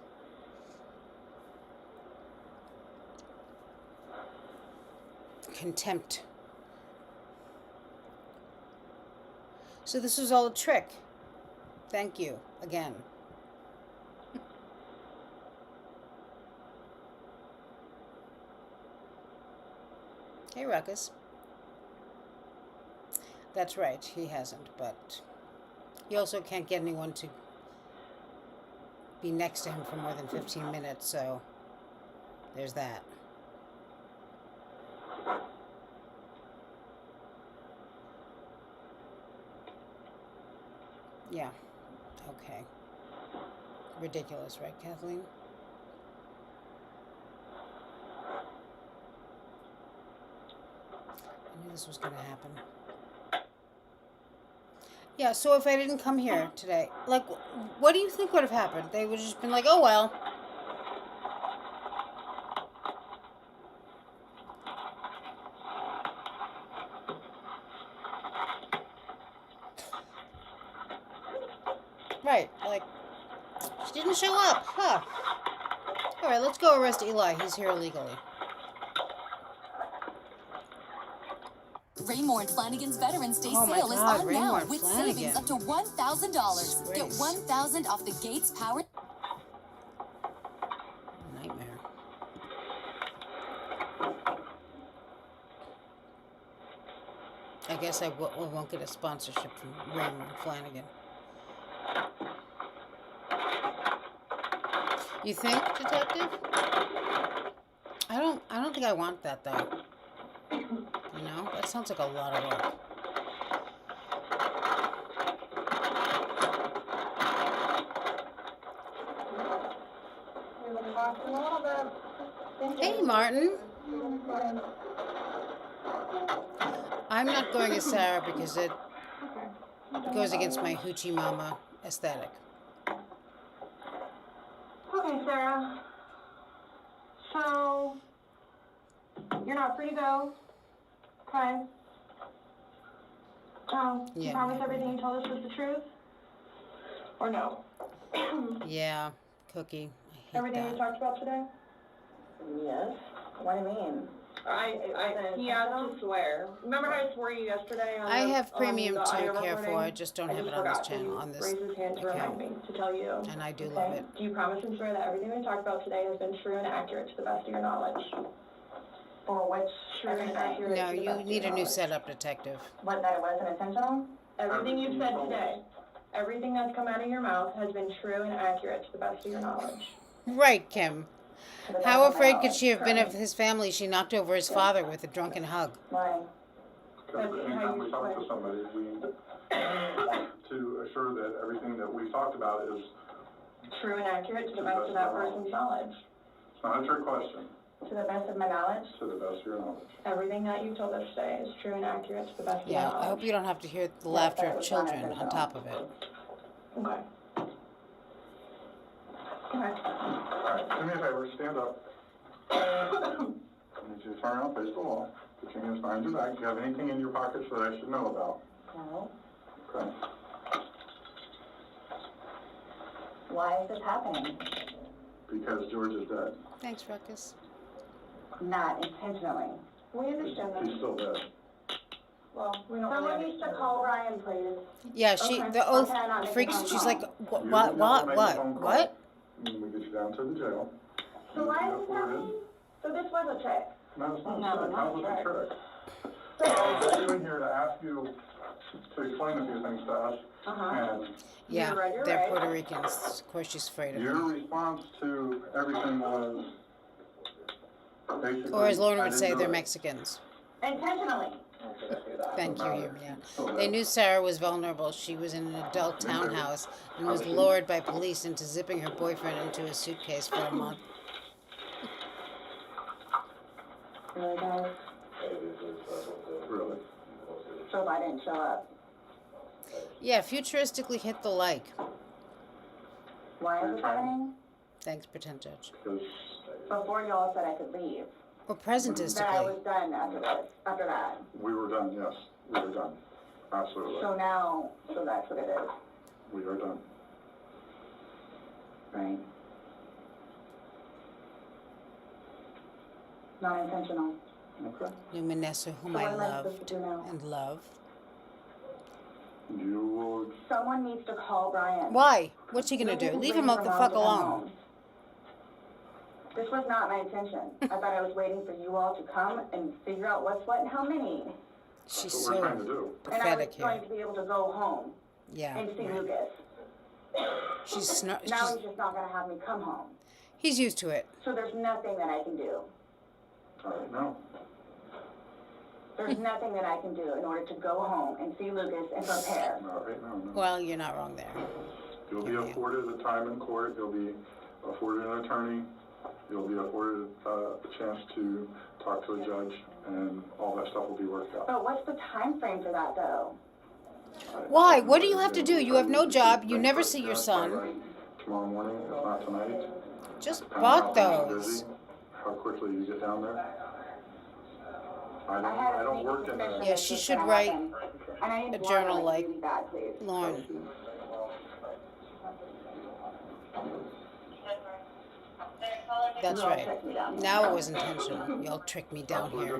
contempt. So this was all a trick. Thank you again. Hey, Ruckus. That's right, he hasn't, but he also can't get anyone to be next to him for more than 15 minutes, so there's that. Yeah. Okay. Ridiculous, right, Kathleen? I knew this was going to happen. Yeah, so if I didn't come here today, like, what do you think would have happened? They would have just been like, oh, well. Right, like, she didn't show up, huh? Alright, let's go arrest Eli. He's here illegally. Raymore and Flanagan's Veterans Day Oh my sale is God, on Raymore now and with Flanagan. savings up to $1,000. Get $1,000 off the Gates Power. Nightmare. I guess I won't get a sponsorship from Raymore and Flanagan. You think, detective? I don't think I want that though. You know, that sounds like a lot of work. Hey, Martin. I'm not going as Sarah because it goes against my hoochie mama aesthetic. Okay, Sarah. So, you're not free to go. Okay. You promise everything you told us was the truth? Or no? Yeah, Cookie. I hate Everything that. we talked about today? Yes. What do you mean? He has to swear. Remember how I swore you yesterday? On I the, have premium on the to audio care for. recording? I just don't have it on this channel, on this Raise his hand to remind account. me to tell you. And I do love it. Do you promise and swear that everything we talked about today has been true and accurate to the best of your knowledge? Or what's true and accurate No, to the you best of need your a new knowledge? setup, detective. What, that it wasn't intentional? Everything you've said today, everything that's come out of your mouth has been true and accurate to the best of your knowledge. Right, Kim. How afraid could she have been of his family? She knocked over his father with a drunken hug. Why? Because anytime we talk to somebody, we to assure that everything that we've talked about is True and accurate to the best of that person's knowledge. It's not a trick question. To the best of my knowledge. To the best of your knowledge. Everything that you told us today is true and accurate to the best of my Yeah, knowledge. I hope you don't have to hear the laughter of children on top of it. Okay. Okay. Alright, do me a favor, stand up. I need you to turn around, face the wall. Put your hands behind your back. Do you have anything in your pockets that I should know about? No. Okay. Why is this happening? Because George is dead. Thanks, Ruckus. Not intentionally. We understand that. He's still dead. Well, we don't. Someone needs to call Ryan, please. Yeah, the oath Okay, I'm not freaks. making a She's phone like, call. what? And we get you down to the jail. So why is this happening? So this was a trick. No, it's not No, a trick. That not was a a trick. I was in here to ask you to explain a few things to us. And Yeah, You're they're right. Puerto Ricans. Of course she's afraid of your them. response to everything was basically, Or as Lorna I would didn't say, do they're it. Mexicans. Intentionally. Thank you, yeah. They knew Sarah was vulnerable. She was in an adult townhouse and was lured by police into zipping her boyfriend into a suitcase for a month. Really, guys? Really? So if I didn't show up, Yeah, futuristically hit the like. why is this happening? Thanks, pretend judge. Before y'all said I could leave. Or That I presentistically. was done after this. After that. We were done, yes. We were done. Absolutely. So now, so that's what it is. We are done. Right. Not intentional. Okay. Luminessa, whom So I what am I supposed loved to do now? and love. You will. Someone needs to call Brian. Why? What's he gonna do? Maybe Leave waiting him for the Mom fuck to come alone. home. This was not my intention. I thought I was waiting for you all to come and figure out what's what and how many. She's That's what we're trying to so do. And I was pathetic going here. to be able to go home Yeah. and see right. Lucas. She's Now he's just not going to have me come home. he's used to it. So there's nothing that I can do. No. There's nothing that I can do in order to go home and see Lucas and prepare. No, right now, no. Well, you're not wrong there. You'll be afforded a time in court. You'll be afforded an attorney. You'll be afforded a chance to talk to a judge, and all that stuff will be worked out. But what's the time frame for that, though? Why? What do you have to do? You have no job. You never see your son. Tomorrow morning, if not tonight. Just Depending on bought how things are those. busy, how quickly you get down there. I don't work in a... Yeah, she should write a journal like Lauren. Lauren. That's right. Now it was intentional. Y'all tricked me down here.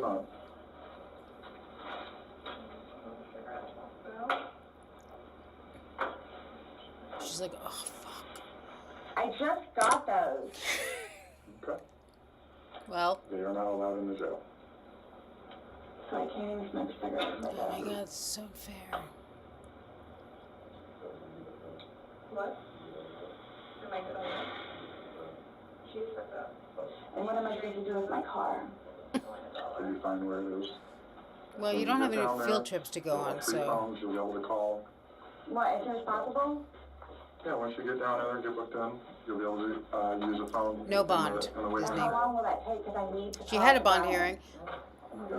She's like, oh, fuck. I just got those. Okay. Well. They are not allowed in the jail. So I can't even smoke cigarettes. Oh my god, it's so fair. What? Am I good on that? She's fucked up. And what am I going to do with my car? So you find where it is. Well, you don't have any field trips to go on, Three so. phones, you'll be able to call. What, as soon as possible? Yeah, once you get down there and get booked in, you'll be able to use a phone. No bond. In the waiting And room. how long will that take? Because I need to She call had a bond Brian. hearing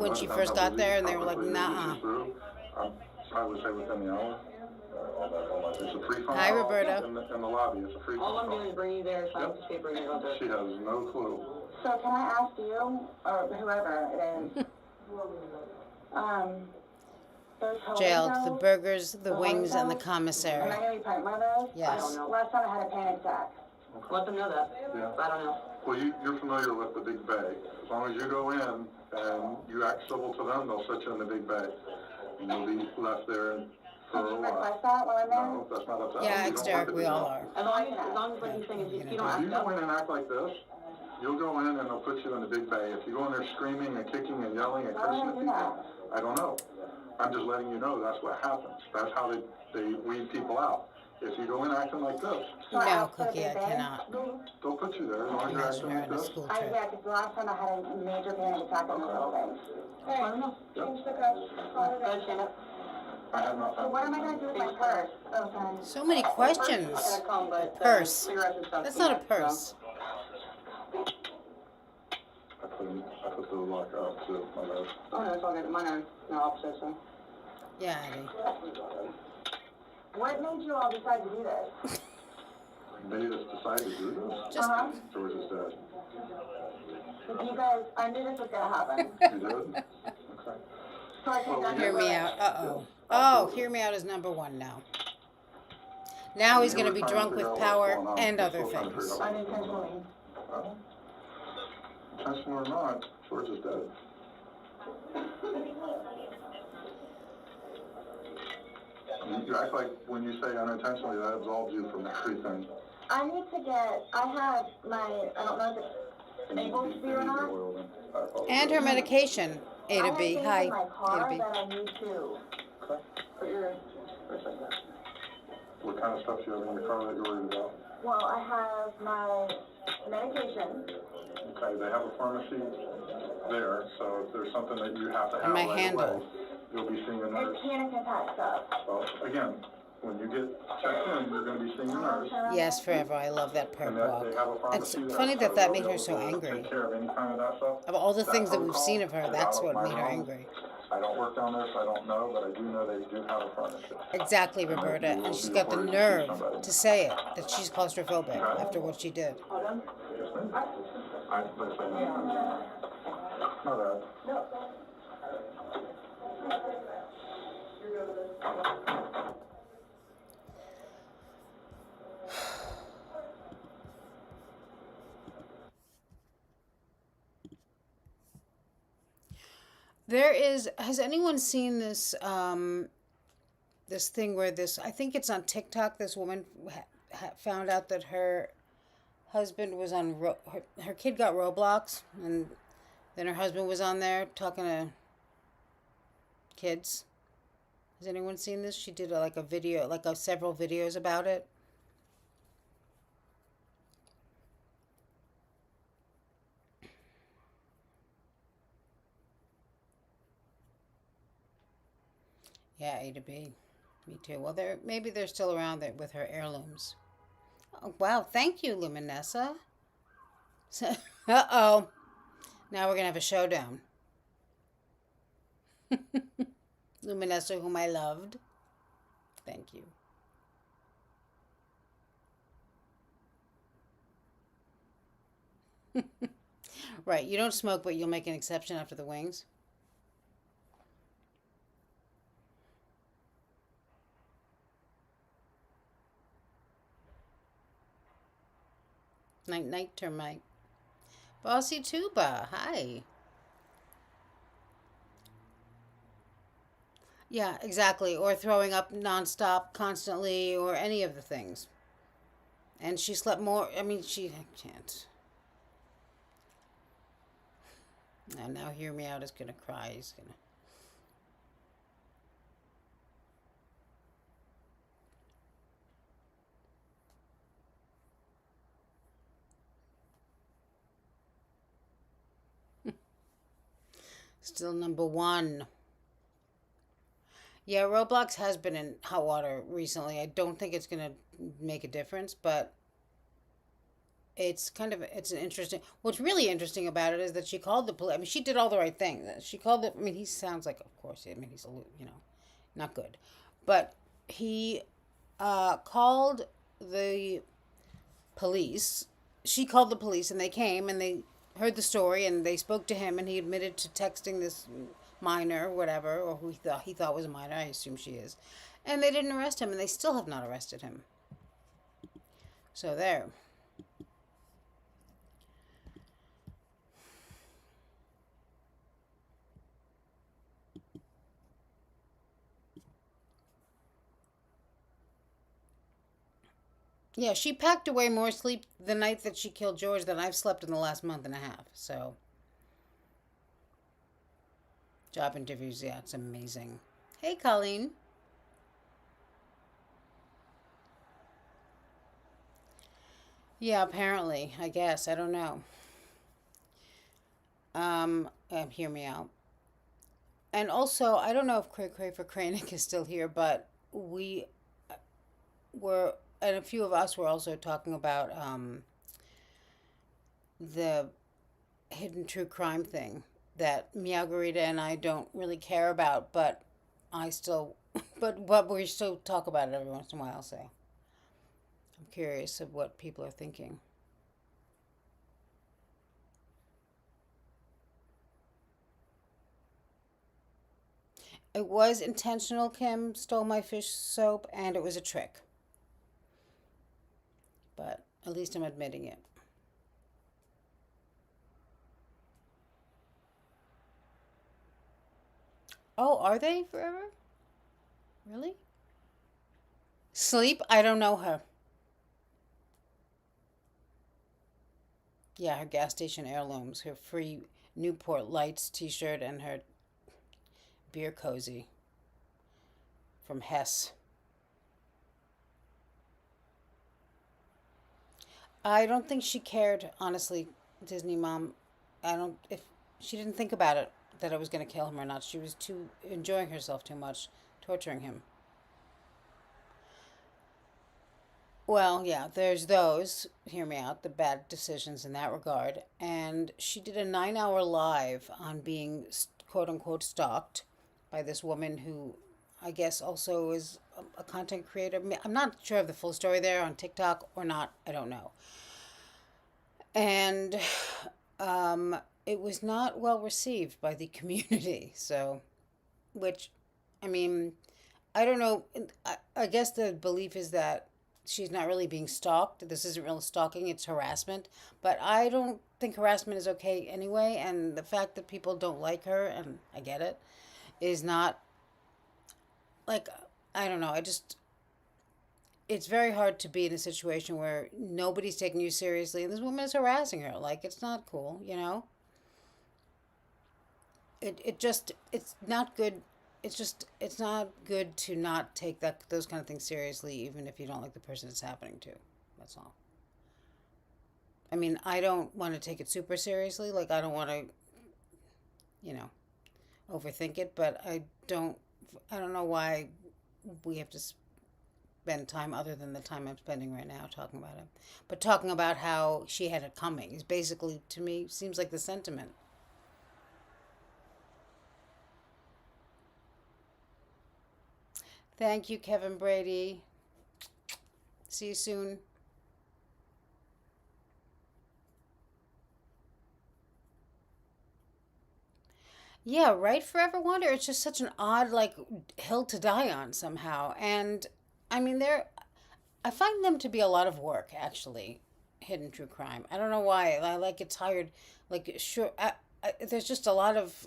when she first got there, and they were like, nah. I would say within the hour. It's a free phone. Hi, Roberta. In the lobby, it's a free phone. All I'm doing is bring you there, so I can see bring you over. She has no clue. So can I ask you, or whoever it is, those Jailed. hotels, The burgers, the wings, and the hotels, commissary. am I going to be part of one of those? Yes. I don't know. Last time I had a panic attack. Let them know that. Yeah. I don't know. Well, you're familiar with the big bay. As long as you go in and you act civil to them, they'll set you in the big bay. And you'll be left there for Can a you while. request that while I'm there? No, that's not up to us. Yeah, You ex don't Derek, work at we the all jail. are. As long as what you're saying is you don't If ask you them. go in and act like this, you'll go in and they'll put you in the big bay. If you go in there screaming and kicking and yelling and Why cursing would I at do people, that? I don't know. I'm just letting you know that's what happens. That's how they weed people out. If you go in acting like this, No, Cookie, I cannot. they'll put you there as long as you're acting like this. School Yeah, trip. because the last time I had a major panic attack on the building. Hey, change the cups. Go, Shannon. I have not So found what am I going to do with my purse? Okay. So many questions. Purse. That's not a purse. I put I put the lock up to my bad. Oh, no, it's all good. Mine are no opposite, so. Yeah, Eddie. What made you all decide to do this? Made us decide to do this? Just George's dad. You guys, I knew this was gonna happen. You did? Okay. So I came Hear Me Out. Oh, Hear Me Out is number 1 now. Now he's going to be drunk with power and other things. Unintentionally. Intentional or not, George is dead. You act like when you say unintentionally, that absolves you from everything. I need to get, I have my, I don't know if it's able to be or not. And her medication, A to B. I Hi, have things in my car A to B. that I need to put your, What kind of stuff do you have in your car that you're worried about? well, I have my medication. Okay, they have a pharmacy there, so if there's something that you have to have And my right handle. away, you'll be seeing a nurse. It's panic attack stuff. Well, again, when you get checked in, you're going to be seeing a nurse. Yes, forever. I love that perp And that walk. they have a It's pharmacy there, funny so that they'll made be her able so to angry. Take care of any kind of that stuff. Of all the That things that we've protocol seen of her, is that's out of what my made her realm. angry. I don't work down there, so I don't know, but I do know they do have a pharmacy. Exactly, Roberta. And she's got the nerve to say it, that she's claustrophobic after what she did. I listen. Not bad. Has anyone seen this, this thing where I think it's on TikTok, this woman found out that her husband was on, her kid got Roblox, and then her husband was on there talking to kids. Has anyone seen this? She did like a video, several videos about it. Yeah, A to B. Me too. Well, maybe they're still around there with her heirlooms. Oh, wow. Thank you, Luminessa. Uh-oh. Now we're going to have a showdown. Luminessa, whom I loved. Thank you. Right. You don't smoke, but you'll make an exception after the wings. Night, termite. Bossy Tuba, hi. Yeah, exactly. Or throwing up nonstop, constantly, or any of the things. And she slept more. I mean, she can't. Now Hear Me Out is gonna cry. He's gonna. Still number 1. Yeah, Roblox has been in hot water recently. I don't think it's going to make a difference, but it's an interesting... What's really interesting about it is that she called the police. I mean, she did all the right things. She called it... I mean, he sounds like, of course, I mean, he's, not good. But he called the police. She called the police, and they came, and they heard the story, and they spoke to him, and he admitted to texting this minor, whatever, or who he thought was a minor. I assume she is. And they didn't arrest him, and they still have not arrested him. So there. Yeah, she packed away more sleep the night that she killed George than I've slept in the last month and a half. So, job interviews, yeah, it's amazing. Hey, Colleen. Yeah, apparently, I guess. I don't know. Hear Me Out. And also, I don't know if Cray for Kranick is still here, but we were... And a few of us were also talking about the hidden true crime thing that Margarita and I don't really care about, but I still, but we still talk about it every once in a while. I'll say. I'm curious of what people are thinking. It was intentional. Kim stole my fish soap, and it was a trick. But at least I'm admitting it. Oh, are they forever? Really? Sleep? I don't know her. Yeah, her gas station heirlooms, her free Newport Lights t-shirt, and her beer cozy from Hess. I don't think she cared, honestly, Disney mom. I don't, if she didn't think about it, that I was going to kill him or not. She was too enjoying herself too much, torturing him. Well, yeah, there's those, hear me out, the bad decisions in that regard. And she did a 9 hour live on being quote unquote stalked by this woman who I guess also is a content creator. I'm not sure of the full story there on TikTok or not. I don't know. And it was not well received by the community. So, which, I mean, I don't know. I guess the belief is that she's not really being stalked. This isn't real stalking, it's harassment. But I don't think harassment is okay anyway. And the fact that people don't like her, and I get it, is not like, I don't know. It's very hard to be in a situation where nobody's taking you seriously and this woman is harassing her. Like, it's not cool, you know? It's not good. It's not good to not take those kind of things seriously, even if you don't like the person it's happening to. That's all. I mean, I don't want to take it super seriously. Like, I don't want to, you know, overthink it, but I don't know why we have to spend time other than the time I'm spending right now talking about it. But talking about how she had it coming is basically, to me, seems like the sentiment. Thank you, Kevin Brady. See you soon. Yeah, right? Forever Wonder. It's just such an odd, like, hill to die on somehow. And I mean, I find them to be a lot of work, actually. Hidden true crime. I don't know why. I like get tired. Like, sure, there's just a lot of,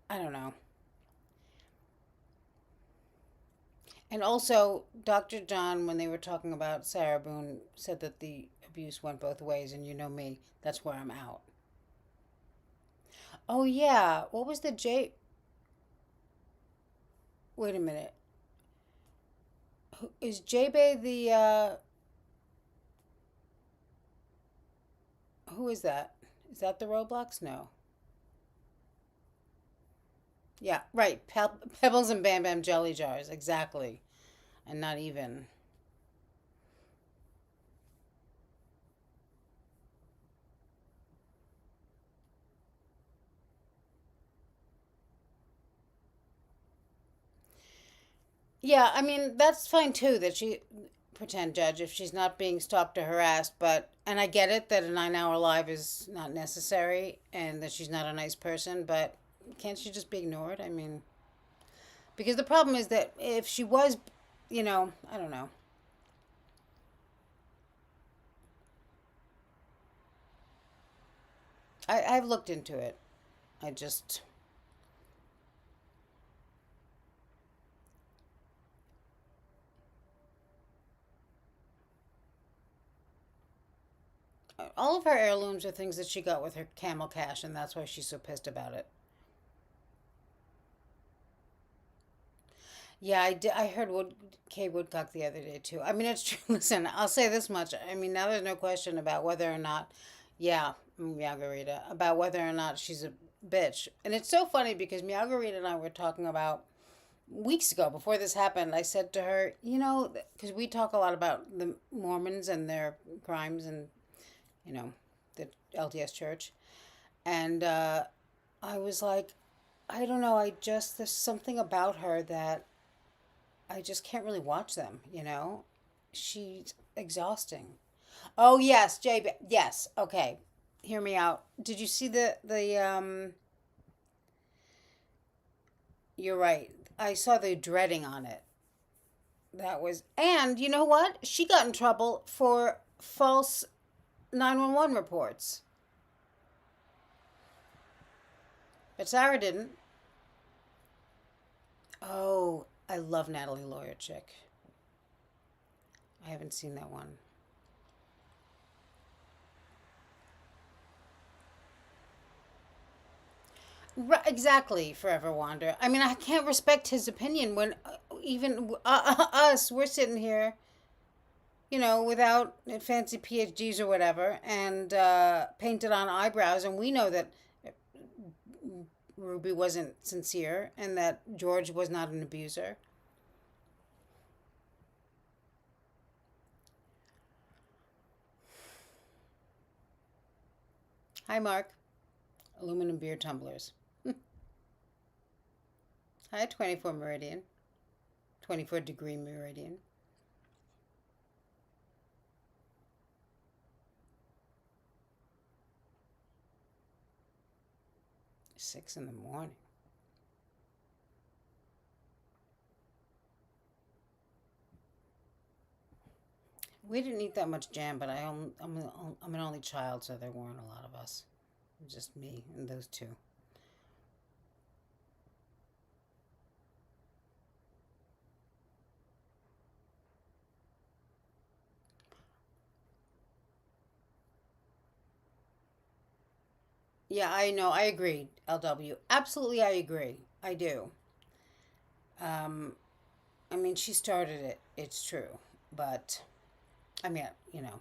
I don't know. And also, Dr. John, when they were talking about Sarah Boone, said that the abuse went both ways, and you know me, that's where I'm out. Oh, yeah. What was the J? Wait a minute. Is J-Bay who is that? Is that the Roblox? No. Yeah, right. Pebbles and Bam Bam jelly jars. Exactly. And not even. Yeah, I mean, that's fine too that she pretend judge if she's not being stalked or harassed, but and I get it that a 9 hour live is not necessary and that she's not a nice person, but can't she just be ignored? I mean, because the problem is that if she was, I don't know. I've looked into it. I just all of her heirlooms are things that she got with her camel cash, and that's why she's so pissed about it. Yeah, I heard Kay Woodcock the other day too. I mean, it's true. Listen, I'll say this much. I mean, now there's no question about whether or not, yeah, Margarita, about whether or not she's a bitch. And it's so funny because Margarita and I were talking about weeks ago before this happened. I said to her, because we talk a lot about the Mormons and their crimes and, the LDS Church. And I was like, I don't know, there's something about her that I just can't really watch them, you know? She's exhausting. Oh, yes, yes, okay. Hear me out. Did you see you're right. I saw the dreading on it. That was, and you know what? She got in trouble for false 911 reports. But Sarah didn't. Oh, I love Natalie Lawyer Chick. I haven't seen that one. Right, exactly, Forever Wander. I mean, I can't respect his opinion when even us, we're sitting here, you know, without fancy PhDs or whatever, and painted on eyebrows, and we know that Ruby wasn't sincere and that George was not an abuser. Hi, Mark. Aluminum beer tumblers. Hi, 24 Meridian. 24-degree Meridian. Six in the morning. We didn't eat that much jam, but I'm an only child, so there weren't a lot of us. Just me and those two. Yeah, I know. I agree, LW. Absolutely, I agree. I do. I mean, she started it. It's true. But, I mean, you know.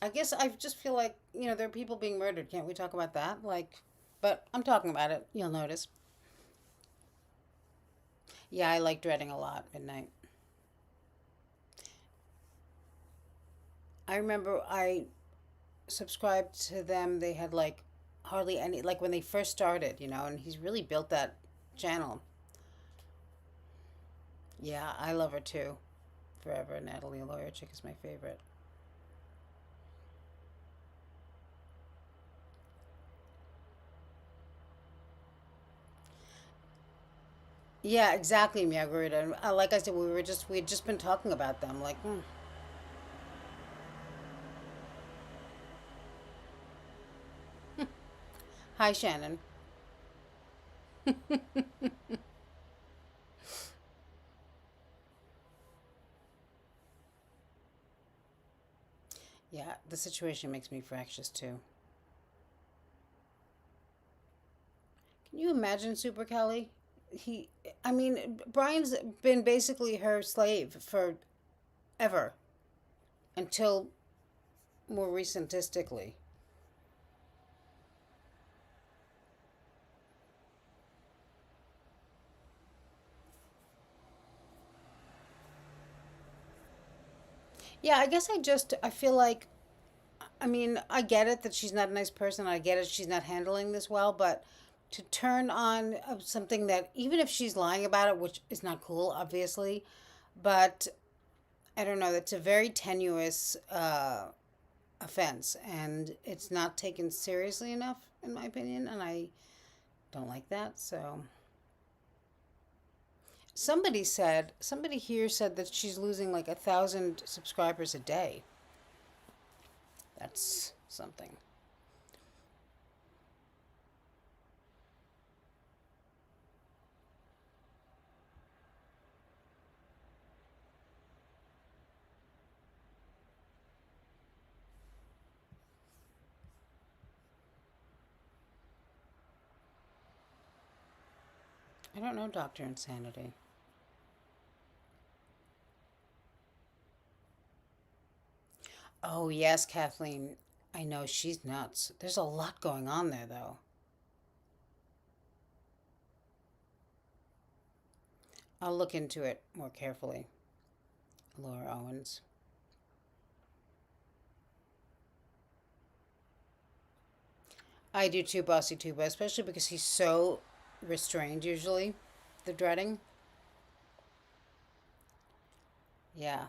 I guess I just feel like, you know, there are people being murdered. Can't we talk about that? Like, but I'm talking about it. You'll notice. Yeah, I like dreading a lot. Midnight. I remember I subscribed to them. They had like hardly any, like when they first started, you know, and he's really built that channel. Yeah, I love her too. Forever. Natalie Lawyer Chick is my favorite. Yeah, exactly, Margarita. And like I said, we'd just been talking about them. Like, Hi, Shannon. Yeah, the situation makes me fractious too. Can you imagine Super Kelly? He, I mean, Brian's been basically her slave for ever until more recentistically. Yeah, I guess I feel like, I mean, I get it that she's not a nice person. I get it she's not handling this well, but to turn on something that, even if she's lying about it, which is not cool, obviously, but I don't know, that's a very tenuous offense, and it's not taken seriously enough, in my opinion, and I don't like that, so. Somebody here said that she's losing like 1,000 subscribers a day. That's something. I don't know Dr. Insanity. Oh, yes, Kathleen. I know she's nuts. There's a lot going on there, though. I'll look into it more carefully. Laura Owens. I do too, Bossy Tuba, especially because he's so restrained usually, the dreading. Yeah.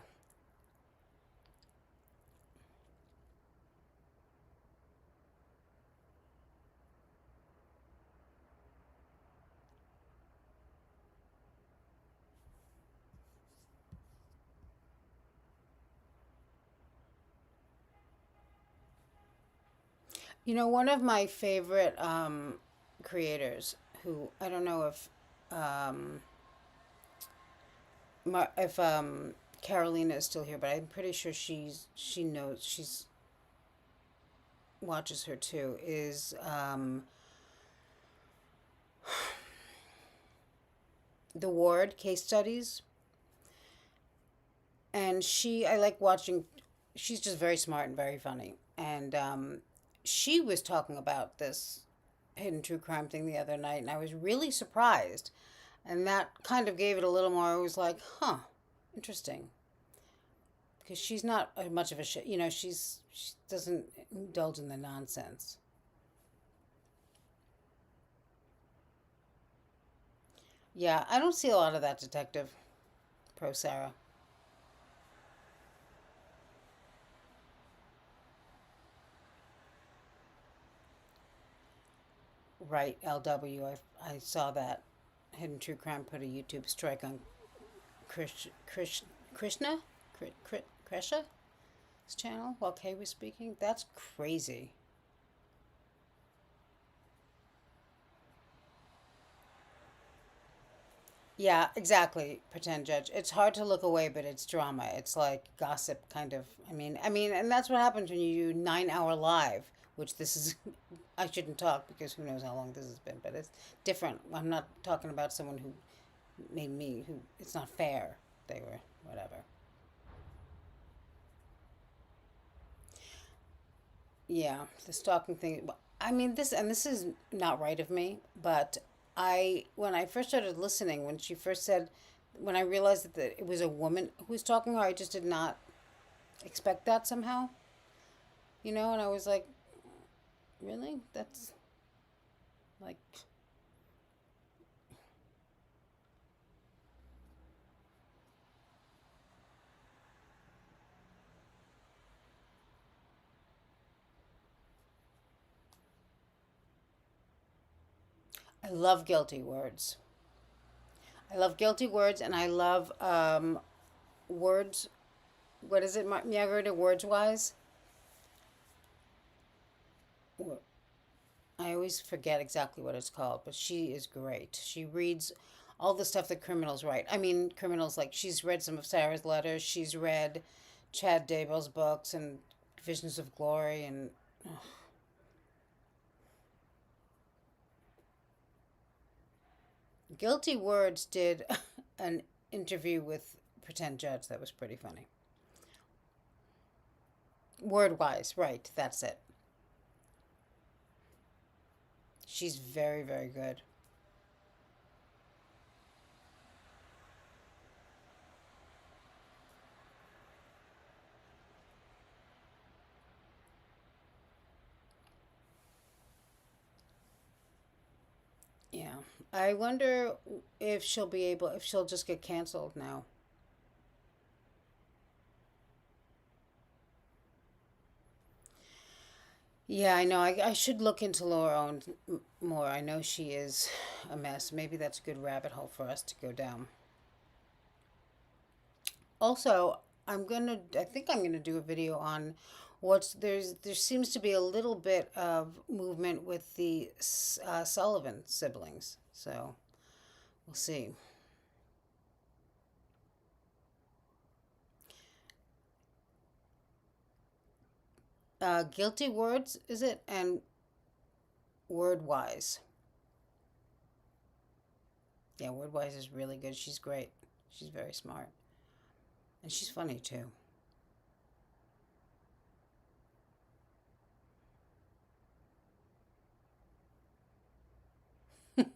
You know, one of my favorite creators, who I don't know um, if Carolina is still here, but I'm pretty sure she knows, she's watches her too, is the Ward case studies. And I like watching, she's just very smart and very funny. And she was talking about this hidden true crime thing the other night, and I was really surprised. And that kind of gave it a little more, I was like, huh, interesting. Because she's not much of a shit, you know, she doesn't indulge in the nonsense. Yeah, I don't see a lot of that, Detective Pro Sarah. Right, LW. I saw that. Hidden True Crime put a YouTube strike on Krishna? Kresha's channel while Kay was speaking. That's crazy. Yeah, exactly. Pretend judge. It's hard to look away, but it's drama. It's like gossip, kind of. And that's what happens when you do 9 hour live, which this is. I shouldn't talk because who knows how long this has been, but it's different. I'm not talking about someone who made me. Who it's not fair. They were whatever. Yeah, the stalking thing. This is not right of me, but when I first started listening, when she first said, when I realized that it was a woman who was talking to her, I just did not expect that somehow, and I was like, really? That's like, I love guilty words. I love guilty words, and I love words. What is it, Margarita? Words wise. I always forget exactly what it's called, but she is great. She reads all the stuff that criminals write. Criminals, like, she's read some of Sarah's letters. She's read Chad Daybell's books and Visions of Glory, and Guilty Words did an interview with Pretend Judge that was pretty funny. Word wise, right? That's it. She's very, very good. Yeah. I wonder if if she'll just get canceled now. Yeah, I know. I should look into Laura Owens more. I know she is a mess. Maybe that's a good rabbit hole for us to go down. Also, I think I'm gonna do a video on there seems to be a little bit of movement with the Sullivan siblings. So we'll see. Guilty Words, is it? And Word Wise. Yeah, Word Wise is really good. She's great. She's very smart. And she's funny too.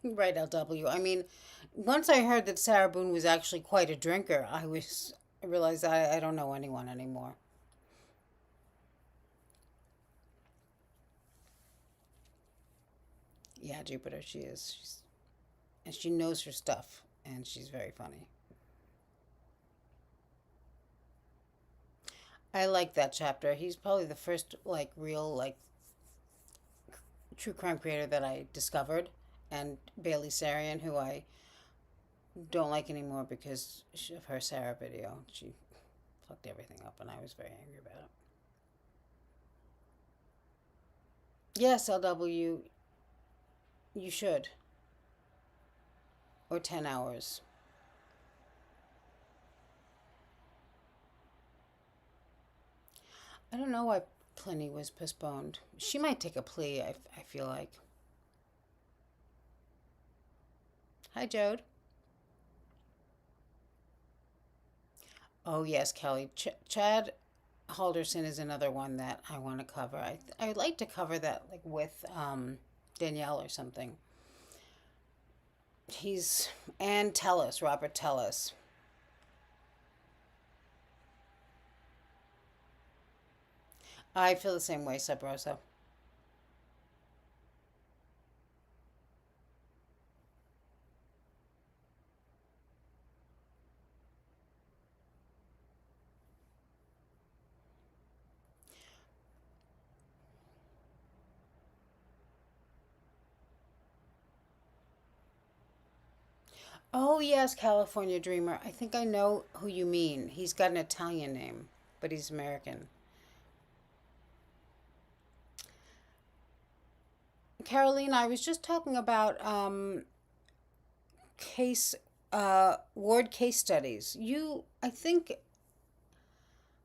Right, LW. Once I heard that Sarah Boone was actually quite a drinker, I realized I don't know anyone anymore. Yeah, Jupiter, she is. And she knows her stuff, and she's very funny. I like that chapter. He's probably the first, like, real, like, true crime creator that I discovered. And Bailey Sarian, who I don't like anymore because of her Sarah video. She fucked everything up, and I was very angry about it. Yes, LW, you should. Or 10 hours. I don't know why Pliny was postponed. She might take a plea, I feel like. Hi, Jode. Oh, yes, Kelly. Chad Halderson is another one that I want to cover. I would like to cover that, like, with Danielle or something. And Tellis, Robert Tellis. I feel the same way, Sub Rosa. Oh, yes, California Dreamer. I think I know who you mean. He's got an Italian name, but he's American. Carolina, I was just talking about ward case studies. I think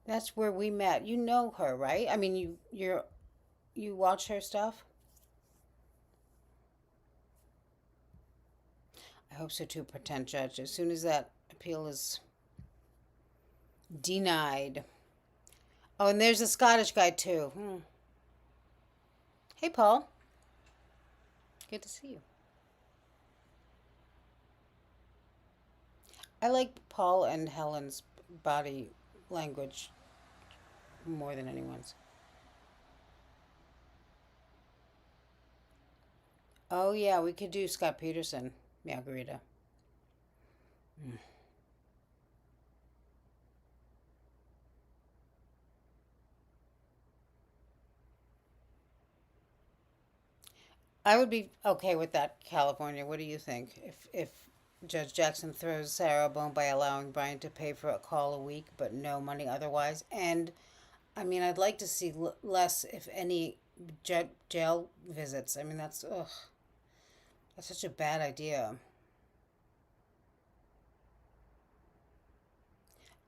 that's where we met. You know her, right? I mean, you watch her stuff? I hope so too, pretend judge. As soon as that appeal is denied. Oh, and there's a Scottish guy too. Hey, Paul. Good to see you. I like Paul and Helen's body language more than anyone's. Oh, yeah, we could do Scott Peterson, Margarita. I would be okay with that, California. What do you think? If Judge Jackson throws Sarah a bone by allowing Brian to pay for a call a week, but no money otherwise, and I mean, I'd like to see less, if any, jail visits. I mean, that's such a bad idea.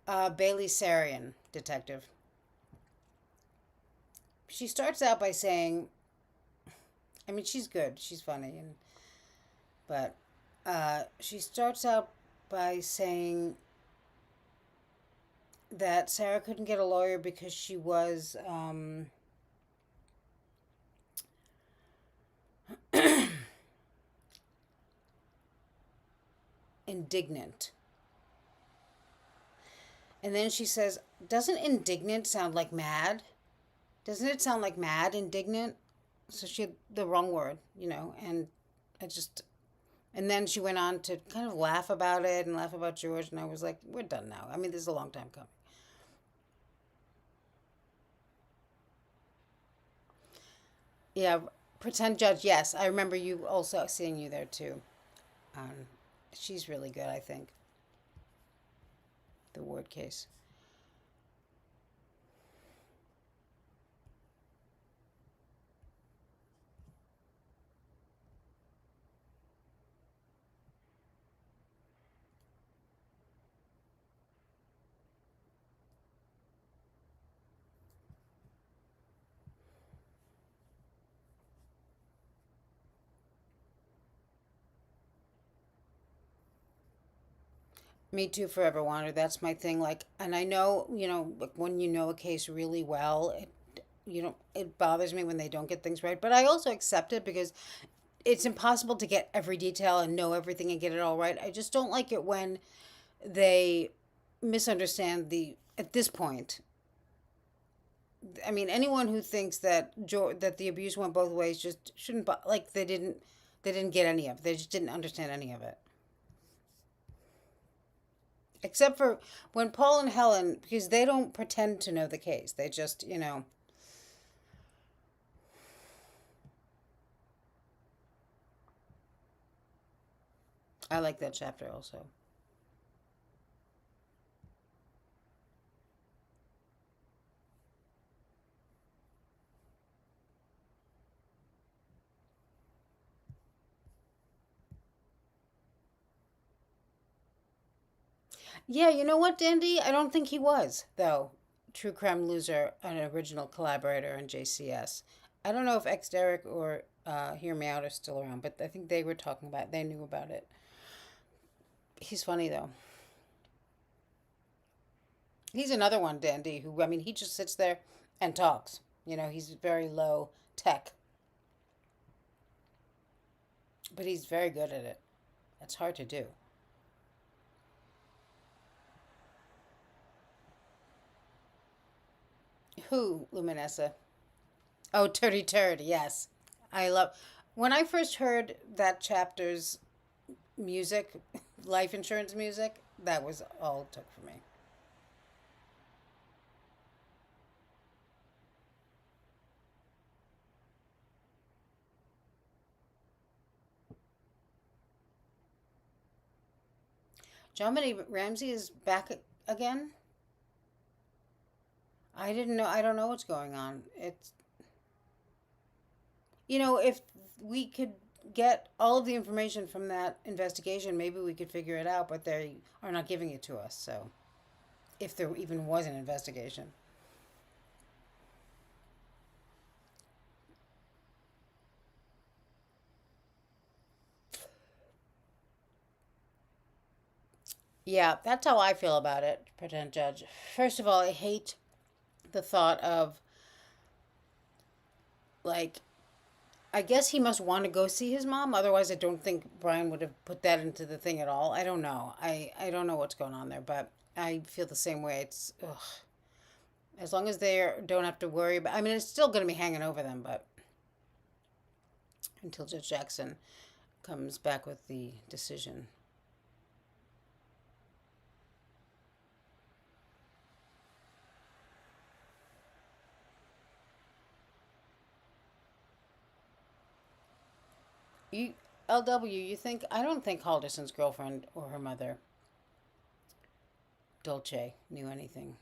Bailey Sarian, detective. She starts out by saying, I mean, she's good. She's funny, but she starts out by saying that Sarah couldn't get a lawyer because she was indignant. And then she says, doesn't indignant sound like mad? Doesn't it sound like mad, indignant? So she had the wrong word, and and then she went on to kind of laugh about it and laugh about George, and I was like, we're done now. I mean, this is a long time coming. Yeah, pretend judge, yes. I remember you also seeing you there too. She's really good, I think. The ward case. Me too, Forever Wander. That's my thing. Like, and I know, like when you know a case really well, it bothers me when they don't get things right. But I also accept it because it's impossible to get every detail and know everything and get it all right. I just don't like it when they misunderstand at this point. I mean, anyone who thinks that the abuse went both ways just shouldn't, like, they didn't They didn't get any of it. They just didn't understand any of it. Except for when Paul and Helen, because they don't pretend to know the case. They just, I like that chapter also. Yeah, you know what, Dandy? I don't think he was, though. True Crime Loser, an original collaborator in JCS. I don't know if X Derek or Hear Me Out are still around, but I think they were talking about it. They knew about it. He's funny, though. He's another one, Dandy, who, I mean, he just sits there and talks. He's very low tech. But he's very good at it. It's hard to do. Who, Luminessa? Oh, Turdy Turd, yes. I love... When I first heard that chapter's music, life insurance music, that was all it took for me. John Benet Ramsey is back again? I didn't know. I don't know what's going on. It's... if we could get all of the information from that investigation, maybe we could figure it out, but they are not giving it to us, so... If there even was an investigation. Yeah, that's how I feel about it, pretend judge. First of all, I hate the thought of, like, I guess he must want to go see his mom. Otherwise, I don't think Brian would have put that into the thing at all. I don't know. I don't know what's going on there, but I feel the same way. It's, ugh. As long as they don't have to worry about... I mean, it's still going to be hanging over them, but... Until Judge Jackson comes back with the decision. You think... I don't think Halderson's girlfriend or her mother, Dolce, knew anything.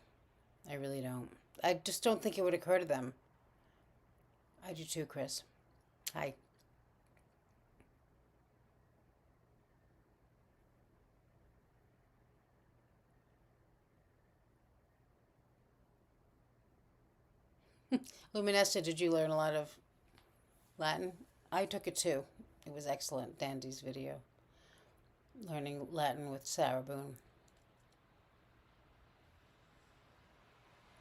I really don't. I just don't think it would occur to them. I do too, Chris. Hi. Luminesta, did you learn a lot of Latin? I took it too. It was excellent, Dandy's video. Learning Latin with Sarah Boone.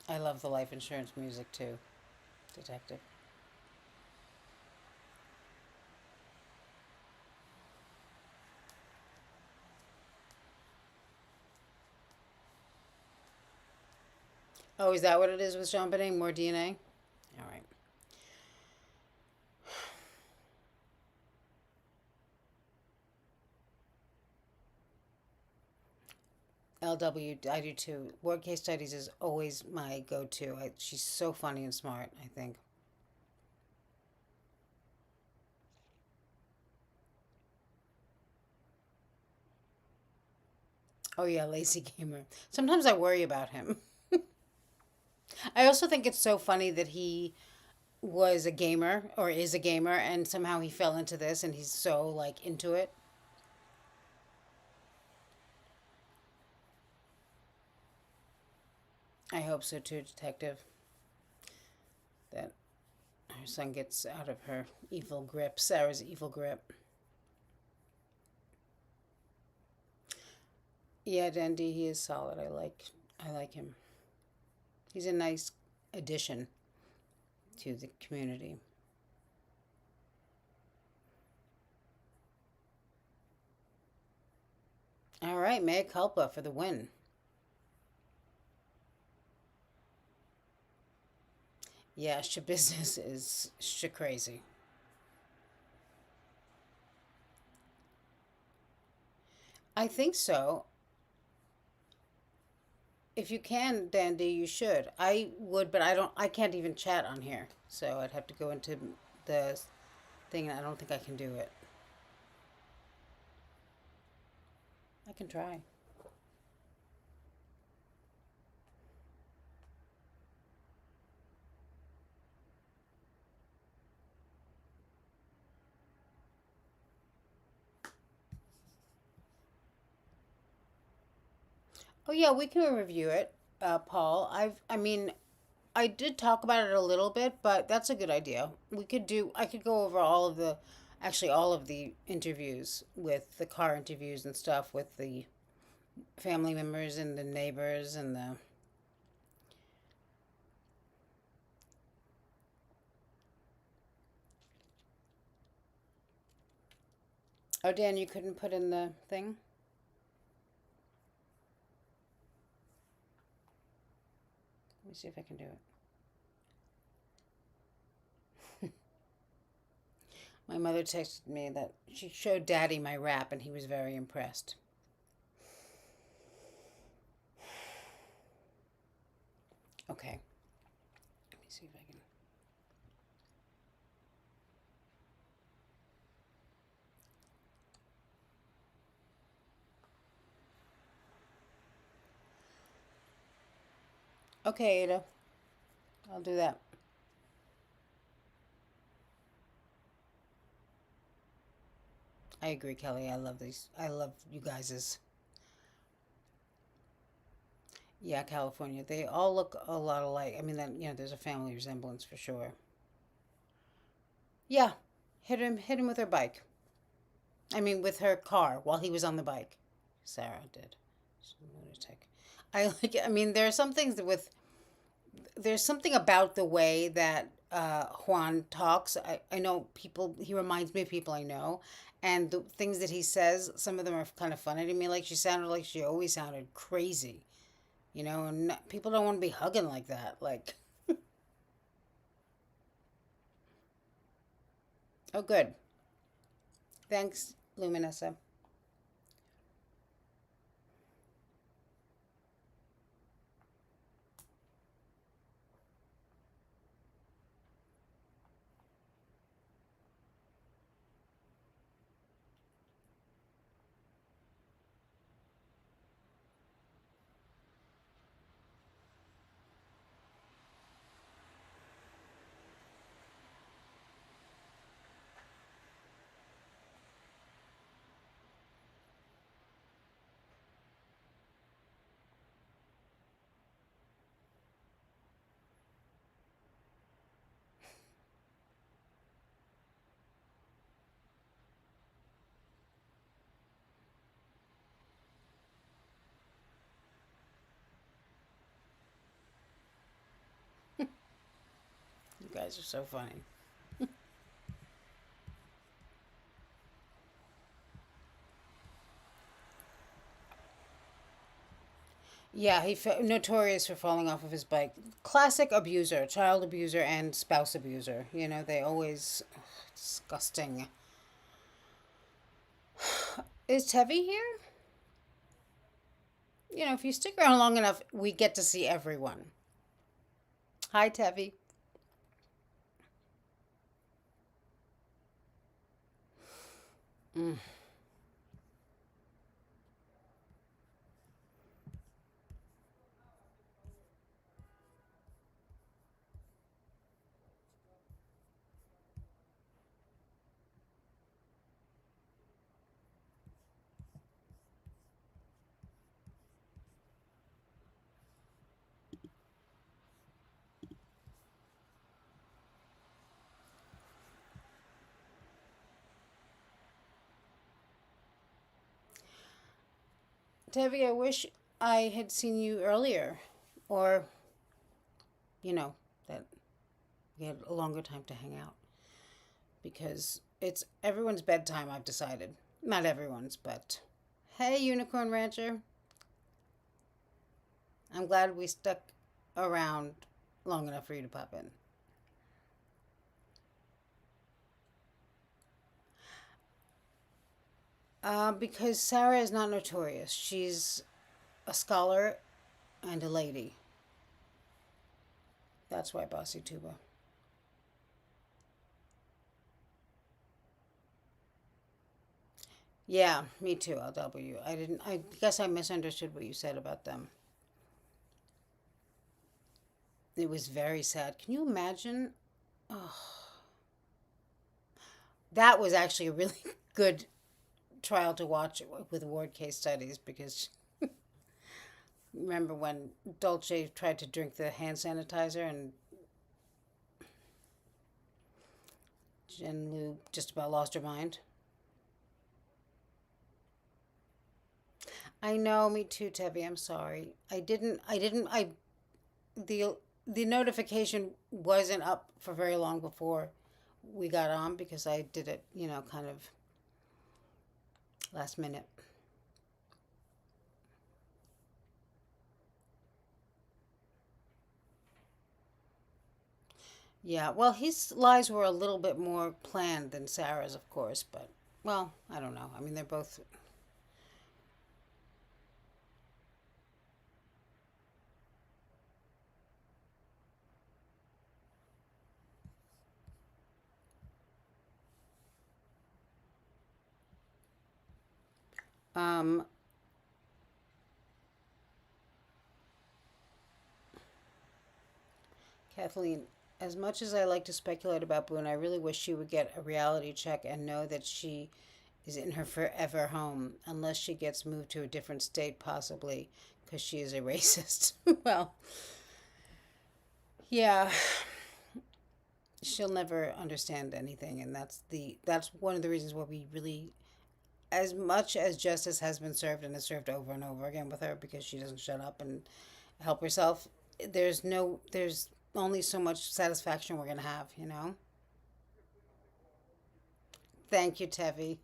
I love the life insurance music too, Detective. Oh, is that what it is with Jean Benet? More DNA? All right. LW, I do too. Work Case Studies is always my go-to. She's so funny and smart, I think. Oh yeah, Lazy Gamer. Sometimes I worry about him. I also think it's so funny that he was a gamer, or is a gamer, and somehow he fell into this and he's so, like, into it. I hope so too, Detective. That her son gets out of her evil grip, Sarah's evil grip. Yeah, Dandy, he is solid. I like him. He's a nice addition to the community. All right, mea culpa for the win. Yeah, business is crazy. I think so. If you can, Dandy, you should. I would, but I can't even chat on here. So I'd have to go into the thing, and I don't think I can do it. I can try. Oh yeah, we can review it, Paul. I mean, I did talk about it a little bit, but that's a good idea. I could go over actually all of the interviews with the car interviews and stuff with the family members and the neighbors and the. Oh, Dan, you couldn't put in the thing? Let me see if I can do it. My mother texted me that she showed Daddy my rap and he was very impressed. Okay. Let me see if I can. Okay, Ada. I'll do that. I agree, Kelly. I love these. I love you guys's. Yeah, California. They all look a lot alike. I mean, there's a family resemblance for sure. Yeah, hit him with her bike. I mean, with her car while he was on the bike. Sarah did. She's a lunatic. I like. I mean, there are some things there's something about the way that Juan talks. I know people. He reminds me of people I know, and the things that he says. Some of them are kind of funny to me. Like she sounded like she always sounded crazy. And people don't want to be hugging like that. Like, oh, good. Thanks, Luminessa. You guys are so funny. Yeah, notorious for falling off of his bike. Classic abuser, child abuser, and spouse abuser. They always disgusting. Is Tevi here? If you stick around long enough, we get to see everyone. Hi, Tevi. Mm. Tevi, I wish I had seen you earlier, or that we had a longer time to hang out, because it's everyone's bedtime. I've decided, not everyone's, but hey, Unicorn Rancher. I'm glad we stuck around long enough for you to pop in. Because Sarah is not notorious. She's a scholar and a lady. That's why Bossy Tuba. Yeah, me too, LW. I guess I misunderstood what you said about them. It was very sad. Can you imagine? Oh, that was actually a really good trial to watch with ward case studies because remember when Dolce tried to drink the hand sanitizer and Jen Lou just about lost her mind? I know, me too, Tevi. I'm sorry. The notification wasn't up for very long before we got on because I did it, kind of last minute. Yeah, well, his lies were a little bit more planned than Sarah's, of course, but, well, I don't know. I mean, they're both. Um, Kathleen, as much as I like to speculate about Boone, I really wish she would get a reality check and know that she is in her forever home, unless she gets moved to a different state, possibly, because she is a racist. Well, yeah, she'll never understand anything, and that's one of the reasons why we really, as much as justice has been served and is served over and over again with her because she doesn't shut up and help herself, there's only so much satisfaction we're gonna have, Thank you, Tevi.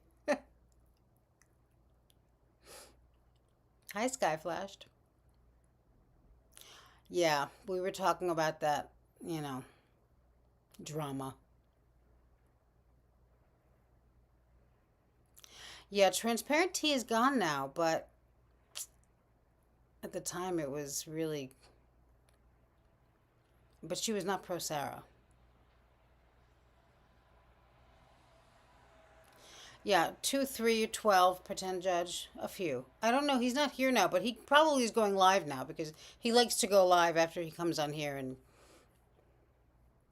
Hi, Sky Flashed. Yeah, we were talking about that, drama. Yeah, Transparent Tea is gone now, but at the time it was really. But she was not pro Sarah. Yeah, 2, 3, 12, pretend judge, a few. I don't know, he's not here now, but he probably is going live now because he likes to go live after he comes on here and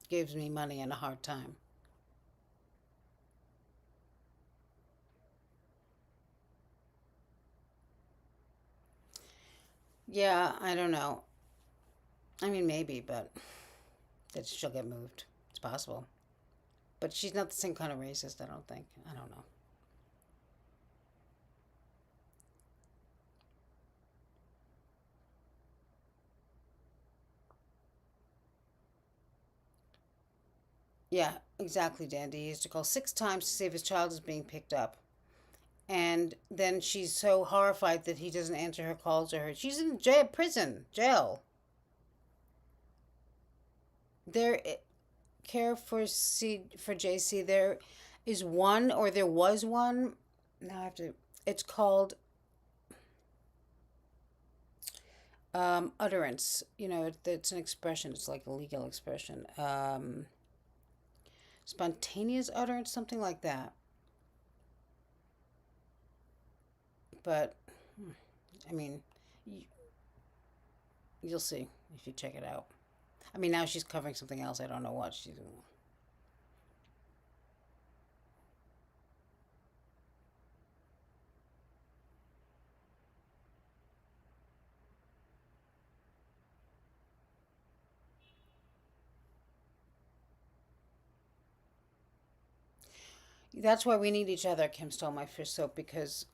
gives me money and a hard time. Yeah, I don't know. I mean, maybe, but that she'll get moved. It's possible. But she's not the same kind of racist, I don't think. I don't know. Yeah, exactly, Dandy. He used to call 6 times to see if his child is being picked up. And then she's so horrified that he doesn't answer her calls or her. She's in jail. There, care for JC. There is one, or there was one. Now I have to. It's called utterance. It's an expression. It's like a legal expression. Spontaneous utterance, something like that. But, I mean, you'll see if you check it out. I mean, now she's covering something else. I don't know what she's doing. That's why we need each other, Kim Stole My Fish Soap, because,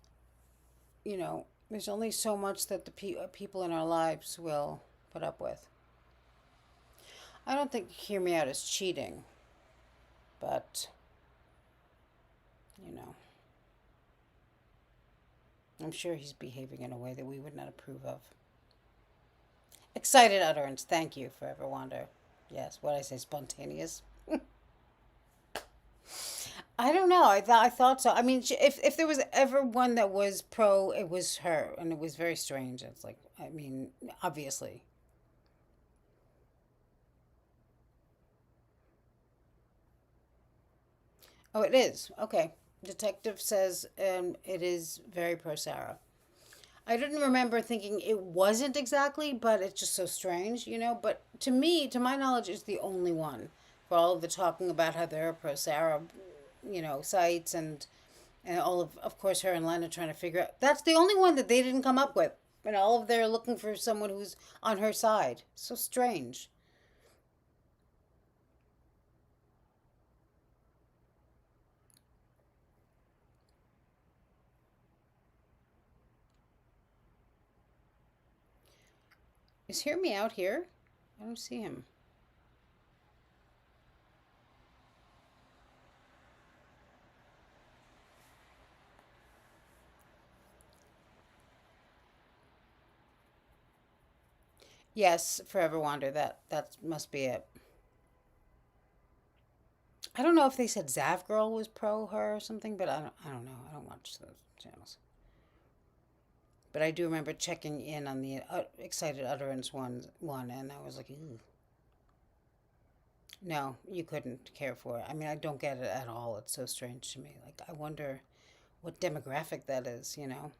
there's only so much that the people in our lives will put up with. I don't think Hear Me Out is cheating, but, I'm sure he's behaving in a way that we would not approve of. Excited utterance. Thank you, Forever Wander. Yes, what I say, spontaneous. I don't know. I thought so. I mean, if there was ever one that was pro, it was her, and it was very strange. It's like, I mean, obviously. Oh, it is. Okay. Detective says it is very pro Sarah. I didn't remember thinking it wasn't exactly, but it's just so strange, you know. But to me, to my knowledge, it's the only one for all of the talking about how there are pro Sarah, sites and all of course, her and Lena trying to figure out. That's the only one that they didn't come up with. And all of they're looking for someone who's on her side. So strange. Is Hear Me Out here? I don't see him. Yes, Forever Wander. That must be it. I don't know if they said Zav Girl was pro her or something, but I don't know. I don't watch those channels. But I do remember checking in on the Excited Utterance one, and I was like, ooh. No, you couldn't care for it. I mean, I don't get it at all. It's so strange to me. Like, I wonder what demographic that is, you know?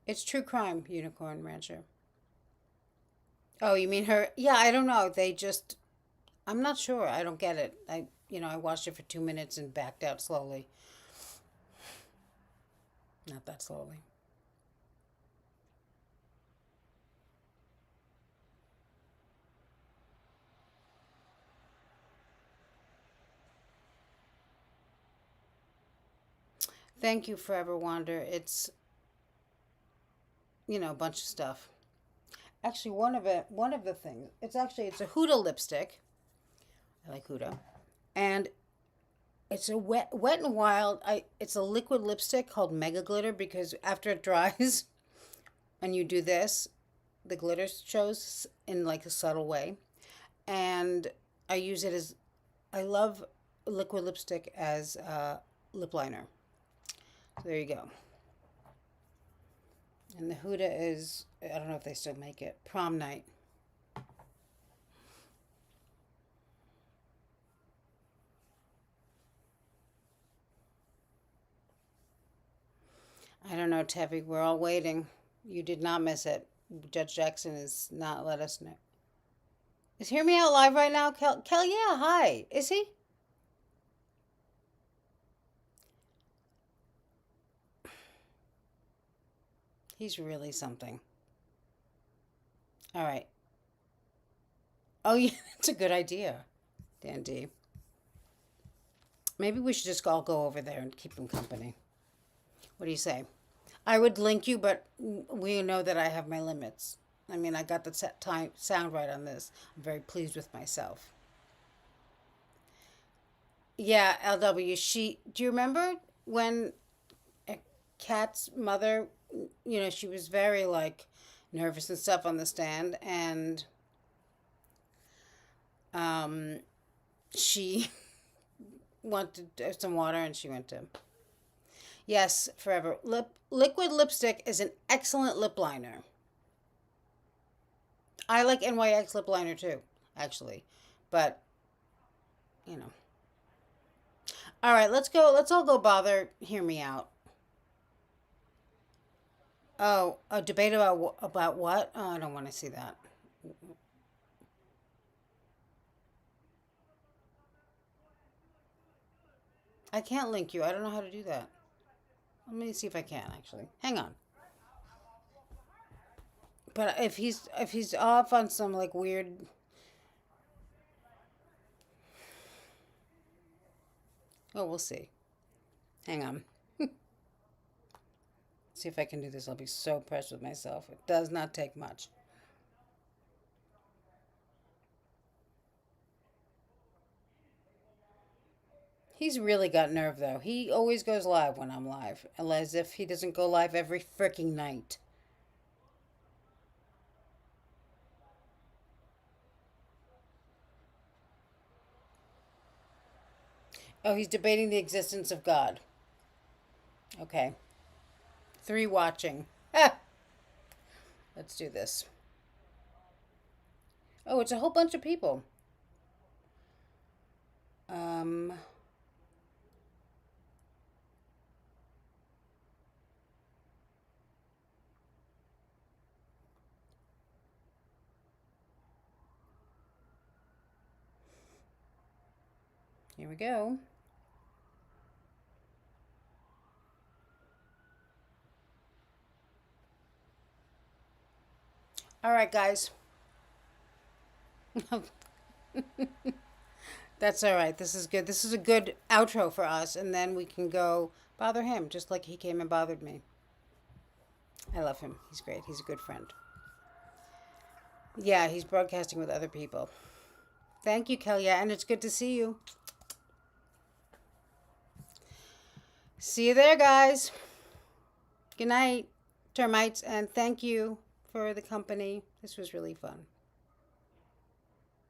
It's true crime, Unicorn Rancher. Oh, you mean her? Yeah, I don't know. I'm not sure. I don't get it. I watched it for 2 minutes and backed out slowly. Not that slowly. Thank you, Forever Wander. It's, a bunch of stuff. Actually, one of the things, it's a Huda lipstick. I like Huda. And it's a wet and wild. It's a liquid lipstick called Mega Glitter because after it dries and you do this, the glitter shows in like a subtle way. And I use it as, I love liquid lipstick as a lip liner. So there you go. And the Huda is, I don't know if they still make it, Prom Night. I don't know, Tevi. We're all waiting. You did not miss it. Judge Jackson has not let us know. Is Hear Me Out live right now? Kel, yeah, hi. Is he? He's really something. All right. Oh, yeah, that's a good idea, Dan D. Maybe we should just all go over there and keep him company. What do you say? I would link you, but we know that I have my limits. I mean, I got the sound right on this. I'm very pleased with myself. Yeah, LW. Do you remember when Kat's mother, she was very like nervous and stuff on the stand, and she wanted some water, and she went to. Yes, Forever. Liquid lipstick is an excellent lip liner. I like NYX lip liner too, actually. But, All right, let's go. Let's all go bother. Hear Me Out. Oh, a debate about what? Oh, I don't want to see that. I can't link you. I don't know how to do that. Let me see if I can actually. Hang on. But if he's off on some like weird. Oh, we'll see. Hang on. See if I can do this. I'll be so impressed with myself. It does not take much. He's really got nerve, though. He always goes live when I'm live, as if he doesn't go live every freaking night. Oh, he's debating the existence of God. Okay. 3 watching. Ah! Let's do this. Oh, it's a whole bunch of people. Here we go. All right, guys. That's all right. This is good. This is a good outro for us, and then we can go bother him, just like he came and bothered me. I love him. He's great. He's a good friend. Yeah, he's broadcasting with other people. Thank you, Kelly, and it's good to see you. See you there, guys. Good night, termites, and thank you for the company. This was really fun.